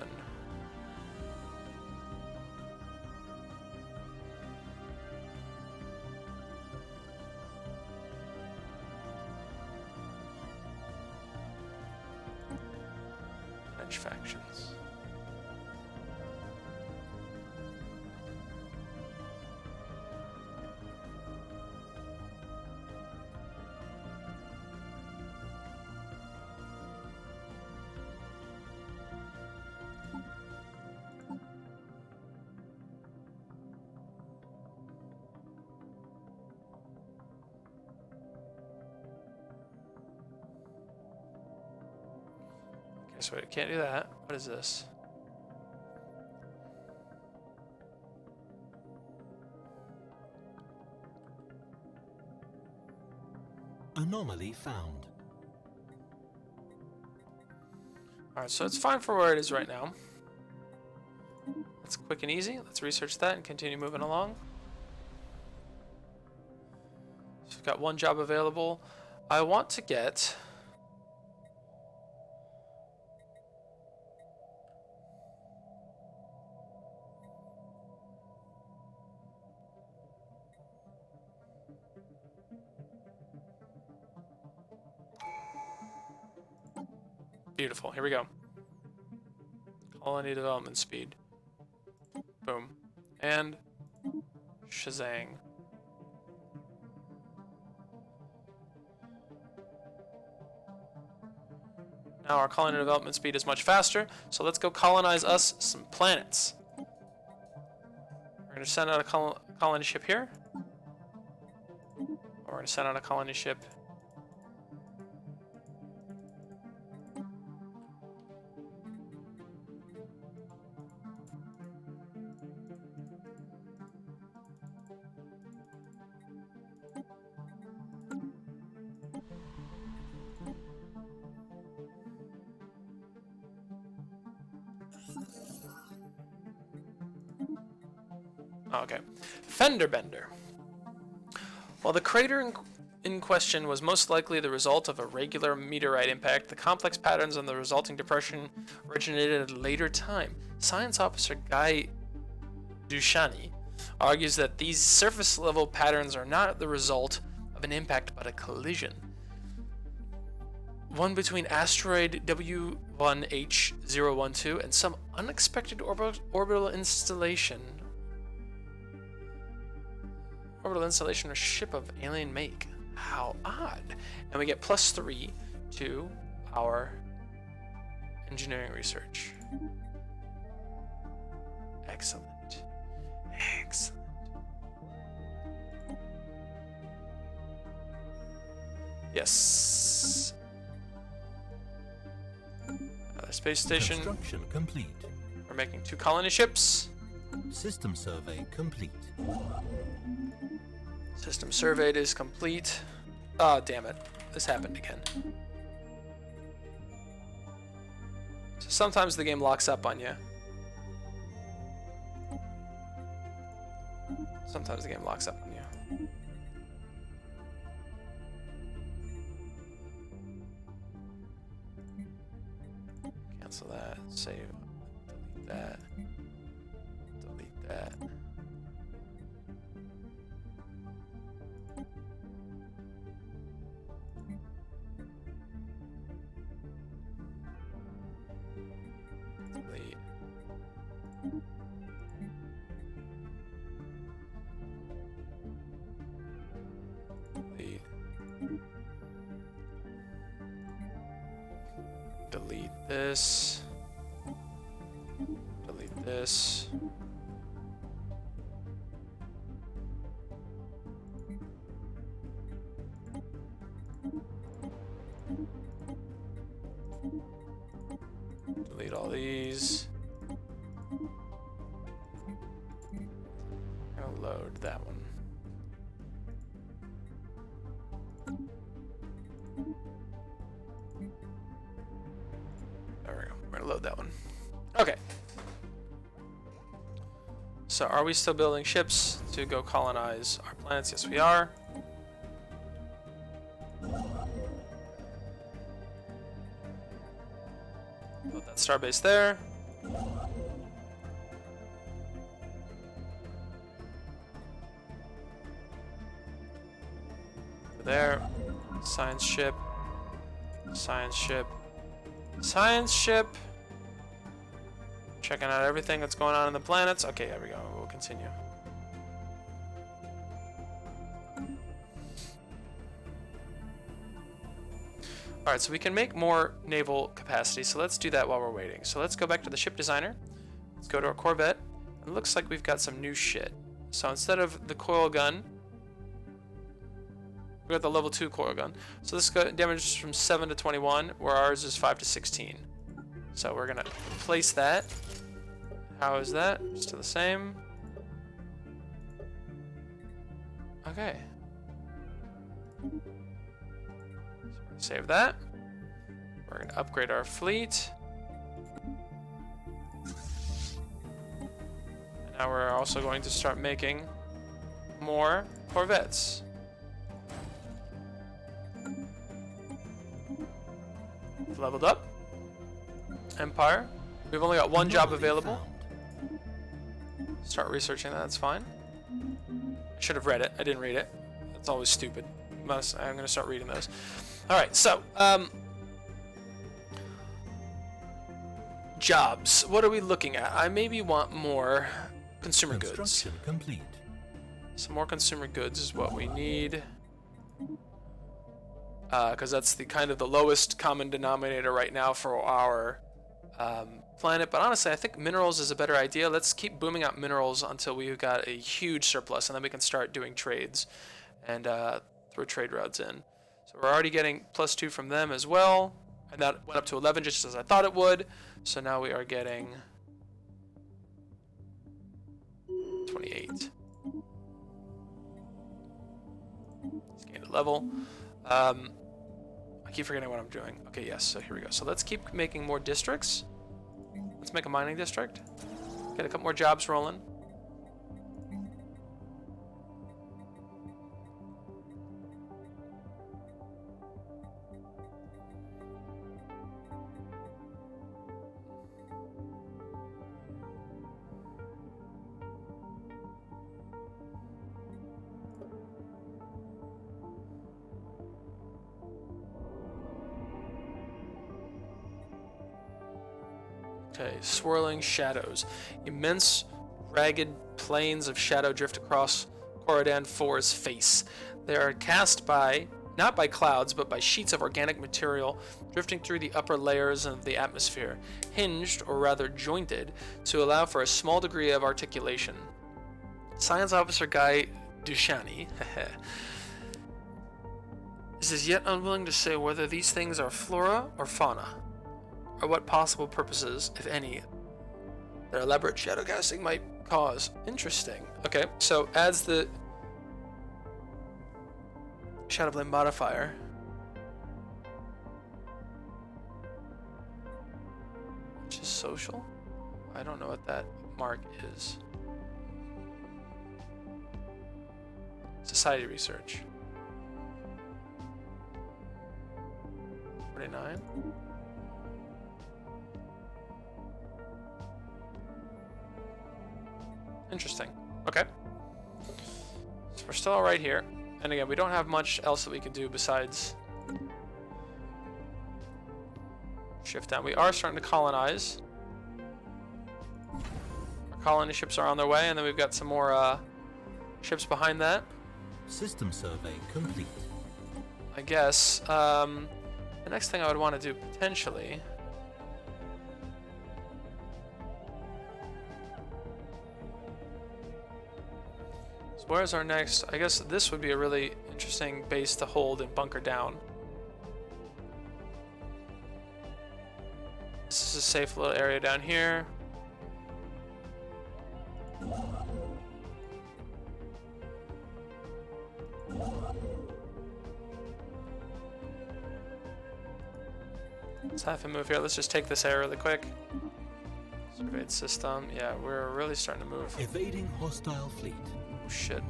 S1: French factions. So I can't do that. What is this?
S2: Anomaly found.
S1: Alright, so it's fine for where it is right now. It's quick and easy. Let's research that and continue moving along. we've got one job available. I want to get... Beautiful. Here we go. Colony development speed. Boom. And shazang. Now our colony development speed is much faster, so let's go colonize us some planets. We're going to send out a colony ship here. We're going to send out a colony ship. Okay. Fender Bender. While the crater in question was most likely the result of a regular meteorite impact, the complex patterns and the resulting depression originated at a later time. Science officer Guy Duchani argues that these surface-level patterns are not the result of an impact but a collision. One between asteroid W1H012 and some unexpected orbital installation. Orbital installation or ship of alien make. How odd. And we get +3 to our engineering research. Excellent. Excellent. Yes. Another space station.
S2: Construction complete.
S1: We're making 2 colony ships.
S2: System survey complete.
S1: System surveyed is complete. Oh, damn it. This happened again. So sometimes the game locks up on you. Sometimes the game locks up on you. Cancel that. Save. Delete that. Delete that. Delete. Delete. Delete this. Delete this. Delete all these. I'm gonna load that one. There we go. We're gonna load that one. Okay. So are we still building ships to go colonize our planets? Yes, we are. Build that starbase there. There. Science ship. Science ship. Science ship. Checking out everything that's going on in the planets. Okay, there we go. We'll continue. Alright, so we can make more naval capacity, so let's do that while we're waiting. So let's go back to the ship designer. Let's go to our Corvette. It looks like we've got some new shit. So instead of the coil gun, we got the level 2 coil gun. So this damages from 7 to 21, where ours is 5 to 16. So we're gonna replace that. How is that? Still the same. Okay. So we're gonna save that. We're gonna upgrade our fleet. And now we're also going to start making more Corvettes. we've leveled up. Empire. We've only got one job available. Start researching that, that's fine. I should have read it. I didn't read it. That's always stupid. I'm going to start reading those. Alright, so, jobs. What are we looking at? I maybe want more consumer goods.
S2: Construction complete.
S1: Some more consumer goods is what we need. Because that's the kind of the lowest common denominator right now for our planet. But honestly, I think minerals is a better idea. Let's keep booming out minerals until we've got a huge surplus, and then we can start doing trades and throw trade routes in. So we're already getting +2 from them as well, and that went up to 11 just as I thought it would. So now we are getting 28. Let's gain a level. I keep forgetting what I'm doing. Okay, yes, so here we go. So let's keep making more districts. Let's make a mining district. Get a couple more jobs rolling. Okay, swirling shadows. Immense, ragged plains of shadow drift across Corridan 4's face. They are cast not by clouds, but by sheets of organic material drifting through the upper layers of the atmosphere, hinged, or rather jointed, to allow for a small degree of articulation. Science Officer Guy Dushani is as yet unwilling to say whether these things are flora or fauna, or what possible purposes, if any, their elaborate shadow casting might cause. Interesting. Okay, so adds the shadow blade modifier. Which is social? I don't know what that mark is. Society research. 49. Interesting. Okay. So we're still all right here. And again, we don't have much else that we can do besides shift down. We are starting to colonize. Our colony ships are on their way, and then we've got some more ships behind that.
S2: System survey complete.
S1: I guess. The next thing I would want to do potentially. So where's our next? I guess this would be a really interesting base to hold and bunker down. This is a safe little area down here. Let's have him move here. Let's just take this area really quick. Surveyed system. Yeah, we're really starting to move.
S2: Evading hostile fleet.
S1: Oh, shit.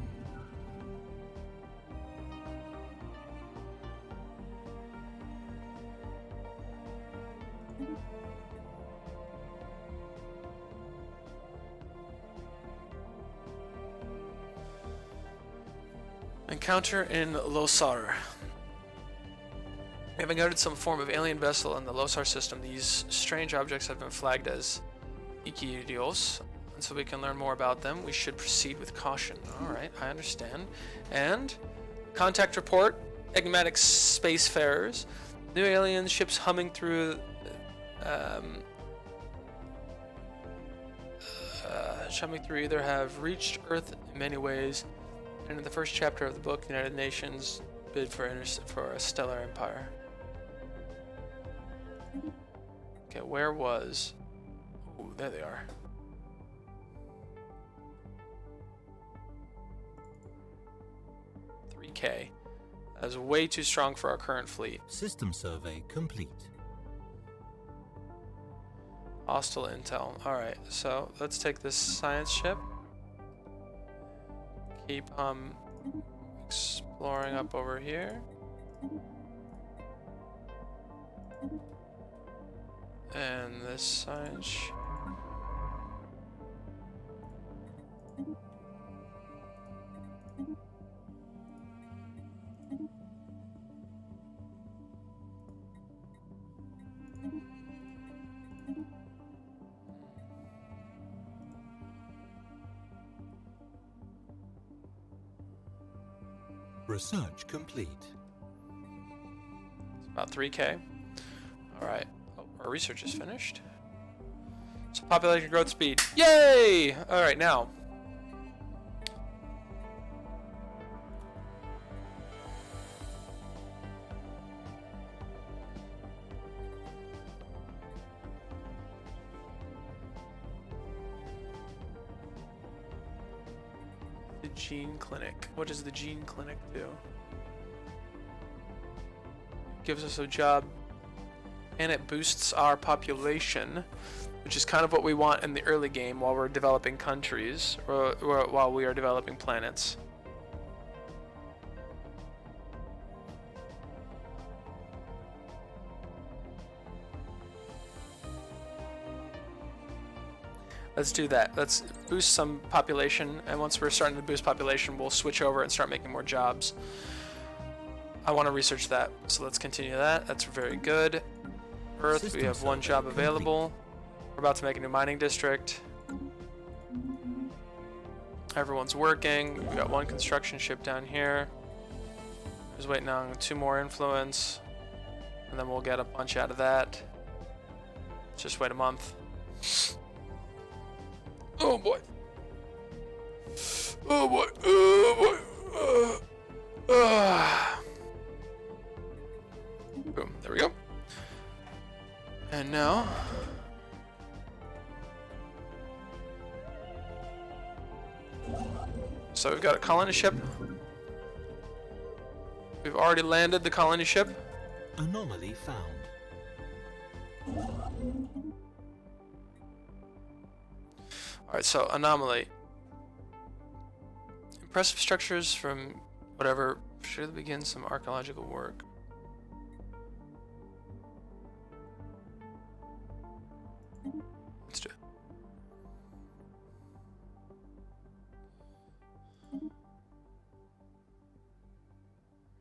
S1: Encounter in Losar. We have encountered some form of alien vessel in the Losar system. These strange objects have been flagged as Ikidios, and so we can learn more about them. We should proceed with caution. Alright, I understand. And contact report, enigmatic spacefarers. New alien ships humming through either have reached Earth in many ways, and in the first chapter of the book, the United Nations bid for a stellar empire. Okay, where was... Ooh, there they are. $3K. That is way too strong for our current fleet.
S2: System survey complete.
S1: Hostile intel. Alright, so let's take this science ship. Keep exploring up over here. And this side.
S2: Research complete.
S1: It's about 3K. Alright. Oh, our research is finished. So population growth speed. Yay! Alright, now. The gene clinic. What does the gene clinic do? Gives us a job, and it boosts our population, which is kind of what we want in the early game while we're developing countries, or while we are developing planets. Let's do that. Let's boost some population, and once we're starting to boost population, we'll switch over and start making more jobs. I want to research that, so let's continue that. That's very good. Earth, we have one job available. We're about to make a new mining district. Everyone's working. We've got one construction ship down here. Just waiting on 2 more influence, and then we'll get a bunch out of that. Just wait a month. Oh boy. Oh boy. Oh boy. Boom. There we go. And now. So we've got a colony ship. We've already landed the colony ship.
S2: Anomaly found.
S1: Alright, so anomaly. Impressive structures from whatever. Should begin some archaeological work. Let's do it.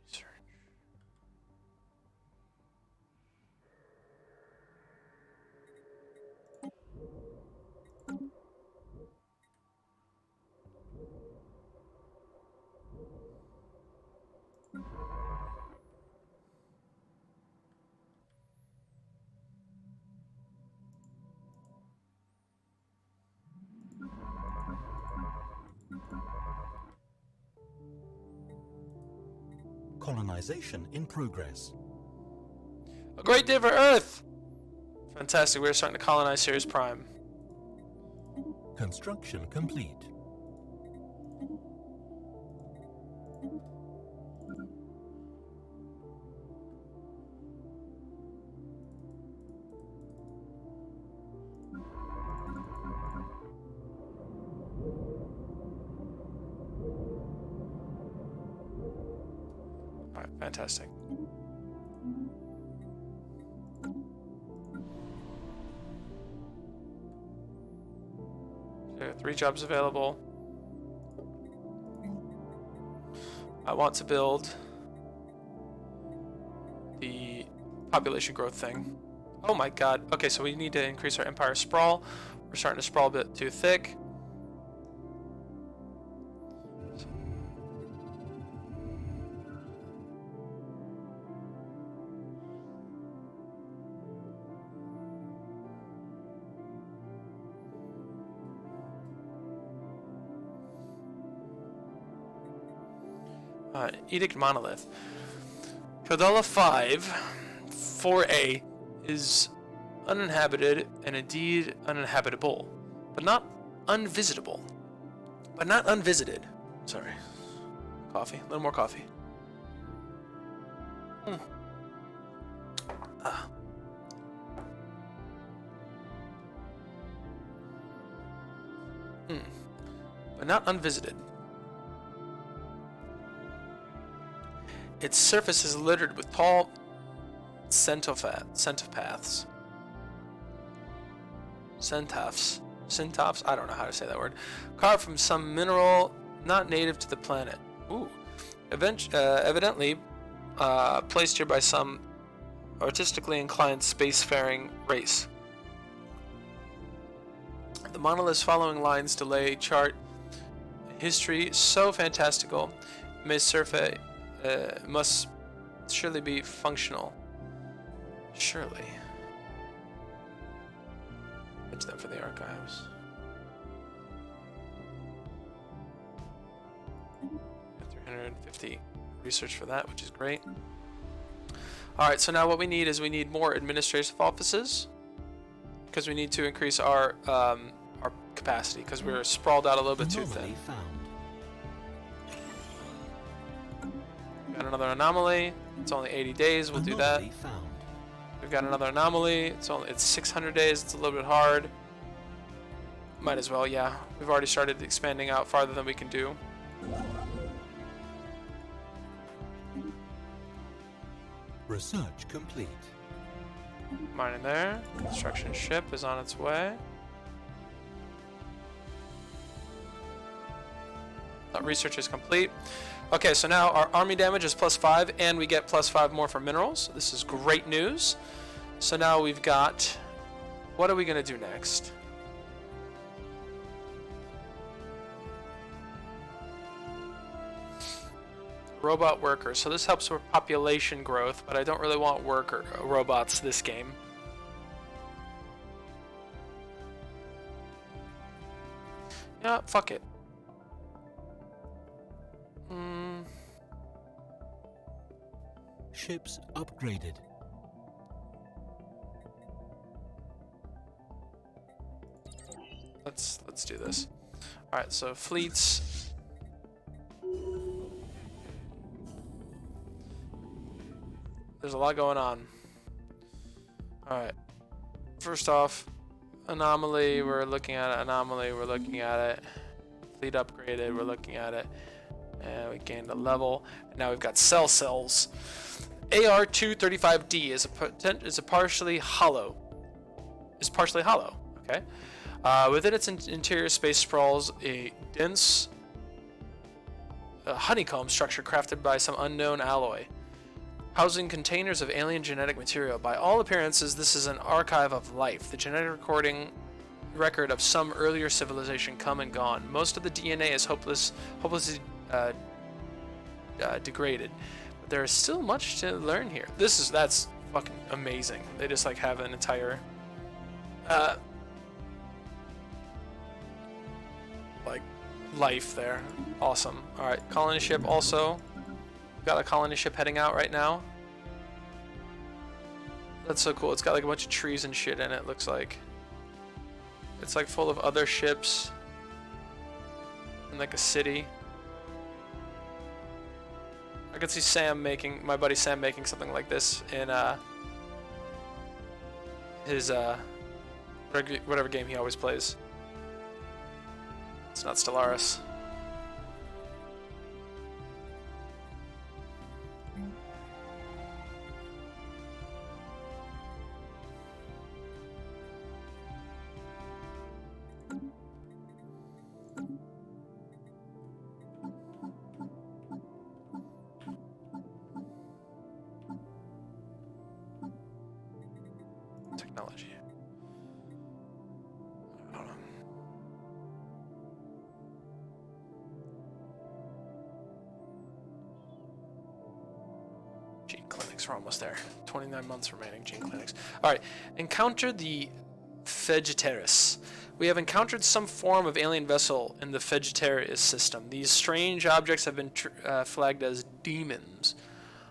S1: Research.
S2: Colonization in progress.
S1: A great day for Earth! Fantastic, we're starting to colonize Sirius Prime.
S2: Construction complete.
S1: Alright, fantastic. There are 3 jobs available. I want to build the population growth thing. Oh my god. Okay, so we need to increase our empire sprawl. We're starting to sprawl a bit too thick. Edict Monolith. Kodala 5, 4A is uninhabited and indeed uninhabitable, but not unvisitable. But not unvisited. Sorry. Coffee. A little more coffee. But not unvisited. Its surface is littered with tall centopaths. Centophs. Centophs? I don't know how to say that word. Carved from some mineral not native to the planet. Ooh. Evidently placed here by some artistically inclined spacefaring race. The monolith's following lines delay chart history so fantastical must surely be functional. Surely. It's them for the archives. 350 research for that, which is great. Alright, so now what we need is we need more administrative offices because we need to increase our capacity because we're sprawled out a little bit too thin. Got another anomaly. It's only 80 days. We'll do that. We've got another anomaly. It's 600 days. It's a little bit hard. Might as well, yeah. We've already started expanding out farther than we can do.
S2: Research complete.
S1: Mining there. Construction ship is on its way. Research is complete. Okay, so now our army damage is +5, and we get +5 more for minerals. This is great news. So now we've got... What are we going to do next? Robot workers. So this helps with population growth, but I don't really want robots this game. Yeah, fuck it.
S2: Ships upgraded.
S1: Let's do this. All right, so fleets. There's a lot going on. All right. First off, anomaly. We're looking at it. Anomaly. We're looking at it. Fleet upgraded. We're looking at it. And we gained a level. And now we've got cells. AR-235D is partially hollow. Okay. Within its interior space sprawls a dense honeycomb structure crafted by some unknown alloy, housing containers of alien genetic material. By all appearances, this is an archive of life, the genetic record of some earlier civilization come and gone. Most of the DNA is hopelessly degraded. But there is still much to learn here. That's fucking amazing. They just like have an entire like life there. Awesome. All right, colony ship also. Got a colony ship heading out right now. That's so cool. It's got like a bunch of trees and shit in it, looks like. It's like full of other ships and like a city. I could see my buddy Sam making something like this in his whatever game he always plays. It's not Stellaris. Technology. Hold on. Gene clinics, we're almost there. 29 months remaining, gene clinics. Alright, encounter the Vegetarius. We have encountered some form of alien vessel in the Vegetarius system. These strange objects have been flagged as demons.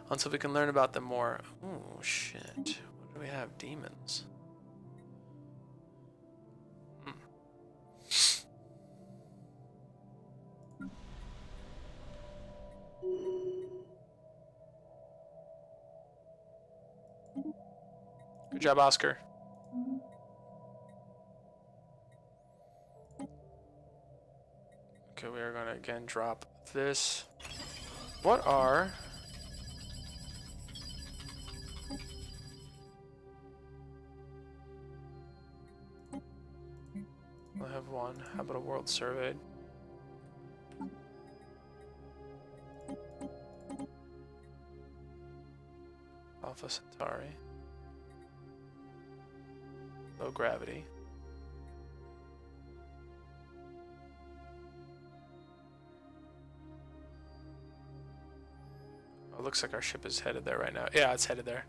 S1: Until we can learn about them more. Oh, shit. What do we have? Demons. Good job, Oscar. Okay, we are going to again drop this. What are... I have one. Habitable world surveyed. Alpha Centauri. Low gravity. Oh, it looks like our ship is headed there right now. Yeah, it's headed there.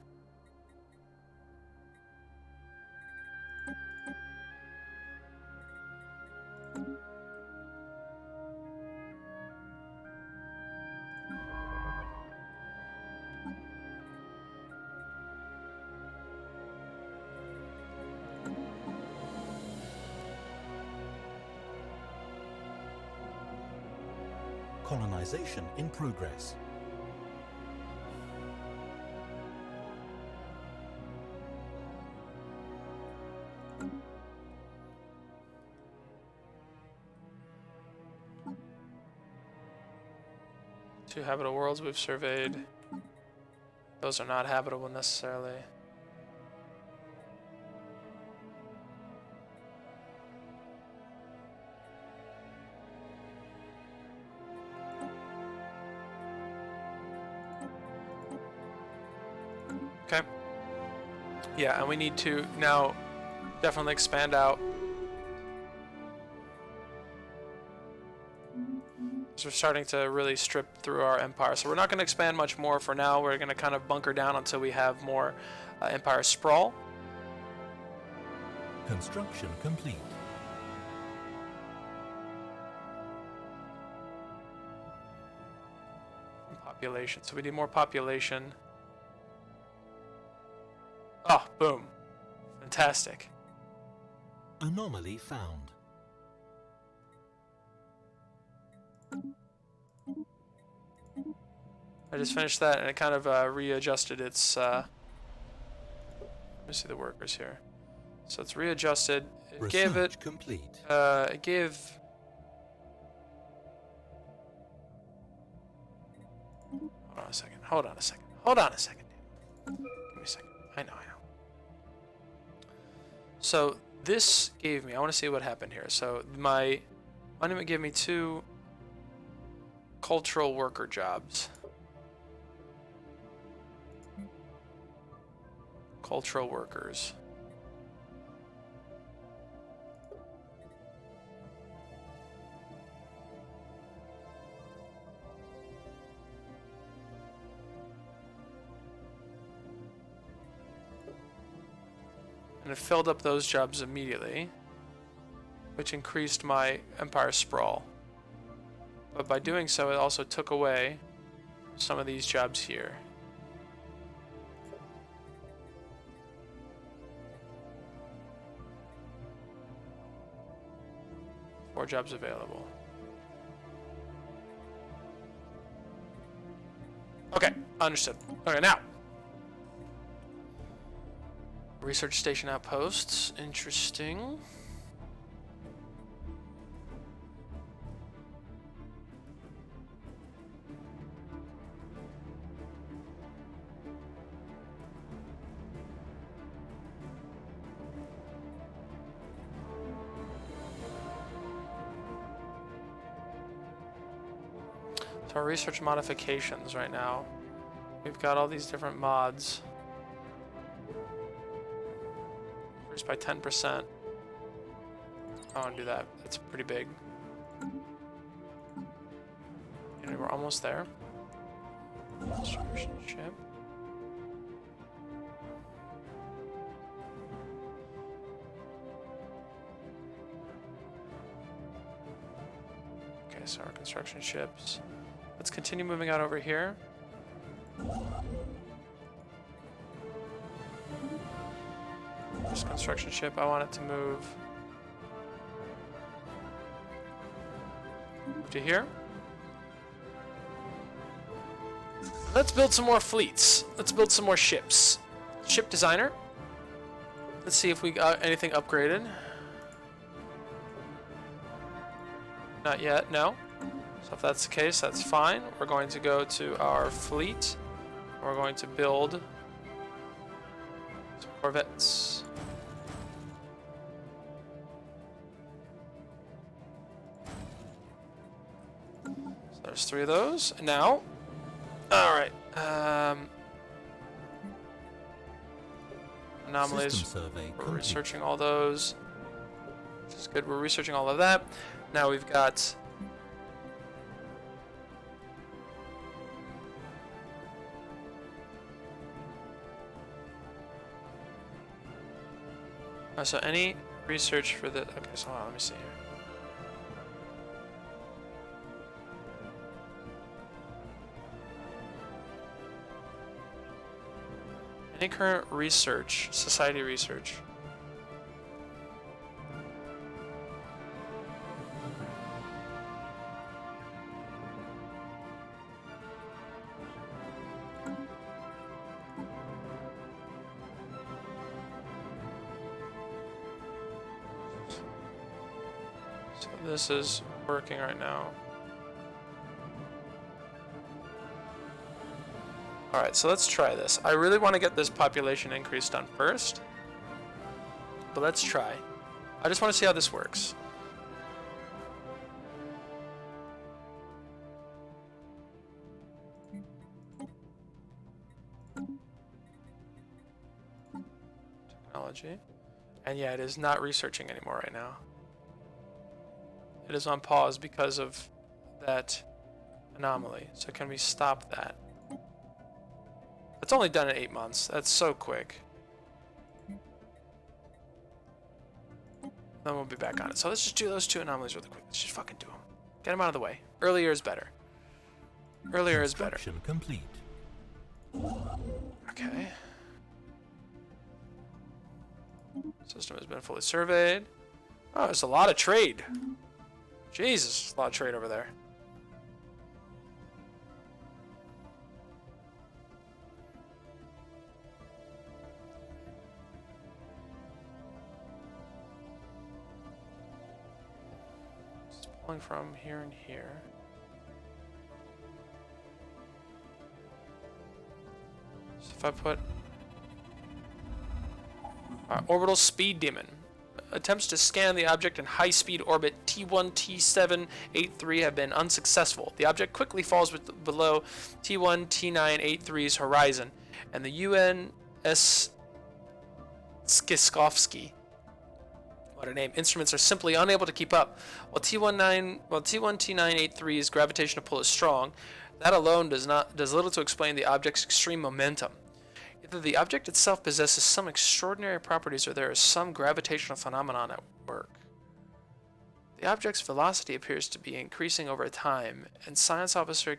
S2: Colonization in progress.
S1: Two habitable worlds we've surveyed. Those are not habitable necessarily. Okay. Yeah, and we need to now definitely expand out. So we're starting to really strip through our empire. So we're not going to expand much more for now. We're going to kind of bunker down until we have more empire sprawl.
S2: Construction complete.
S1: Population. So we need more population. Oh, boom. Fantastic.
S2: Anomaly found.
S1: I just finished that and it kind of readjusted its... let me see the workers here. So it's readjusted. It gave it...
S2: complete.
S1: It gave... Hold on a second. Hold on a second. Hold on a second. Give me a second. I know. So this gave me... I want to see what happened here. So my monument gave me 2 cultural worker jobs. Cultural workers. And it filled up those jobs immediately, which increased my empire sprawl. But by doing so, it also took away some of these jobs here. Four jobs available. Okay, understood. Okay, now. Research station outposts. Interesting. So our research modifications right now. We've got all these different mods. Increased by 10%. I want to do that. That's pretty big. And we're almost there. Distribution ship. Okay, so our construction ships. Let's continue moving out over here. This construction ship, I want it to move to here. Let's build some more fleets. Let's build some more ships. Ship designer. Let's see if we got anything upgraded. Not yet, no. So if that's the case, that's fine. We're going to go to our fleet. We're going to build some corvettes. 3 of those. Now, all right. Anomalies.
S2: System survey
S1: We're
S2: complete.
S1: researching all those. Which is good. We're researching all of that. Now we've got. So any research for the. Okay, so hold on, let me see here. Any current research, society research. So this is working right now. Alright, so let's try this. I really want to get this population increase done first. But let's try. I just want to see how this works. Technology. And yeah, it is not researching anymore right now. It is on pause because of that anomaly. So can we stop that? It's only done in 8 months. That's so quick. Then we'll be back on it. So let's just do those 2 anomalies really quick. Let's just fucking do them. Get them out of the way. Earlier is better. Earlier is better.
S2: Construction complete.
S1: Okay. System has been fully surveyed. Oh, there's a lot of trade. Jesus, a lot of trade over there. Just pulling from here and here. So if I put orbital speed demon attempts to scan the object in high-speed orbit T1 T783 have been unsuccessful. The object quickly falls below T1 T983's horizon, and the UNS Skiskovsky, what a name, instruments are simply unable to keep up. While T1 T983's gravitational pull is strong, that alone does little to explain the object's extreme momentum. Either the object itself possesses some extraordinary properties or there is some gravitational phenomenon at work. The object's velocity appears to be increasing over time, and Science Officer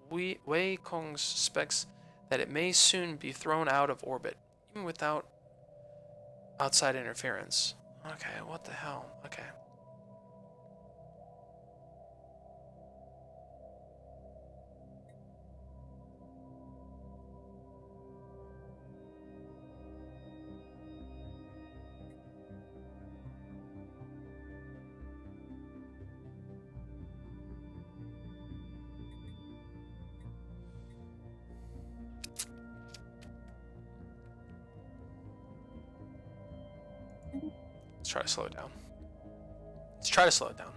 S1: Wei Kong suspects that it may soon be thrown out of orbit, even without outside interference. Okay, what the hell? Okay. Let's try to slow it down. Let's try to slow it down.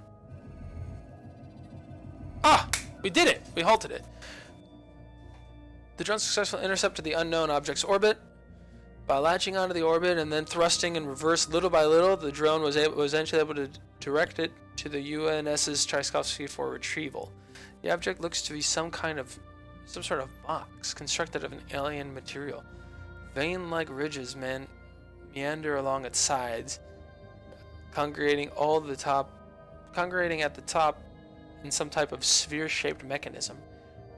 S1: Ah! We did it! We halted it. The drone successfully intercepted the unknown object's orbit. By latching onto the orbit and then thrusting in reverse little by little, the drone was eventually able to direct it to the UNS's Tchaikovsky for retrieval. The object looks to be some sort of box constructed of an alien material. Vein-like ridges meander along its sides, congregating at the top in some type of sphere-shaped mechanism.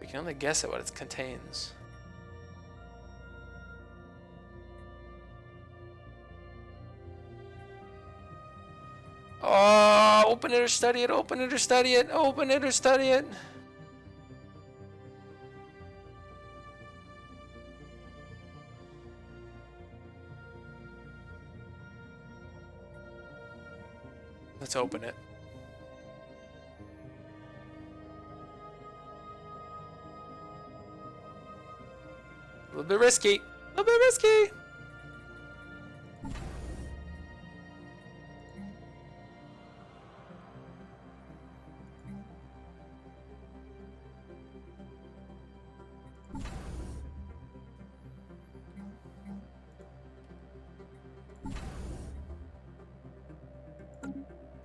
S1: We can only guess at what it contains. Oh, open it or study it, open it or study it, open it or study it. Let's open it. A little bit risky. A little bit risky.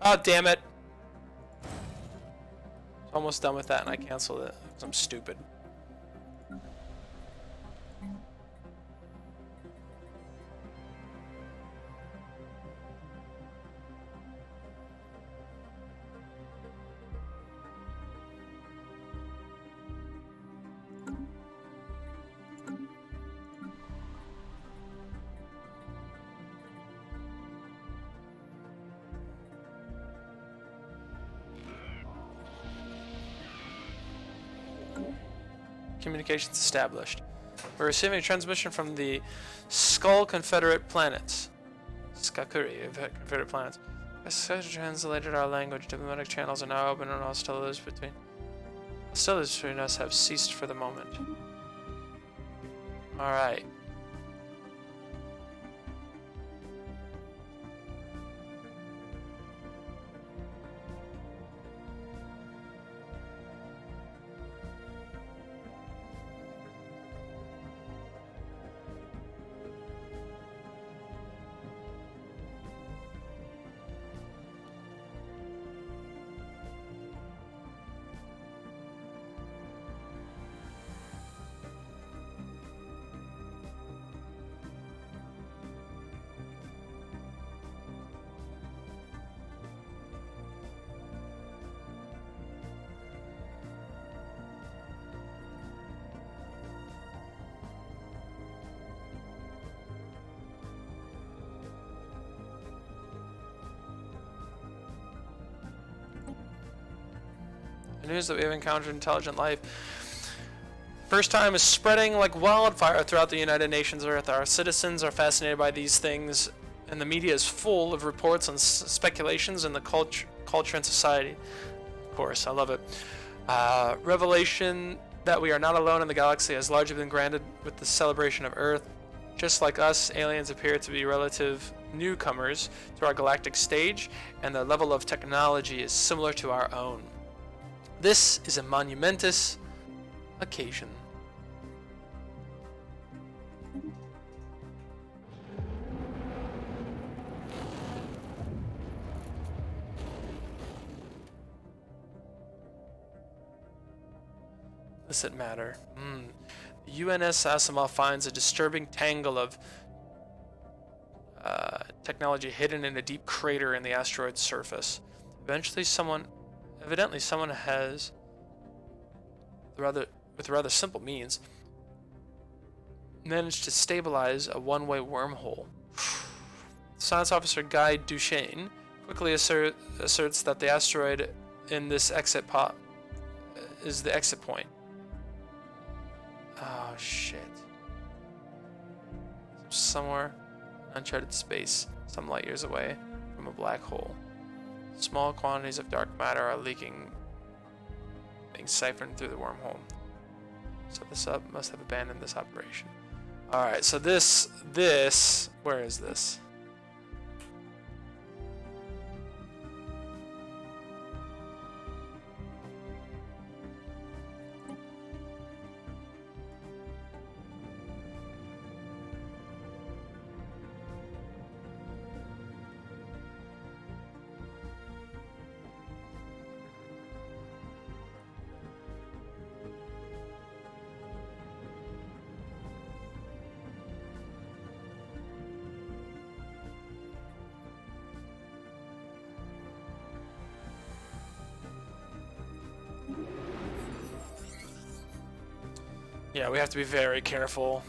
S1: Oh, damn it. Almost done with that and I canceled it because I'm stupid. Communications established. We're receiving a transmission from the Skull Confederate Planets. Skakuri of Confederate Planets. As translated our language, diplomatic channels are now open and hostilities between us have ceased for the moment. Alright. News that we have encountered intelligent life. First time is spreading like wildfire throughout the United Nations Earth. Our citizens are fascinated by these things, and the media is full of reports on speculations in the culture and society. Of course, I love it. Revelation that we are not alone in the galaxy has largely been granted with the celebration of Earth. Just like us, aliens appear to be relative newcomers to our galactic stage, and their level of technology is similar to our own. This is a monumentous occasion. Does it matter? The UNS Asimov finds a disturbing tangle of technology hidden in a deep crater in the asteroid's surface. Evidently someone has, with rather simple means, managed to stabilize a one-way wormhole. Science officer Guy Duchesne quickly asserts that the asteroid in this exit pod is the exit point. Oh shit. Somewhere uncharted space, some light years away from a black hole. Small quantities of dark matter are being siphoned through the wormhole. So the sub must have abandoned this operation. Alright, so this, where is this? Yeah, we have to be very careful.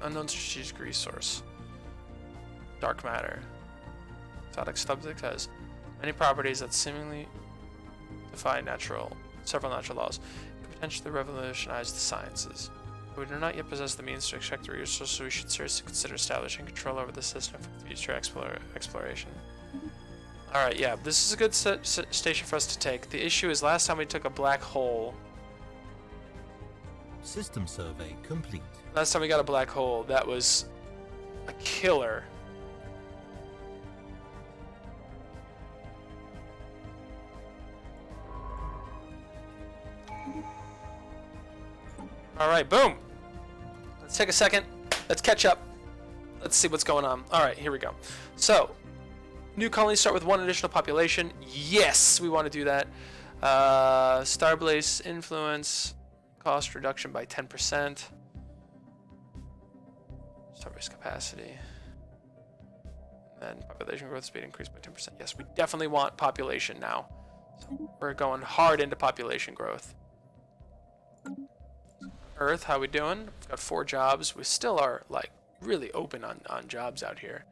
S1: Unknown strategic resource. Dark matter. Exotic subject has many properties that seemingly defy several natural laws. It could potentially revolutionize the sciences. We do not yet possess the means to extract the resources, so we should seriously consider establishing control over the system for future exploration. Alright, yeah, this is a good station for us to take. The issue is last time we took a black hole.
S2: System survey complete.
S1: Last time we got a black hole, that was a killer. Alright, boom! Let's take a second. Let's catch up. Let's see what's going on. Alright, here we go. So, New colonies start with 1 additional population. Yes, we want to do that. Starblaze influence, cost reduction by 10%. Starbase capacity. And then population growth speed increased by 10%. Yes, we definitely want population now. So we're going hard into population growth. Earth, how we doing? We've got 4 jobs. We still are like really open on jobs out here.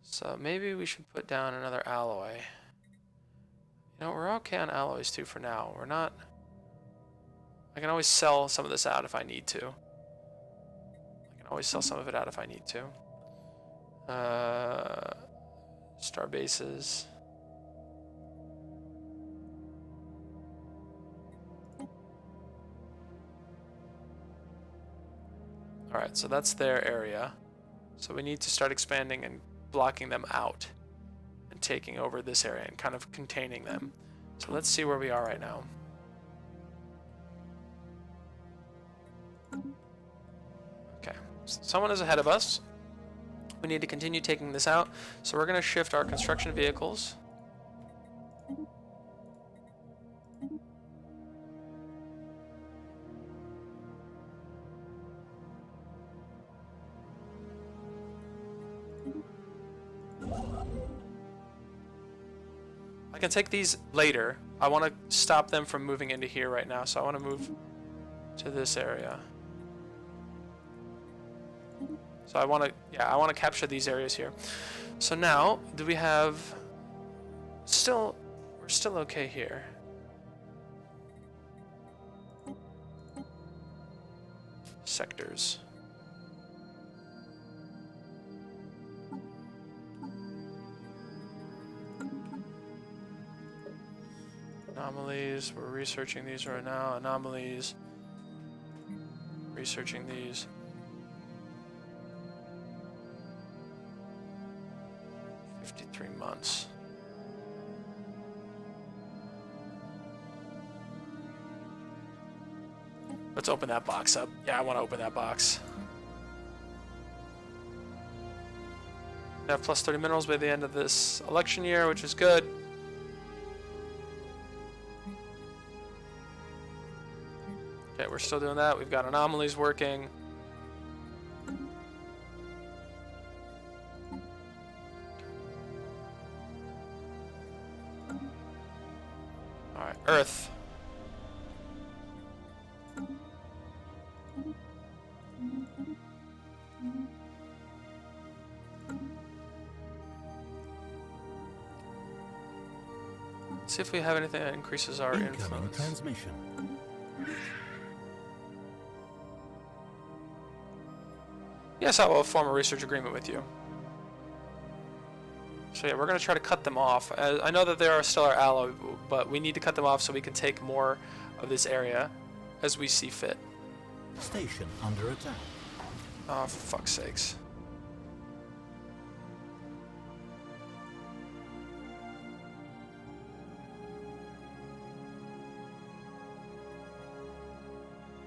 S1: So maybe we should put down another alloy. You know, we're okay on alloys too for now. We're not... I can always sell some of this out if I need to. I can always sell some of it out if I need to. Star bases. Alright, so that's their area. So we need to start expanding and blocking them out. And taking over this area and kind of containing them. So let's see where we are right now. Okay, so someone is ahead of us. We need to continue taking this out. So we're going to shift our construction vehicles. I can take these later. I want to stop them from moving into here right now, so I want to move to this area. So I want to capture these areas here. So now, do we have we're still okay here. Sectors. Anomalies, we're researching these right now. Anomalies, researching these. $53 months. Let's open that box up. Yeah, I want to open that box. Have plus 30 minerals by the end of this election year, which is good. Okay, we're still doing that. We've got anomalies working. Alright, Earth. See if we have anything that increases our influence.
S2: Transmission.
S1: Yes, I will form a research agreement with you. So yeah, we're going to try to cut them off. I know that they are still our ally, but we need to cut them off so we can take more of this area as we see fit.
S2: Station under attack.
S1: Oh, for fuck's sakes.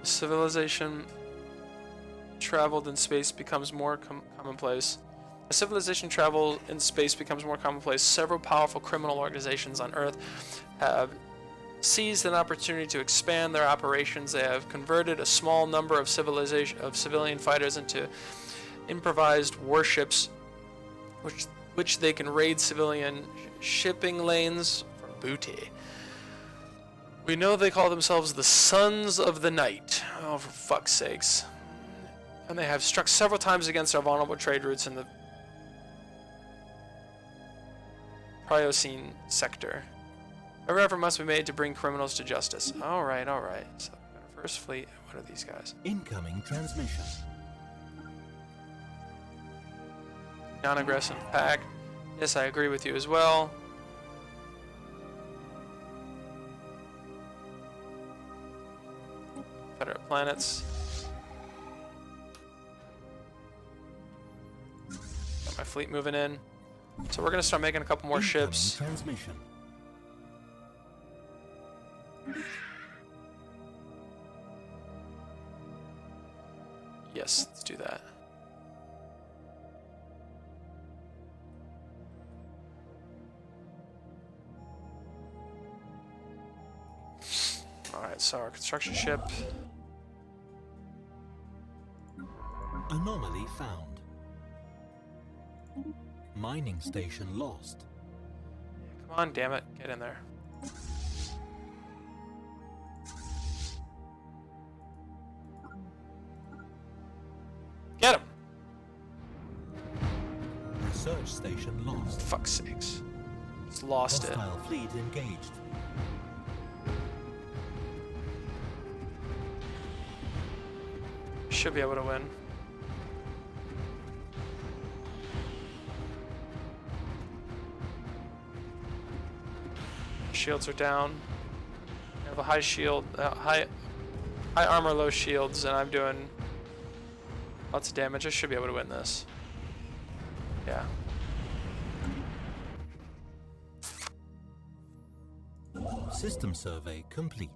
S1: Civilization traveled in space becomes more commonplace. As civilization travel in space becomes more commonplace, several powerful criminal organizations on Earth have seized an opportunity to expand their operations. They have converted a small number of civilian fighters into improvised warships, which they can raid civilian shipping lanes for booty. We know they call themselves the Sons of the Night. Oh, for fuck's sakes. And they have struck several times against our vulnerable trade routes in the Pliocene sector. Every effort must be made to bring criminals to justice. Alright, alright. So, our first fleet. What are these guys?
S2: Incoming transmission.
S1: Non-aggressive pack. Yes, I agree with you as well. Confederate planets. Got my fleet moving in. So we're going to start making a couple more ships.
S2: Transmission.
S1: Yes, let's do that. Alright, so our construction ship.
S2: Anomaly found. Mining station lost.
S1: Come on, damn it. Get in there. Get him!
S2: Research station lost.
S1: Fuck's sakes. Just lost it.
S2: Hostile fleet engaged.
S1: Should be able to win. Shields are down. I have a high shield, high armor, low shields, and I'm doing lots of damage. I should be able to win this. Yeah.
S2: System survey complete.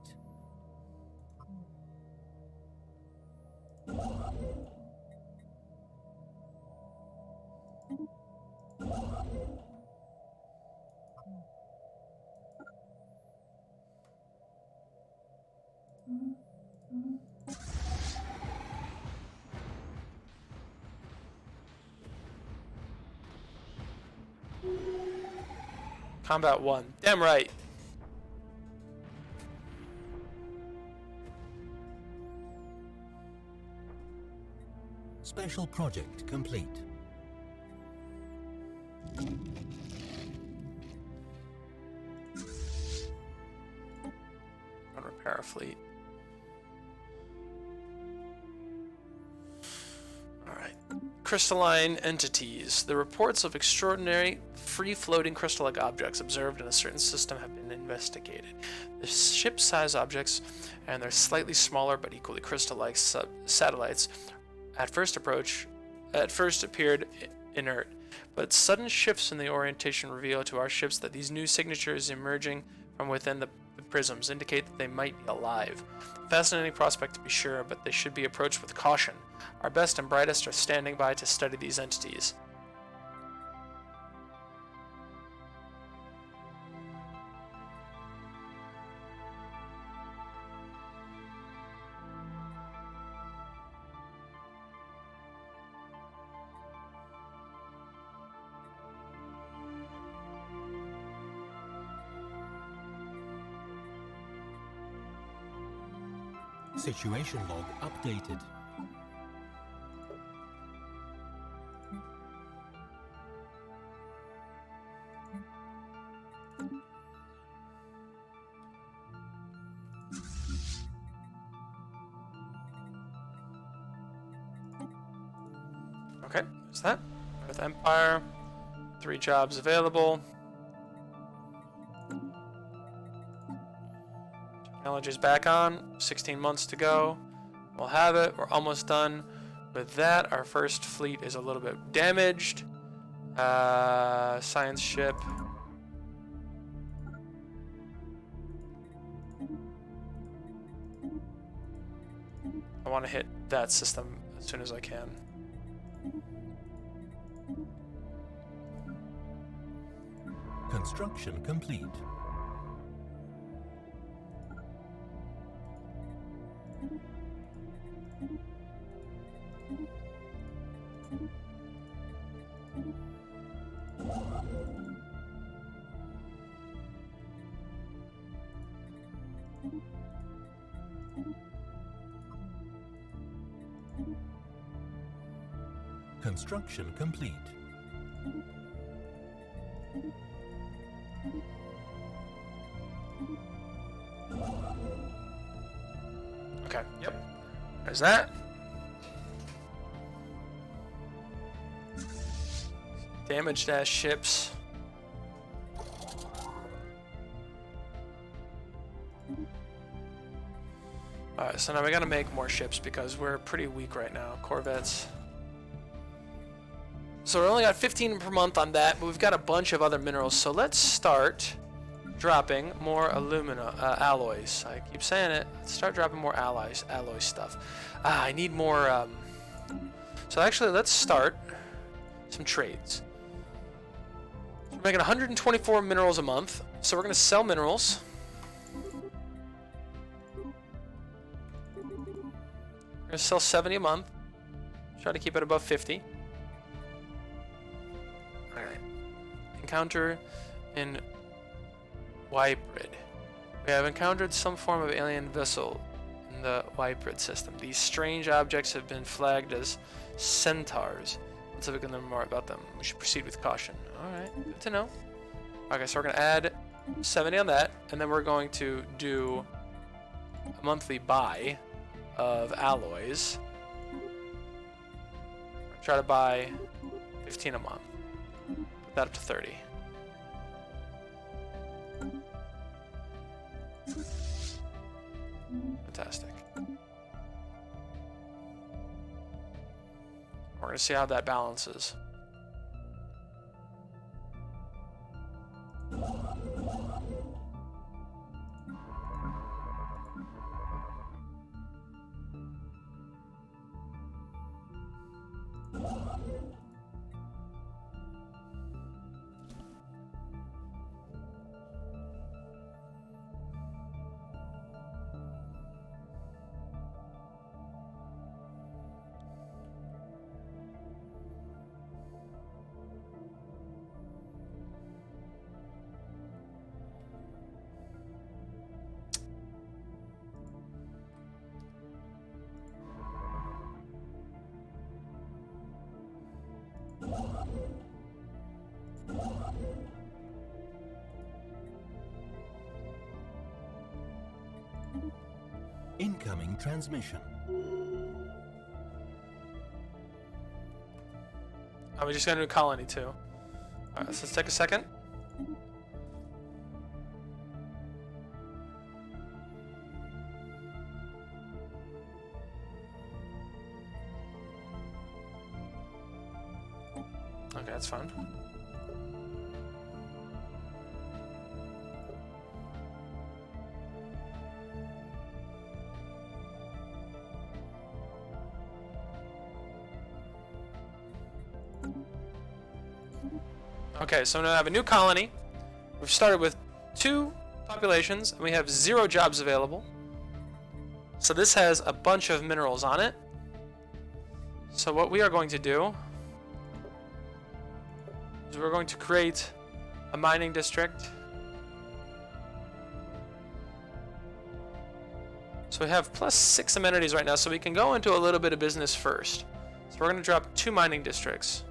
S1: Combat 1. Damn right.
S2: Special project complete.
S1: On repair a fleet. Alright. Crystalline entities. The reports of extraordinary free-floating crystal-like objects observed in a certain system have been investigated. The ship-sized objects and their slightly smaller but equally crystal-like satellites at first appeared inert, but sudden shifts in the orientation reveal to our ships that these new signatures emerging from within the prisms indicate that they might be alive. Fascinating prospect to be sure, but they should be approached with caution. Our best and brightest are standing by to study these entities.
S2: Situation log updated.
S1: Okay, there's that. Earth Empire. 3 jobs available. Technology's back on. 16 months to go. We'll have it. We're almost done with that. Our first fleet is a little bit damaged. Science ship. I want to hit that system as soon as I can.
S2: Construction complete. Construction complete.
S1: Okay, yep. There's that. Damaged ass ships. Alright, so now we gotta make more ships because we're pretty weak right now. Corvettes. So we only got 15 per month on that, but we've got a bunch of other minerals. So let's start dropping more alloys. I keep saying it. Let's start dropping more alloy stuff. I need more. So actually, let's start some trades. So we're making 124 minerals a month. So we're gonna sell minerals. gonna sell 70 a month. Try to keep it above 50. Alright. Encounter in Wyprid. We have encountered some form of alien vessel in the Wyprid system. These strange objects have been flagged as centaurs. Let's see if we can learn more about them. We should proceed with caution. Alright, good to know. Okay, so we're going to add 70 on that, and then we're going to do a monthly buy of alloys. Try to buy 15 a month. Put that up to 30. Fantastic. We're going to see how that balances.
S2: Incoming transmission.
S1: Oh, we just got a new colony too. Alright, so let's take a second. Okay, that's fine. Okay, so now I have a new colony. We've started with 2 populations, and we have 0 jobs available. So this has a bunch of minerals on it. So what we are going to do is we're going to create a mining district. So we have +6 amenities right now, so we can go into a little bit of business first. So we're going to drop 2 mining districts.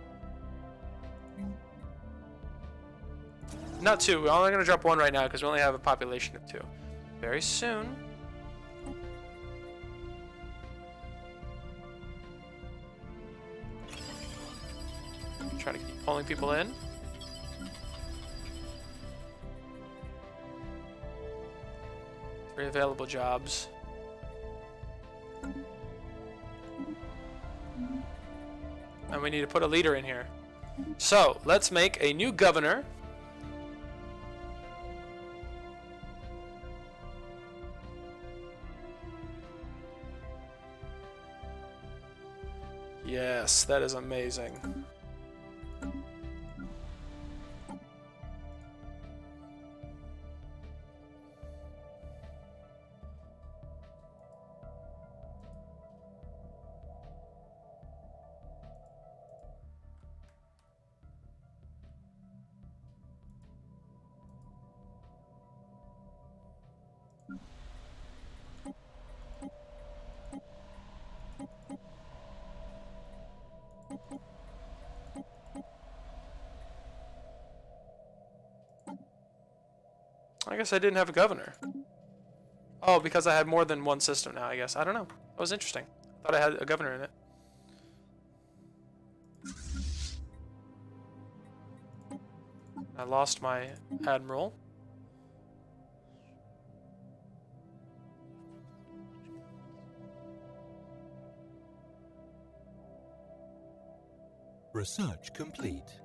S1: Not 2, we're only going to drop 1 right now because we only have a population of 2. Very soon. Try to keep pulling people in. Three available jobs. And we need to put a leader in here. So, let's make a new governor. Yes, that is amazing. I guess I didn't have a governor. Oh, because I had more than one system now, I guess. I don't know. That was interesting. I thought I had a governor in it. I lost my admiral.
S2: Research complete.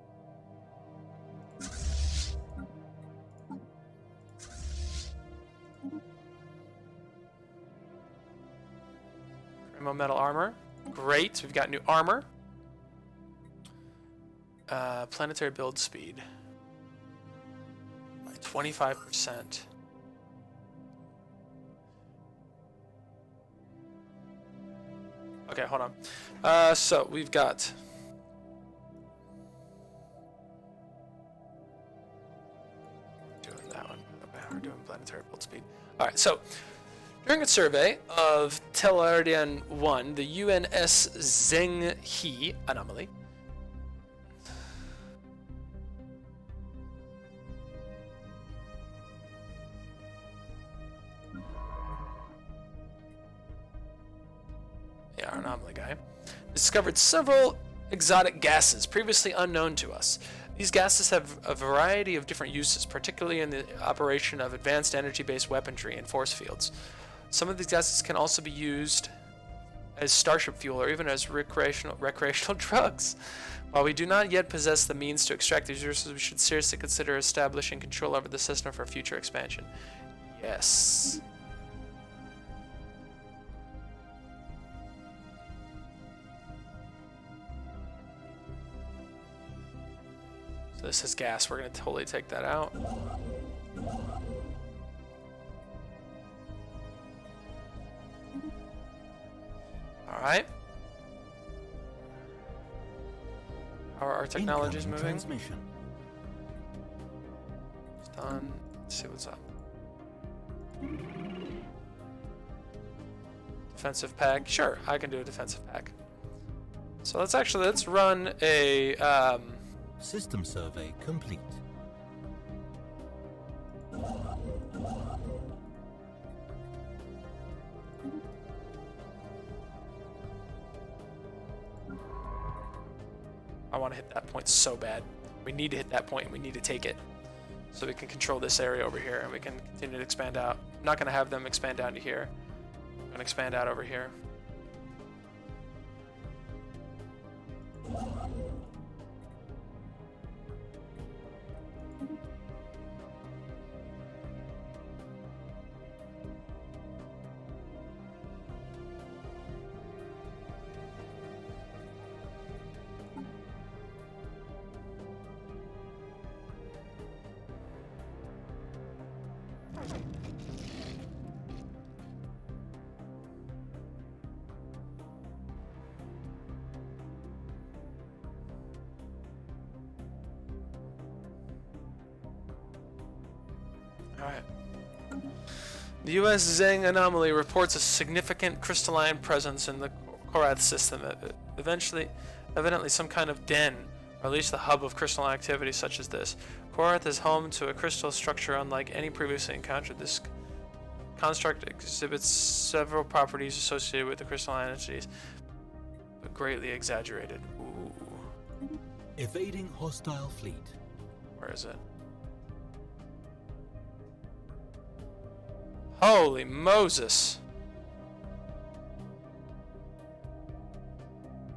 S1: Primo metal armor. Great. We've got new armor. Planetary build speed. By 25%. Okay, hold on. So we've got. Doing that one. Okay, we're doing planetary build speed. All right, so during its survey of Stellaris UNE, the UNS Zheng-He anomaly. Yeah, our anomaly guy. Discovered several exotic gases previously unknown to us. These gases have a variety of different uses, particularly in the operation of advanced energy-based weaponry and force fields. Some of these gases can also be used as starship fuel or even as recreational drugs. While we do not yet possess the means to extract these resources, we should seriously consider establishing control over the system for future expansion. Yes. So this is gas. We're going to totally take that out. All right. How are our technologies moving?
S2: Transmission.
S1: It's done. Let's see what's up. Defensive pack. Sure, I can do a defensive pack. So let's run a
S2: System survey complete.
S1: I want to hit that point so bad. We need to hit that point and we need to take it. So we can control this area over here and we can continue to expand out. I'm not going to have them expand down to here. I'm going to expand out over here. Alright. The US Zheng anomaly reports a significant crystalline presence in the Korath system. Evidently some kind of den, or at least the hub of crystalline activity such as this. Korath is home to a crystal structure unlike any previously encountered. This construct exhibits several properties associated with the crystalline entities, but greatly exaggerated. Ooh.
S2: Evading hostile fleet.
S1: Where is it? Holy Moses!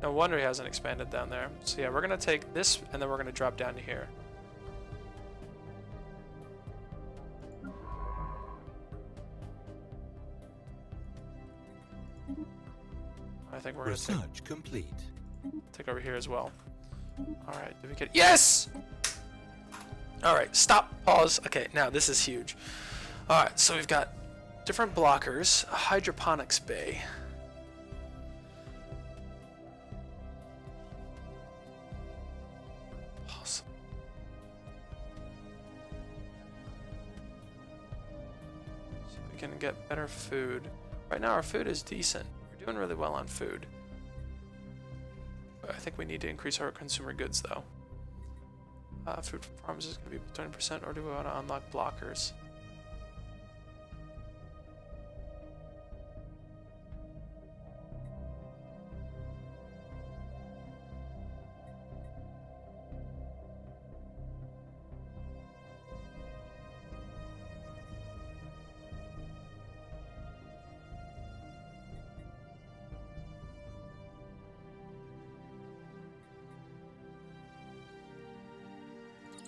S1: No wonder he hasn't expanded down there. So yeah, we're gonna take this and then we're gonna drop down to here. I think we're gonna take over here as well. Alright, did we get yes! Alright, stop, pause. Okay, now this is huge. Alright, so we've got different blockers, a hydroponics bay. Awesome. So we can get better food. Right now our food is decent. We're doing really well on food. But I think we need to increase our consumer goods though. Food from farms is going to be 20%, or do we want to unlock blockers?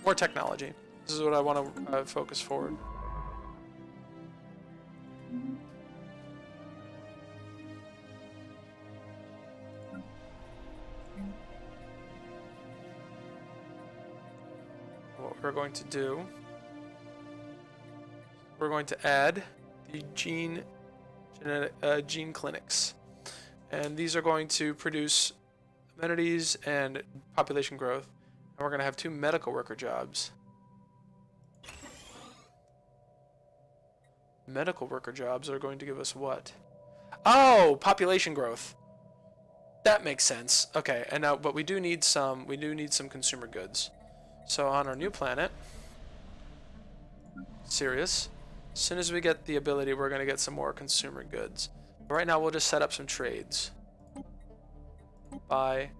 S1: More technology. This is what I want to focus forward. What we're going to do, we're going to add the gene clinics, And these are going to produce amenities and population growth. And we're going to have 2 medical worker jobs. Medical worker jobs are going to give us what? Oh, population growth. That makes sense. Okay, and now, but we do need some consumer goods. So on our new planet, Sirius, as soon as we get the ability, we're going to get some more consumer goods. But right now, we'll just set up some trades. Buy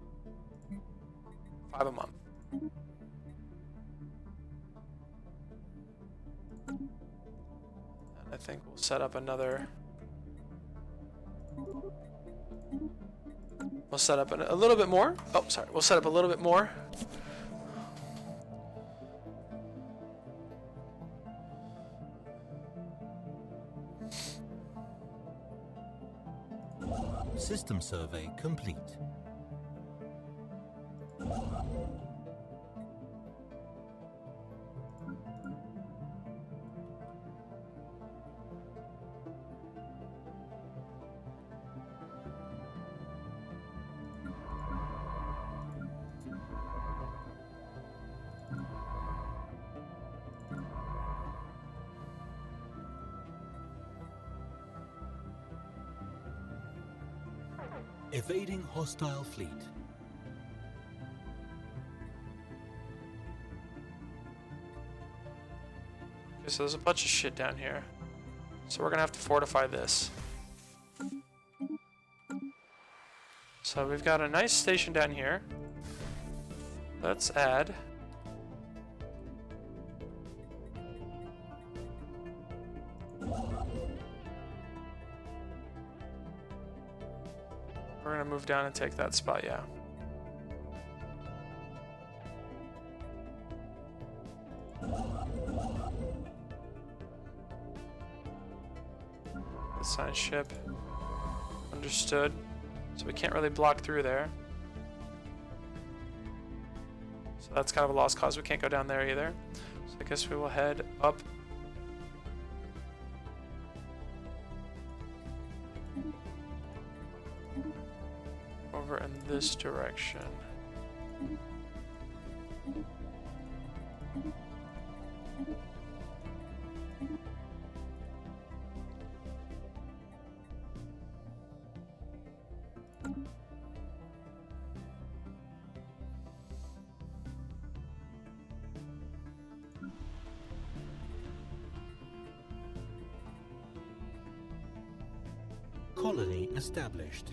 S1: 5 a month. And I think we'll set up another. We'll set up a little bit more. Oh, sorry. We'll set up a little bit more.
S2: System survey complete. Evading hostile fleet.
S1: Okay, so there's a bunch of shit down here. So we're gonna have to fortify this. So we've got a nice station down here. Let's add. We're gonna move down and take that spot, yeah. Assign ship. Understood. So we can't really block through there. So that's kind of a lost cause. We can't go down there either. So I guess we will head up. Over in this direction.
S2: Colony established.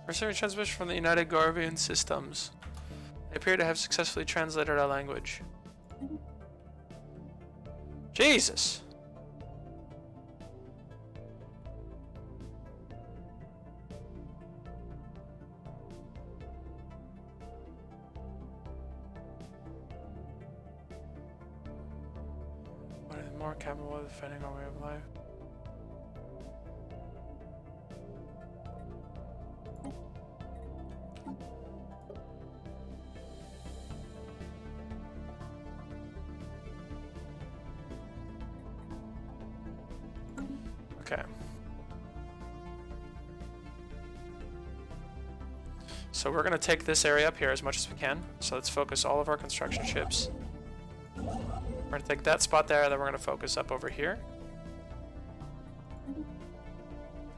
S1: Receiving transmission from the United Garvian Systems. They appear to have successfully translated our language. Jesus! What is more capable of defending our way of life? Okay. So we're going to take this area up here as much as we can. So let's focus all of our construction ships. We're going to take that spot there, then we're going to focus up over here.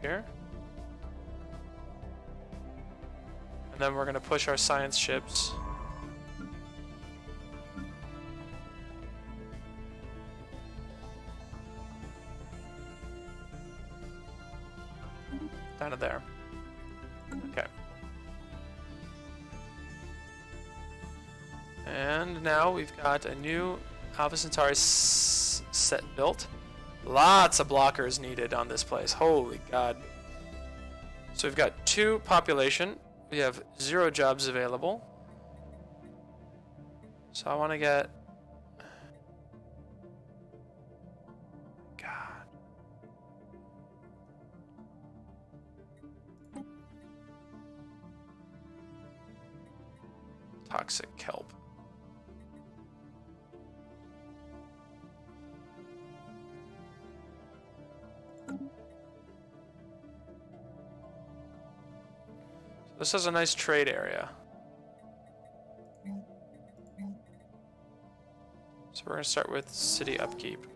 S1: Here. And then we're going to push our science ships. Down to there. Okay. And now we've got a new Alpha Centauri set built. Lots of blockers needed on this place. Holy God. So we've got 2 population. We have 0 jobs available. So I want to get... God. Toxic kelp. This is a nice trade area. So we're going to start with city upkeep.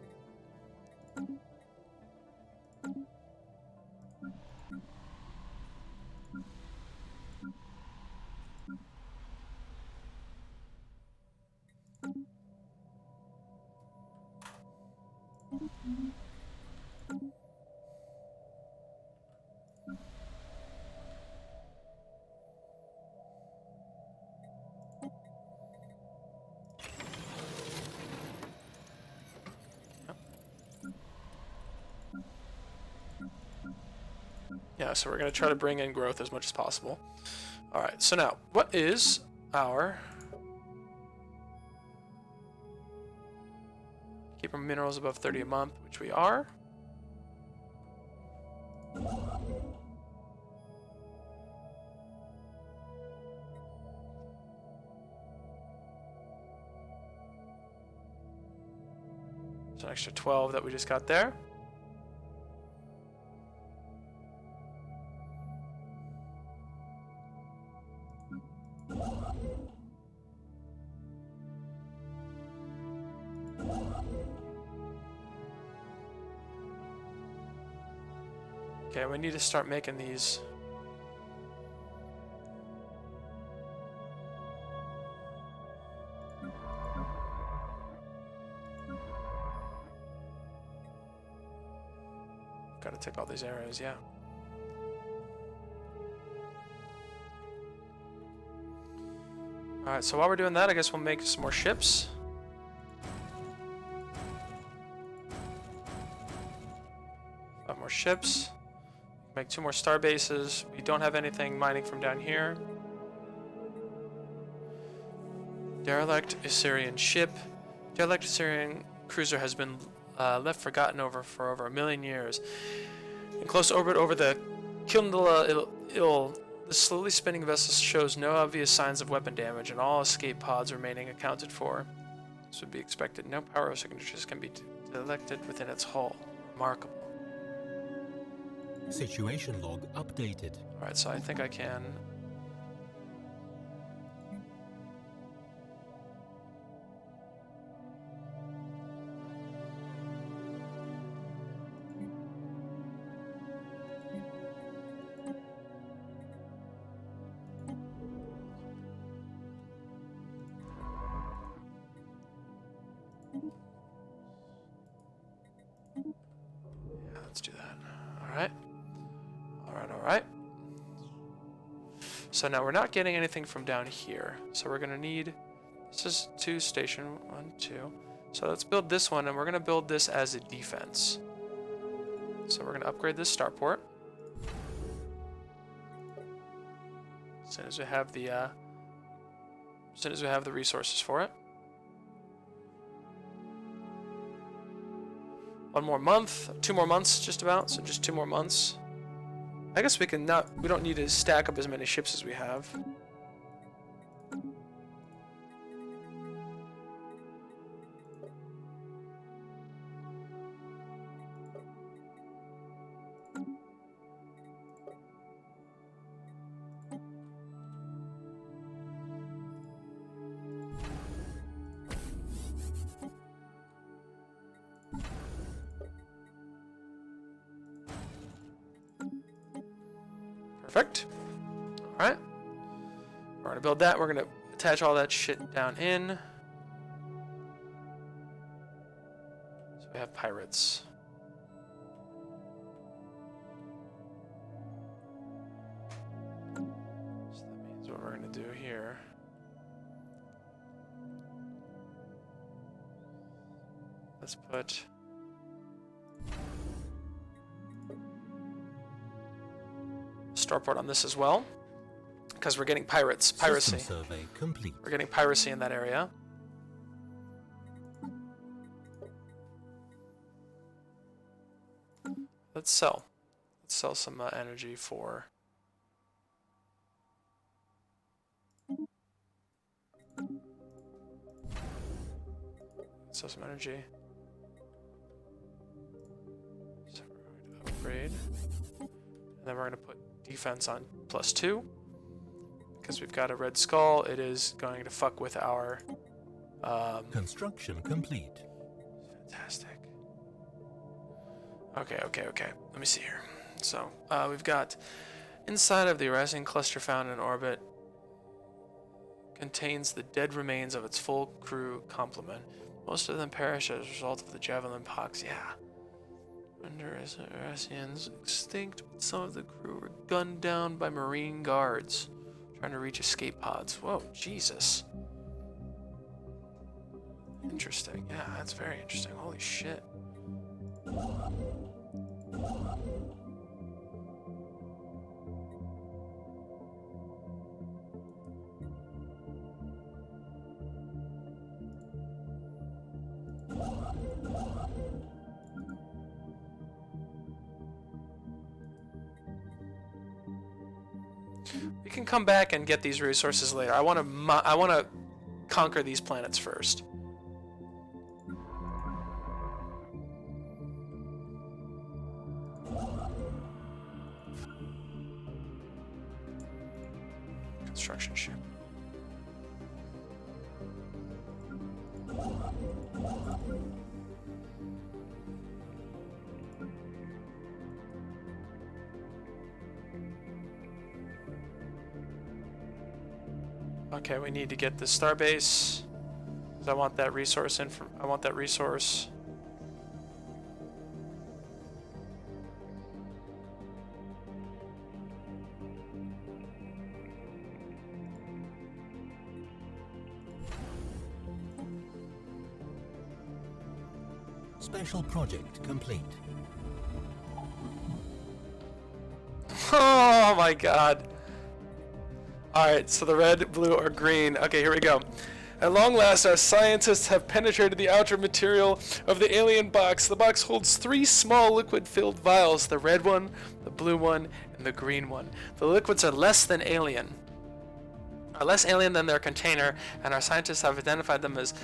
S1: Yeah, so we're going to try to bring in growth as much as possible. Alright, so now, what is our... Keep our minerals above 30 a month, which we are. There's an extra 12 that we just got there. Okay, we need to start making these. Gotta take all these areas, yeah. Alright, so while we're doing that, I guess we'll make some more ships. Five more ships. Make 2 more star bases. We don't have anything mining from down here. Derelict Assyrian ship. Derelict Assyrian cruiser has been left forgotten for over 1 million years. In close orbit over the Kildala Ill, the slowly spinning vessel shows no obvious signs of weapon damage, and all escape pods remaining accounted for. This would be expected. No power signatures can be detected within its hull. Remarkable.
S2: Situation log updated.
S1: Alright, so I think I can... Yeah, let's do that. Alright. Alright. So now we're not getting anything from down here. So we're gonna need, this is 2 station, 1, 2. So let's build this one, and we're gonna build this as a defense. So we're gonna upgrade this starport. As soon as we have the resources for it. 1 more month, 2 more months just about, so just 2 more months. I guess we don't need to stack up as many ships as we have. Perfect. Alright. We're gonna build that. We're gonna attach all that shit down in. So we have pirates. So that means what we're gonna do here. Let's put... starport on this as well, because we're getting piracy.
S2: System survey complete.
S1: We're getting piracy in that area. Let's sell some energy for. Sell some energy. So we're going to upgrade, and then we're going to put defense on +2.
S3: because we've got a red skull, it is going to fuck with our...
S2: Construction complete.
S3: Fantastic. Okay. Let me see here. So, we've got inside of the Irasian cluster found in orbit contains the dead remains of its full crew complement. Most of them perished as a result of the Javelin pox. Yeah. Under Irasians extinct, but some of the crew were gunned down by Marine guards trying to reach escape pods. Whoa, Jesus. Interesting. Yeah, that's very interesting. Holy shit. We can come back and get these resources later. I want to conquer these planets first. Construction ship. Okay, we need to get the starbase. I want that resource I want that resource.
S2: Special project complete.
S3: Oh my god. Alright, so the red, blue, or green. Okay, here we go. At long last, our scientists have penetrated the outer material of the alien box. The box holds 3 small liquid-filled vials, the red one, the blue one, and the green one. The liquids are less alien than their container, and our scientists have identified them as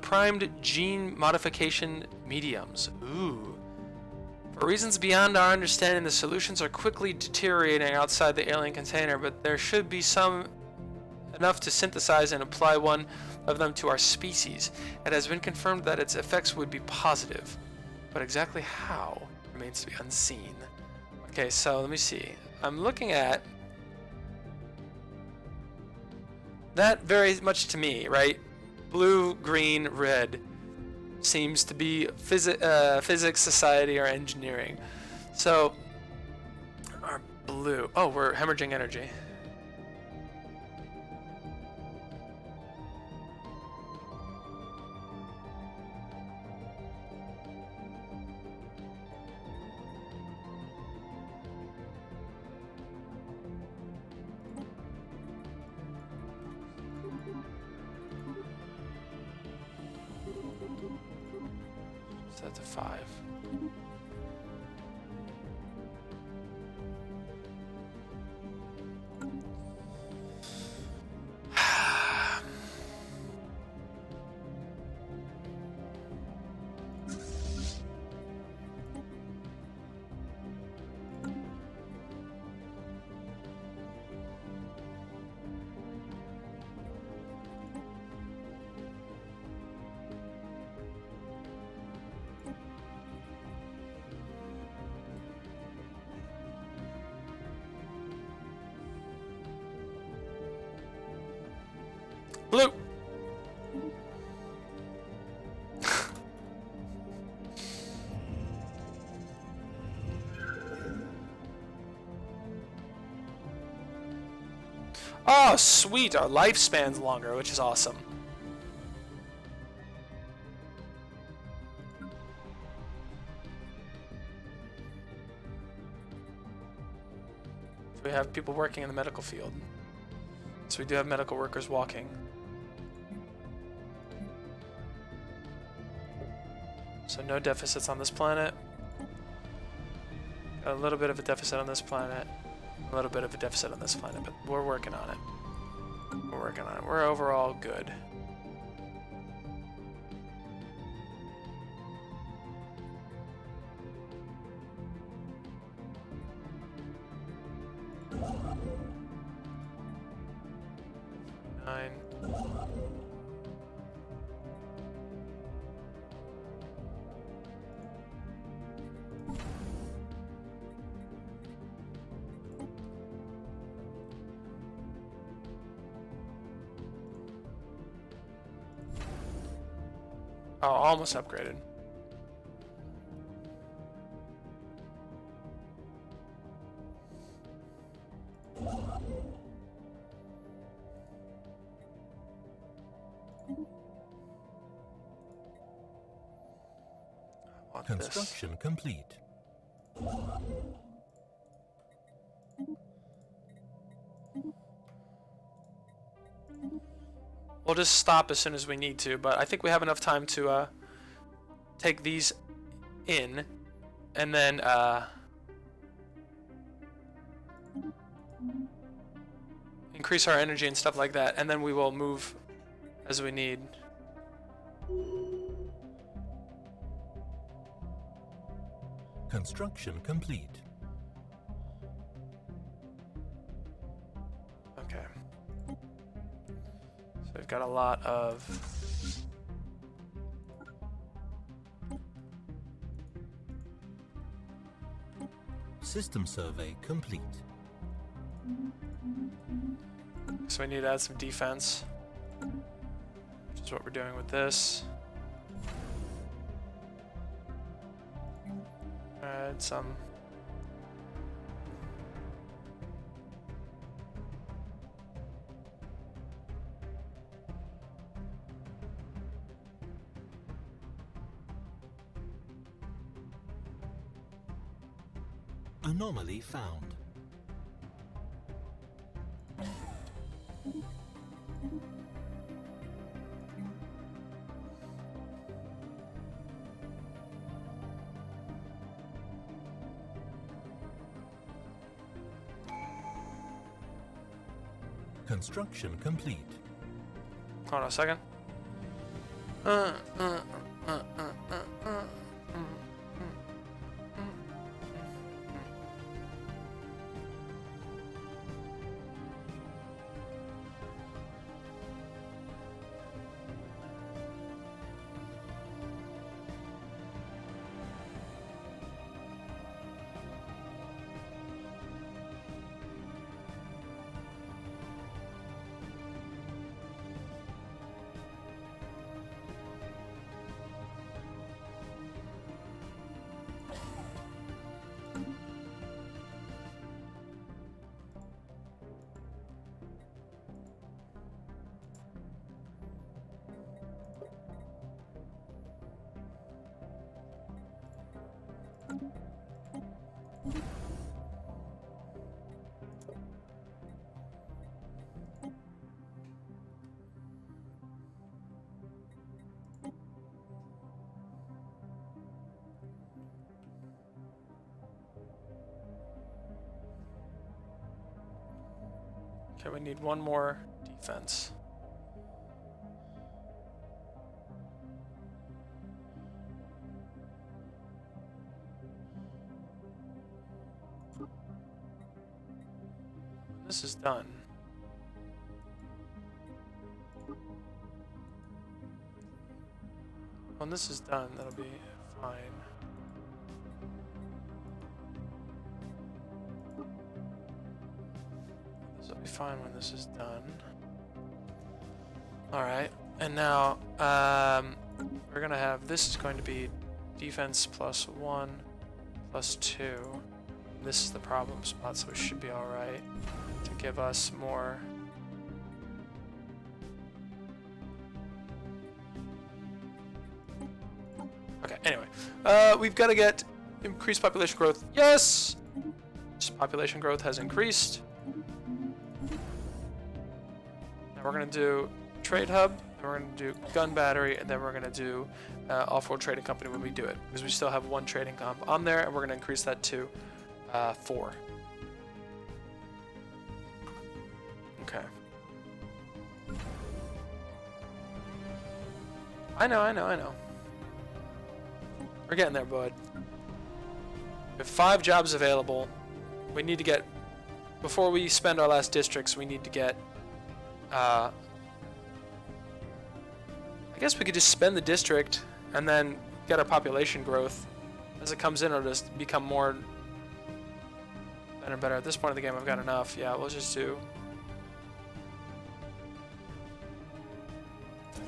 S3: primed gene modification mediums. Ooh. For reasons beyond our understanding, the solutions are quickly deteriorating outside the alien container, but there should be enough to synthesize and apply one of them to our species. It has been confirmed that its effects would be positive, but exactly how remains to be unseen. Okay, so let me see. I'm looking at that very much to me, right? Blue, green, red. Seems to be physics, society, or engineering. So, our blue. Oh, we're hemorrhaging energy. Set to 5. Blue. Oh, sweet. Our lifespan's longer, which is awesome. We have people working in the medical field. So we do have medical workers walking. So no deficits on this planet. Got a little bit of a deficit on this planet. A little bit of a deficit on this planet, but we're working on it. We're working on it. We're overall good. Oh, almost upgraded. Want this.
S2: Construction complete.
S3: We'll just stop as soon as we need to, but I think we have enough time to take these in, and then increase our energy and stuff like that, and then we will move as we need.
S2: Construction complete.
S3: Okay. So we've got a lot of
S2: System survey complete.
S3: so we need to add some defense, which is what we're doing with this. Add some
S2: Anomaly found. Construction complete.
S3: hold on a second. Okay, we need one more defense. This is done. When this is done, that'll be fine. This will be fine when this is done. Alright, and now we're gonna have, this is going to be defense +1, +2. This is the problem spot, so it should be alright to give us more. Okay, anyway. We've got to get increased population growth. Yes! Population growth has increased. Now we're going to do trade hub, then we're going to do gun battery, and then we're going to do off-world trading company when we do it. Because we still have one trading comp on there, and we're going to increase that to 4. Okay. I know. We're getting there, bud. We have 5 jobs available. We need to get, before we spend our last districts, we need to get I guess we could just spend the district and then get our population growth. As it comes in, it'll just become more better and better. At this point in the game, I've got enough. Yeah, we'll just do...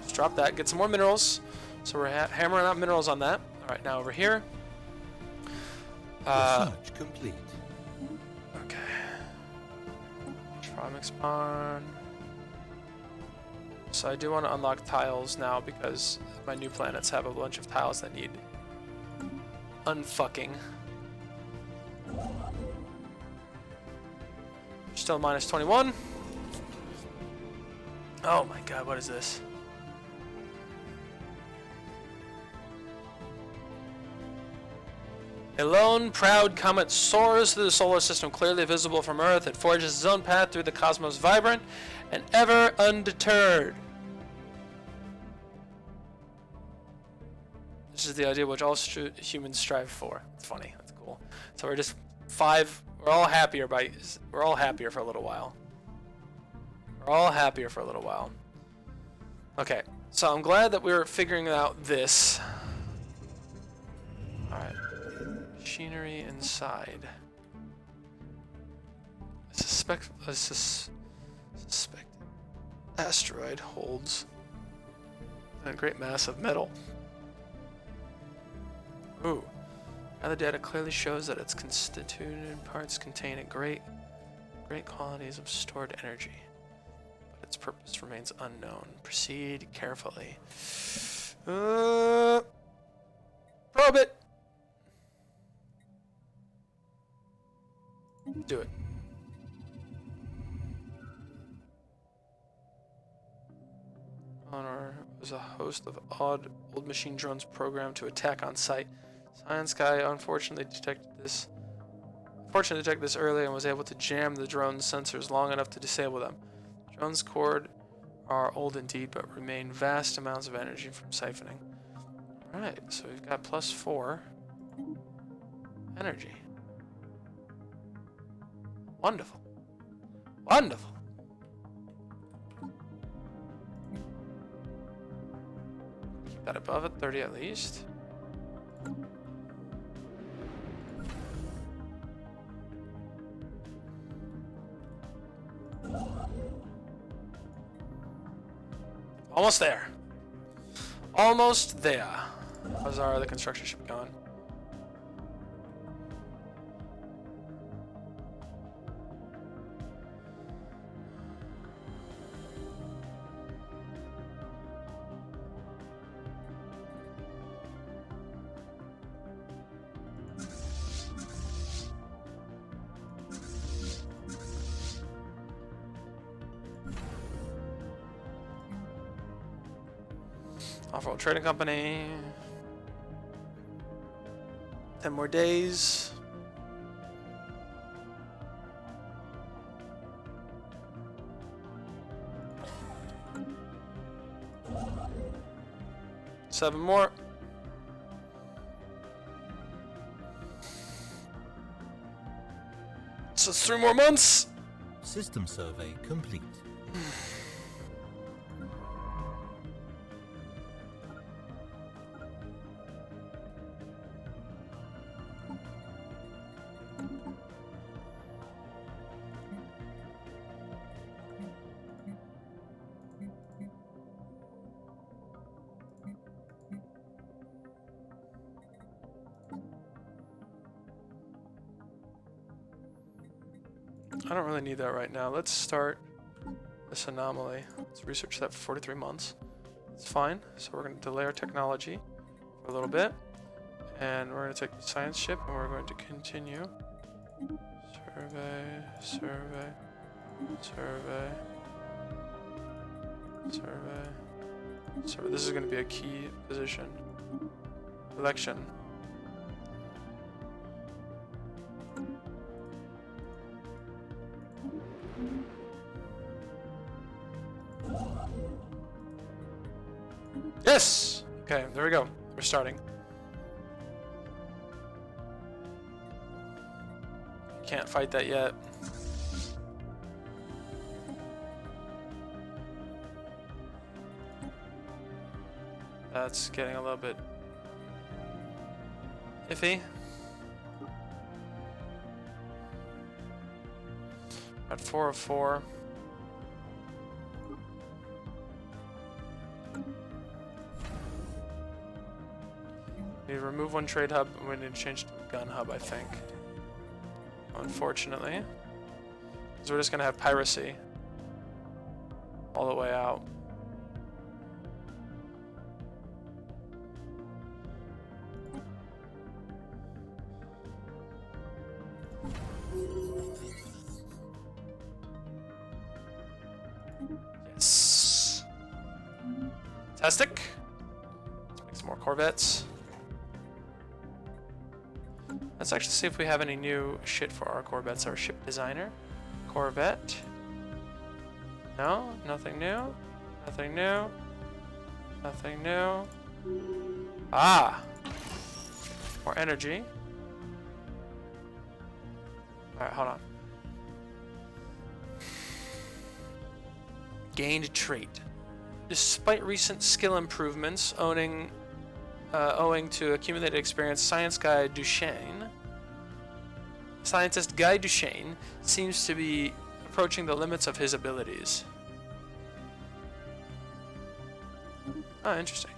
S3: Just drop that, get some more minerals. So we're hammering out minerals on that. Alright, now over here.
S2: Research complete.
S3: Okay. Farming spawn. So I do want to unlock tiles now because my new planets have a bunch of tiles that need unfucking. Still minus 21. Oh my god, what is this? A lone, proud comet soars through the solar system, clearly visible from Earth. It forges its own path through the cosmos, vibrant and ever undeterred. This is the idea which all humans strive for. It's funny. That's cool. So we're just we're all happier for a little while. We're all happier for a little while. Okay. So I'm glad that we're figuring out this. All right. Machinery inside. I suspect asteroid holds a great mass of metal. Ooh. Other data clearly shows that its constituent parts contain great quantities of stored energy, but its purpose remains unknown. Proceed carefully. Probe it. Do it. Honor was a host of old machine drones programmed to attack on site. Science guy unfortunately detected this early and was able to jam the drone's sensors long enough to disable them. Drone's core are old indeed, but remain vast amounts of energy from siphoning. Alright, so we've got +4 energy. Wonderful. Wonderful. Keep that above it, 30 at least. Almost there. Almost there. How's our other construction ship going? Off-road trading company. 10 more days. Seven more. So it's 3 more months.
S2: System survey complete.
S3: I don't really need that right now. Let's start this anomaly. Let's research that for 43 months. It's fine. So we're going to delay our technology for a little bit. And we're going to take the science ship and we're going to continue. Survey, survey, survey, survey. So this is going to be a key position. Election. Yes! Okay, there we go. We're starting. Can't fight that yet. That's getting a little bit iffy. At 4 of 4. We need to remove one trade hub, and we need to change to the gun hub, I think. Unfortunately. Because we're just going to have piracy all the way out. Yes. Fantastic. Let's make some more Corvettes. Let's actually see if we have any new shit for our Corvettes. Our ship designer. Corvette. No, nothing new. Nothing new. Nothing new. Ah! More energy. Alright, hold on. Gained trait. Despite recent skill improvements owing to accumulated experience, Scientist Guy Duchesne seems to be approaching the limits of his abilities. Oh, interesting.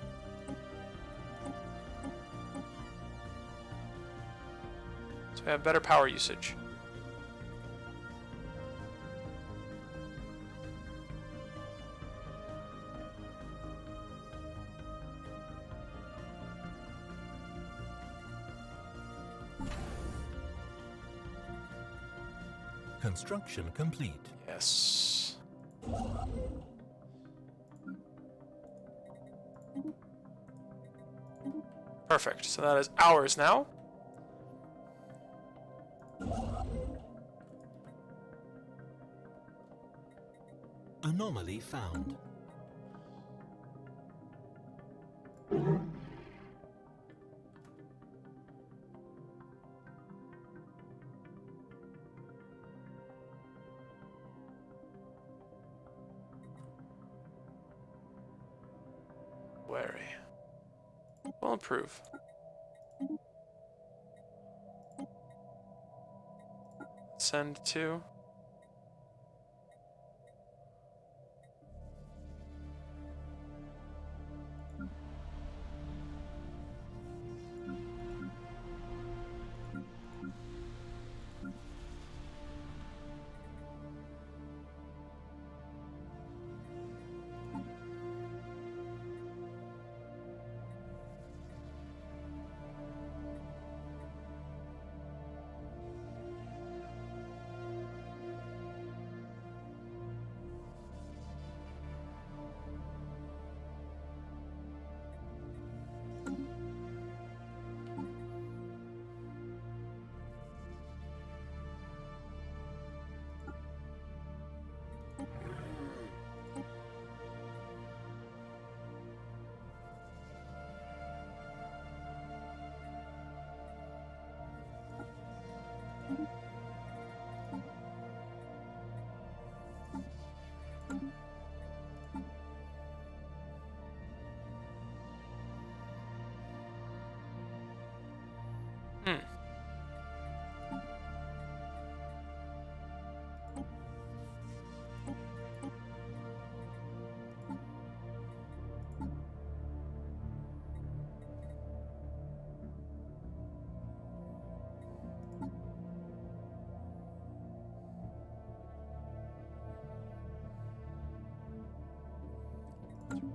S3: So we have better power usage.
S2: Construction complete.
S3: Yes. Perfect. So that is ours now.
S2: Anomaly found.
S3: Wary. We'll improve. Send to.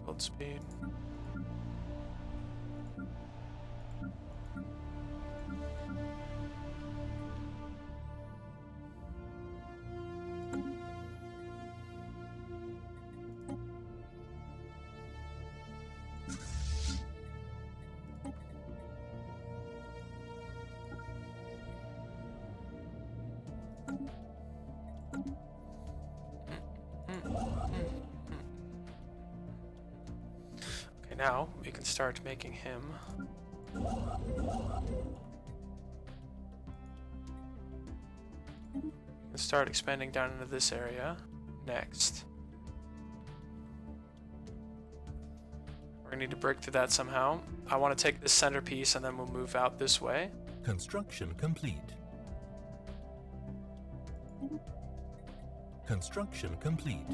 S3: Build speed. Now we can start making him start expanding down into this area next. We're gonna need to break through that somehow. I want to take this centerpiece and then we'll move out this way.
S2: Construction complete. Construction complete.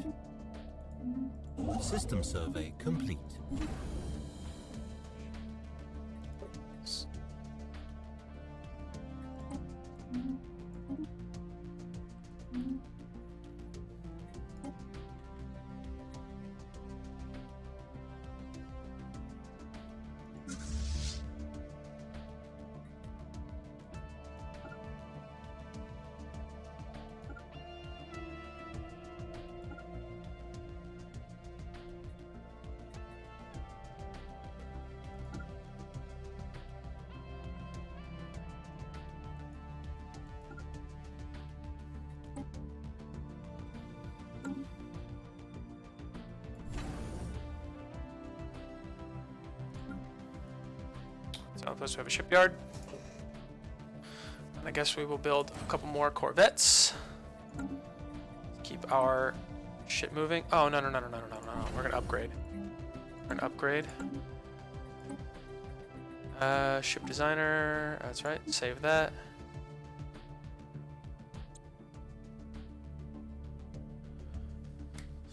S2: System survey complete.
S3: So I'm supposed to have a shipyard. And I guess we will build a couple more corvettes. Keep our shit moving. Oh, no. We're gonna upgrade. Ship designer. That's right. Save that.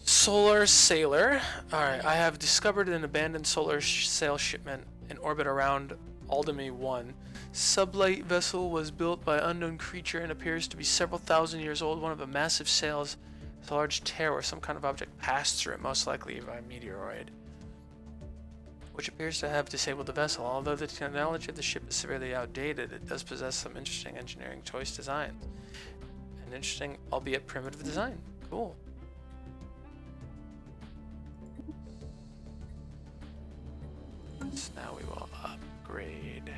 S3: Solar sailor. Alright, I have discovered an abandoned solar sail shipment in orbit around Aldemy 1. Sublight vessel was built by unknown creature and appears to be several thousand years old. One of the massive sails has a large tear where some kind of object passed through it, most likely by a meteoroid, which appears to have disabled the vessel. Although the technology of the ship is severely outdated, it does possess some interesting engineering choice designs. An interesting, albeit primitive design. Cool. So now we will upgrade.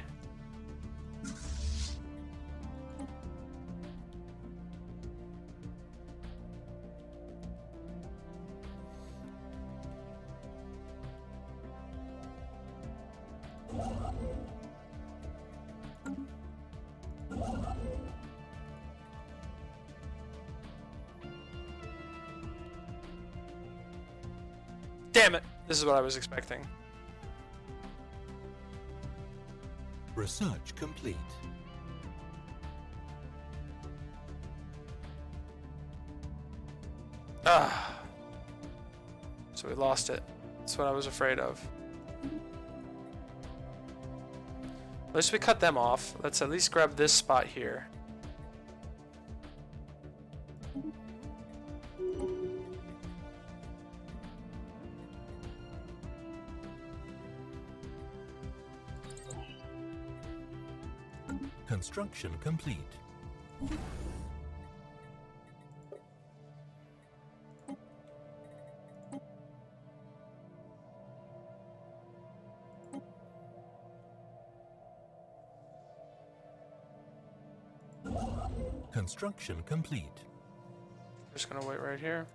S3: Damn it! This is what I was expecting.
S2: Research complete.
S3: Ah. So we lost it. That's what I was afraid of. At least we cut them off. Let's at least grab this spot here.
S2: Construction complete. Construction complete.
S3: Just gonna wait right here.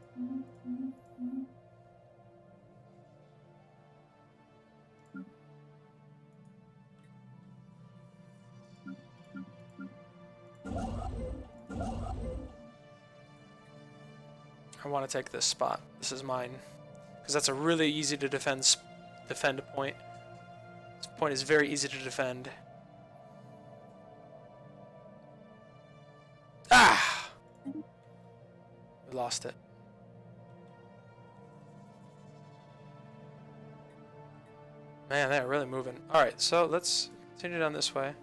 S3: I want to take this spot. This is mine, because that's a really easy to defend point. This point is very easy to defend. Ah! We lost it. Man, they're really moving. All right, so let's continue down this way.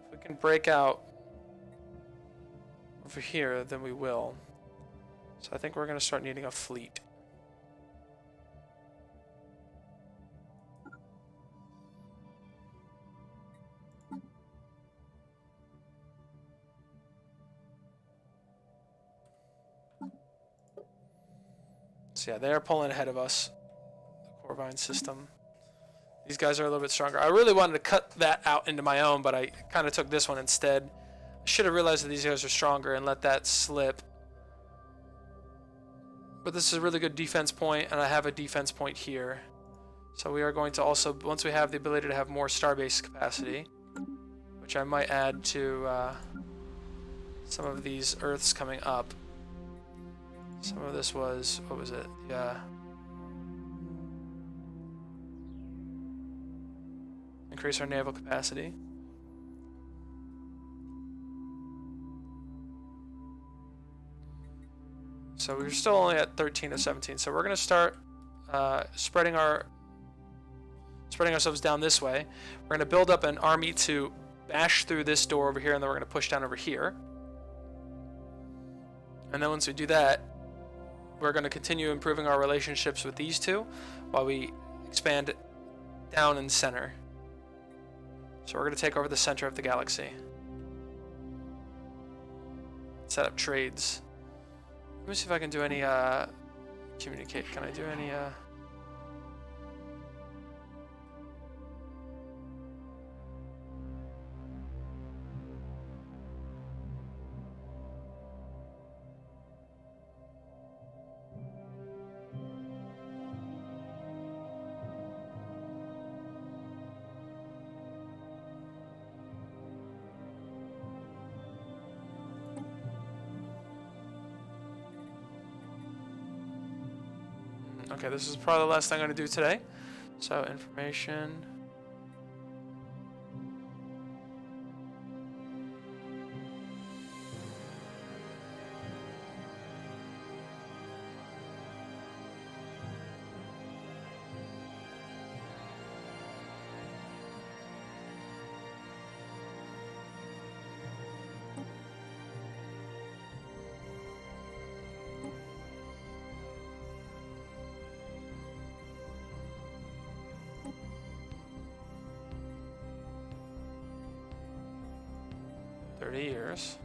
S3: If we can break out over here, then we will. So I think we're going to start needing a fleet. So yeah, they're pulling ahead of us. The Corvine system. These guys are a little bit stronger. I really wanted to cut that out into my own, but I kind of took this one instead. I should have realized that these guys are stronger and let that slip. But this is a really good defense point, and I have a defense point here. So we are going to also, once we have the ability to have more starbase capacity, which I might add to some of these Earths coming up. Some of this was, what was it? Yeah. Increase our naval capacity. So we're still only at 13 of 17. So we're going to start spreading ourselves down this way. We're going to build up an army to bash through this door over here, and then we're going to push down over here. And then once we do that, we're going to continue improving our relationships with these two while we expand down in the center. So we're going to take over the center of the galaxy. Set up trades. Let me see if I can do any communicate. Can I do any Okay, this is probably the last thing I'm going to do today. So, information. Years.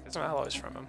S3: Get some alloys from him.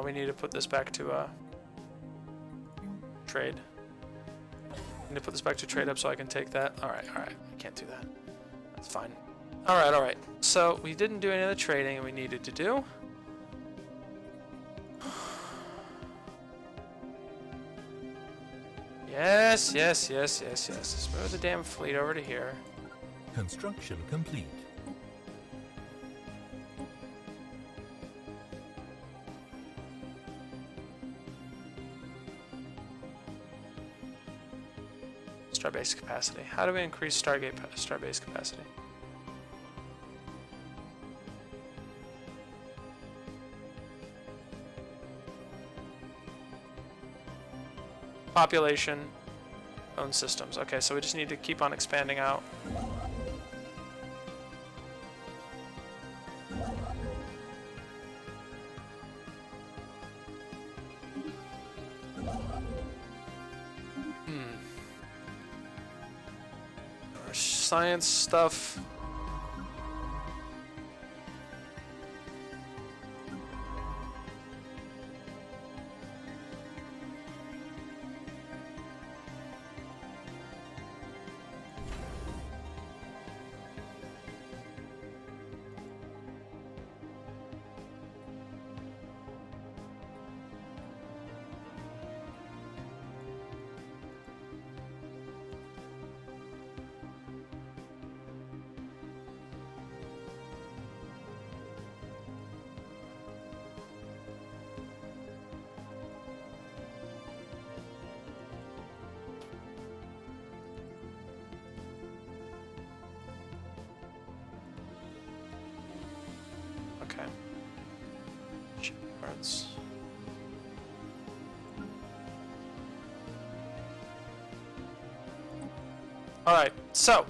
S3: We need to put this back to trade. I need to put this back to trade up so I can take that. Alright, I can't do that. That's fine. Alright. So we didn't do any of the trading we needed to do. Yes. Let's move the damn fleet over to here.
S2: Construction complete.
S3: Starbase capacity. How do we increase starbase capacity? population, own systems. Okay, so we just need to keep on expanding out. Our science stuff. Okay. Shipyards. All right, so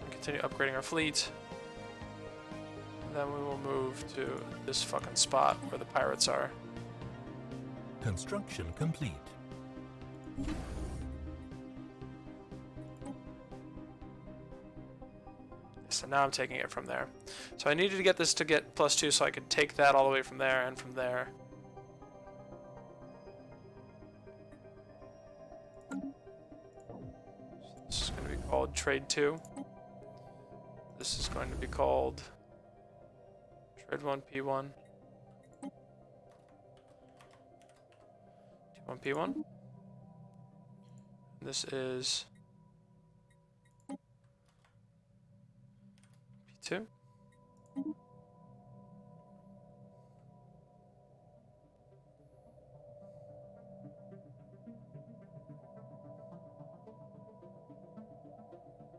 S3: continue upgrading our fleet. And then we will move to this fucking spot where the pirates are.
S2: Construction complete.
S3: So now I'm taking it from there. So I needed to get this to get +2 so I could take that all the way from there and from there. So this is going to be called Trade 2. This is going to be called Trade 1 P1. T1 P1. This is P2.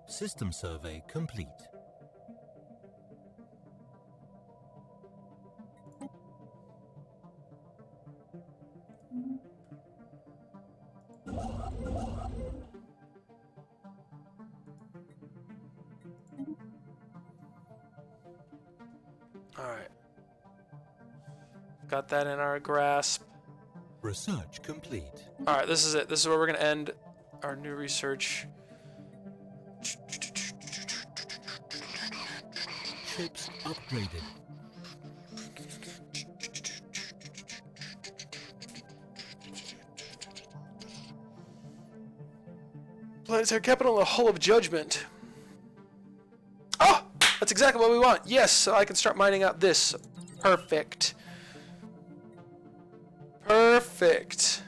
S2: System survey complete.
S3: All right. Got that in our grasp.
S2: Research complete.
S3: All right, this is it. This is where we're going to end our new research.
S2: Ships upgraded.
S3: Planetary capital, the Hull of Judgment. Oh, that's exactly what we want. Yes, so I can start mining out this. Perfect. Perfect.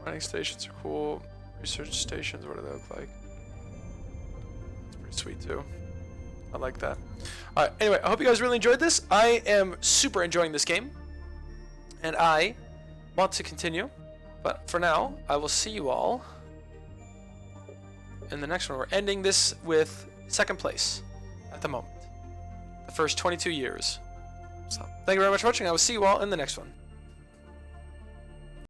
S3: Mining stations are cool. Research stations, what do they look like? It's pretty sweet too. I like that. Alright, anyway, I hope you guys really enjoyed this. I am super enjoying this game. And I want to continue. But for now, I will see you all in the next one. We're ending this with second place at the moment. The first 22 years. So, thank you very much for watching. I will see you all in the next one.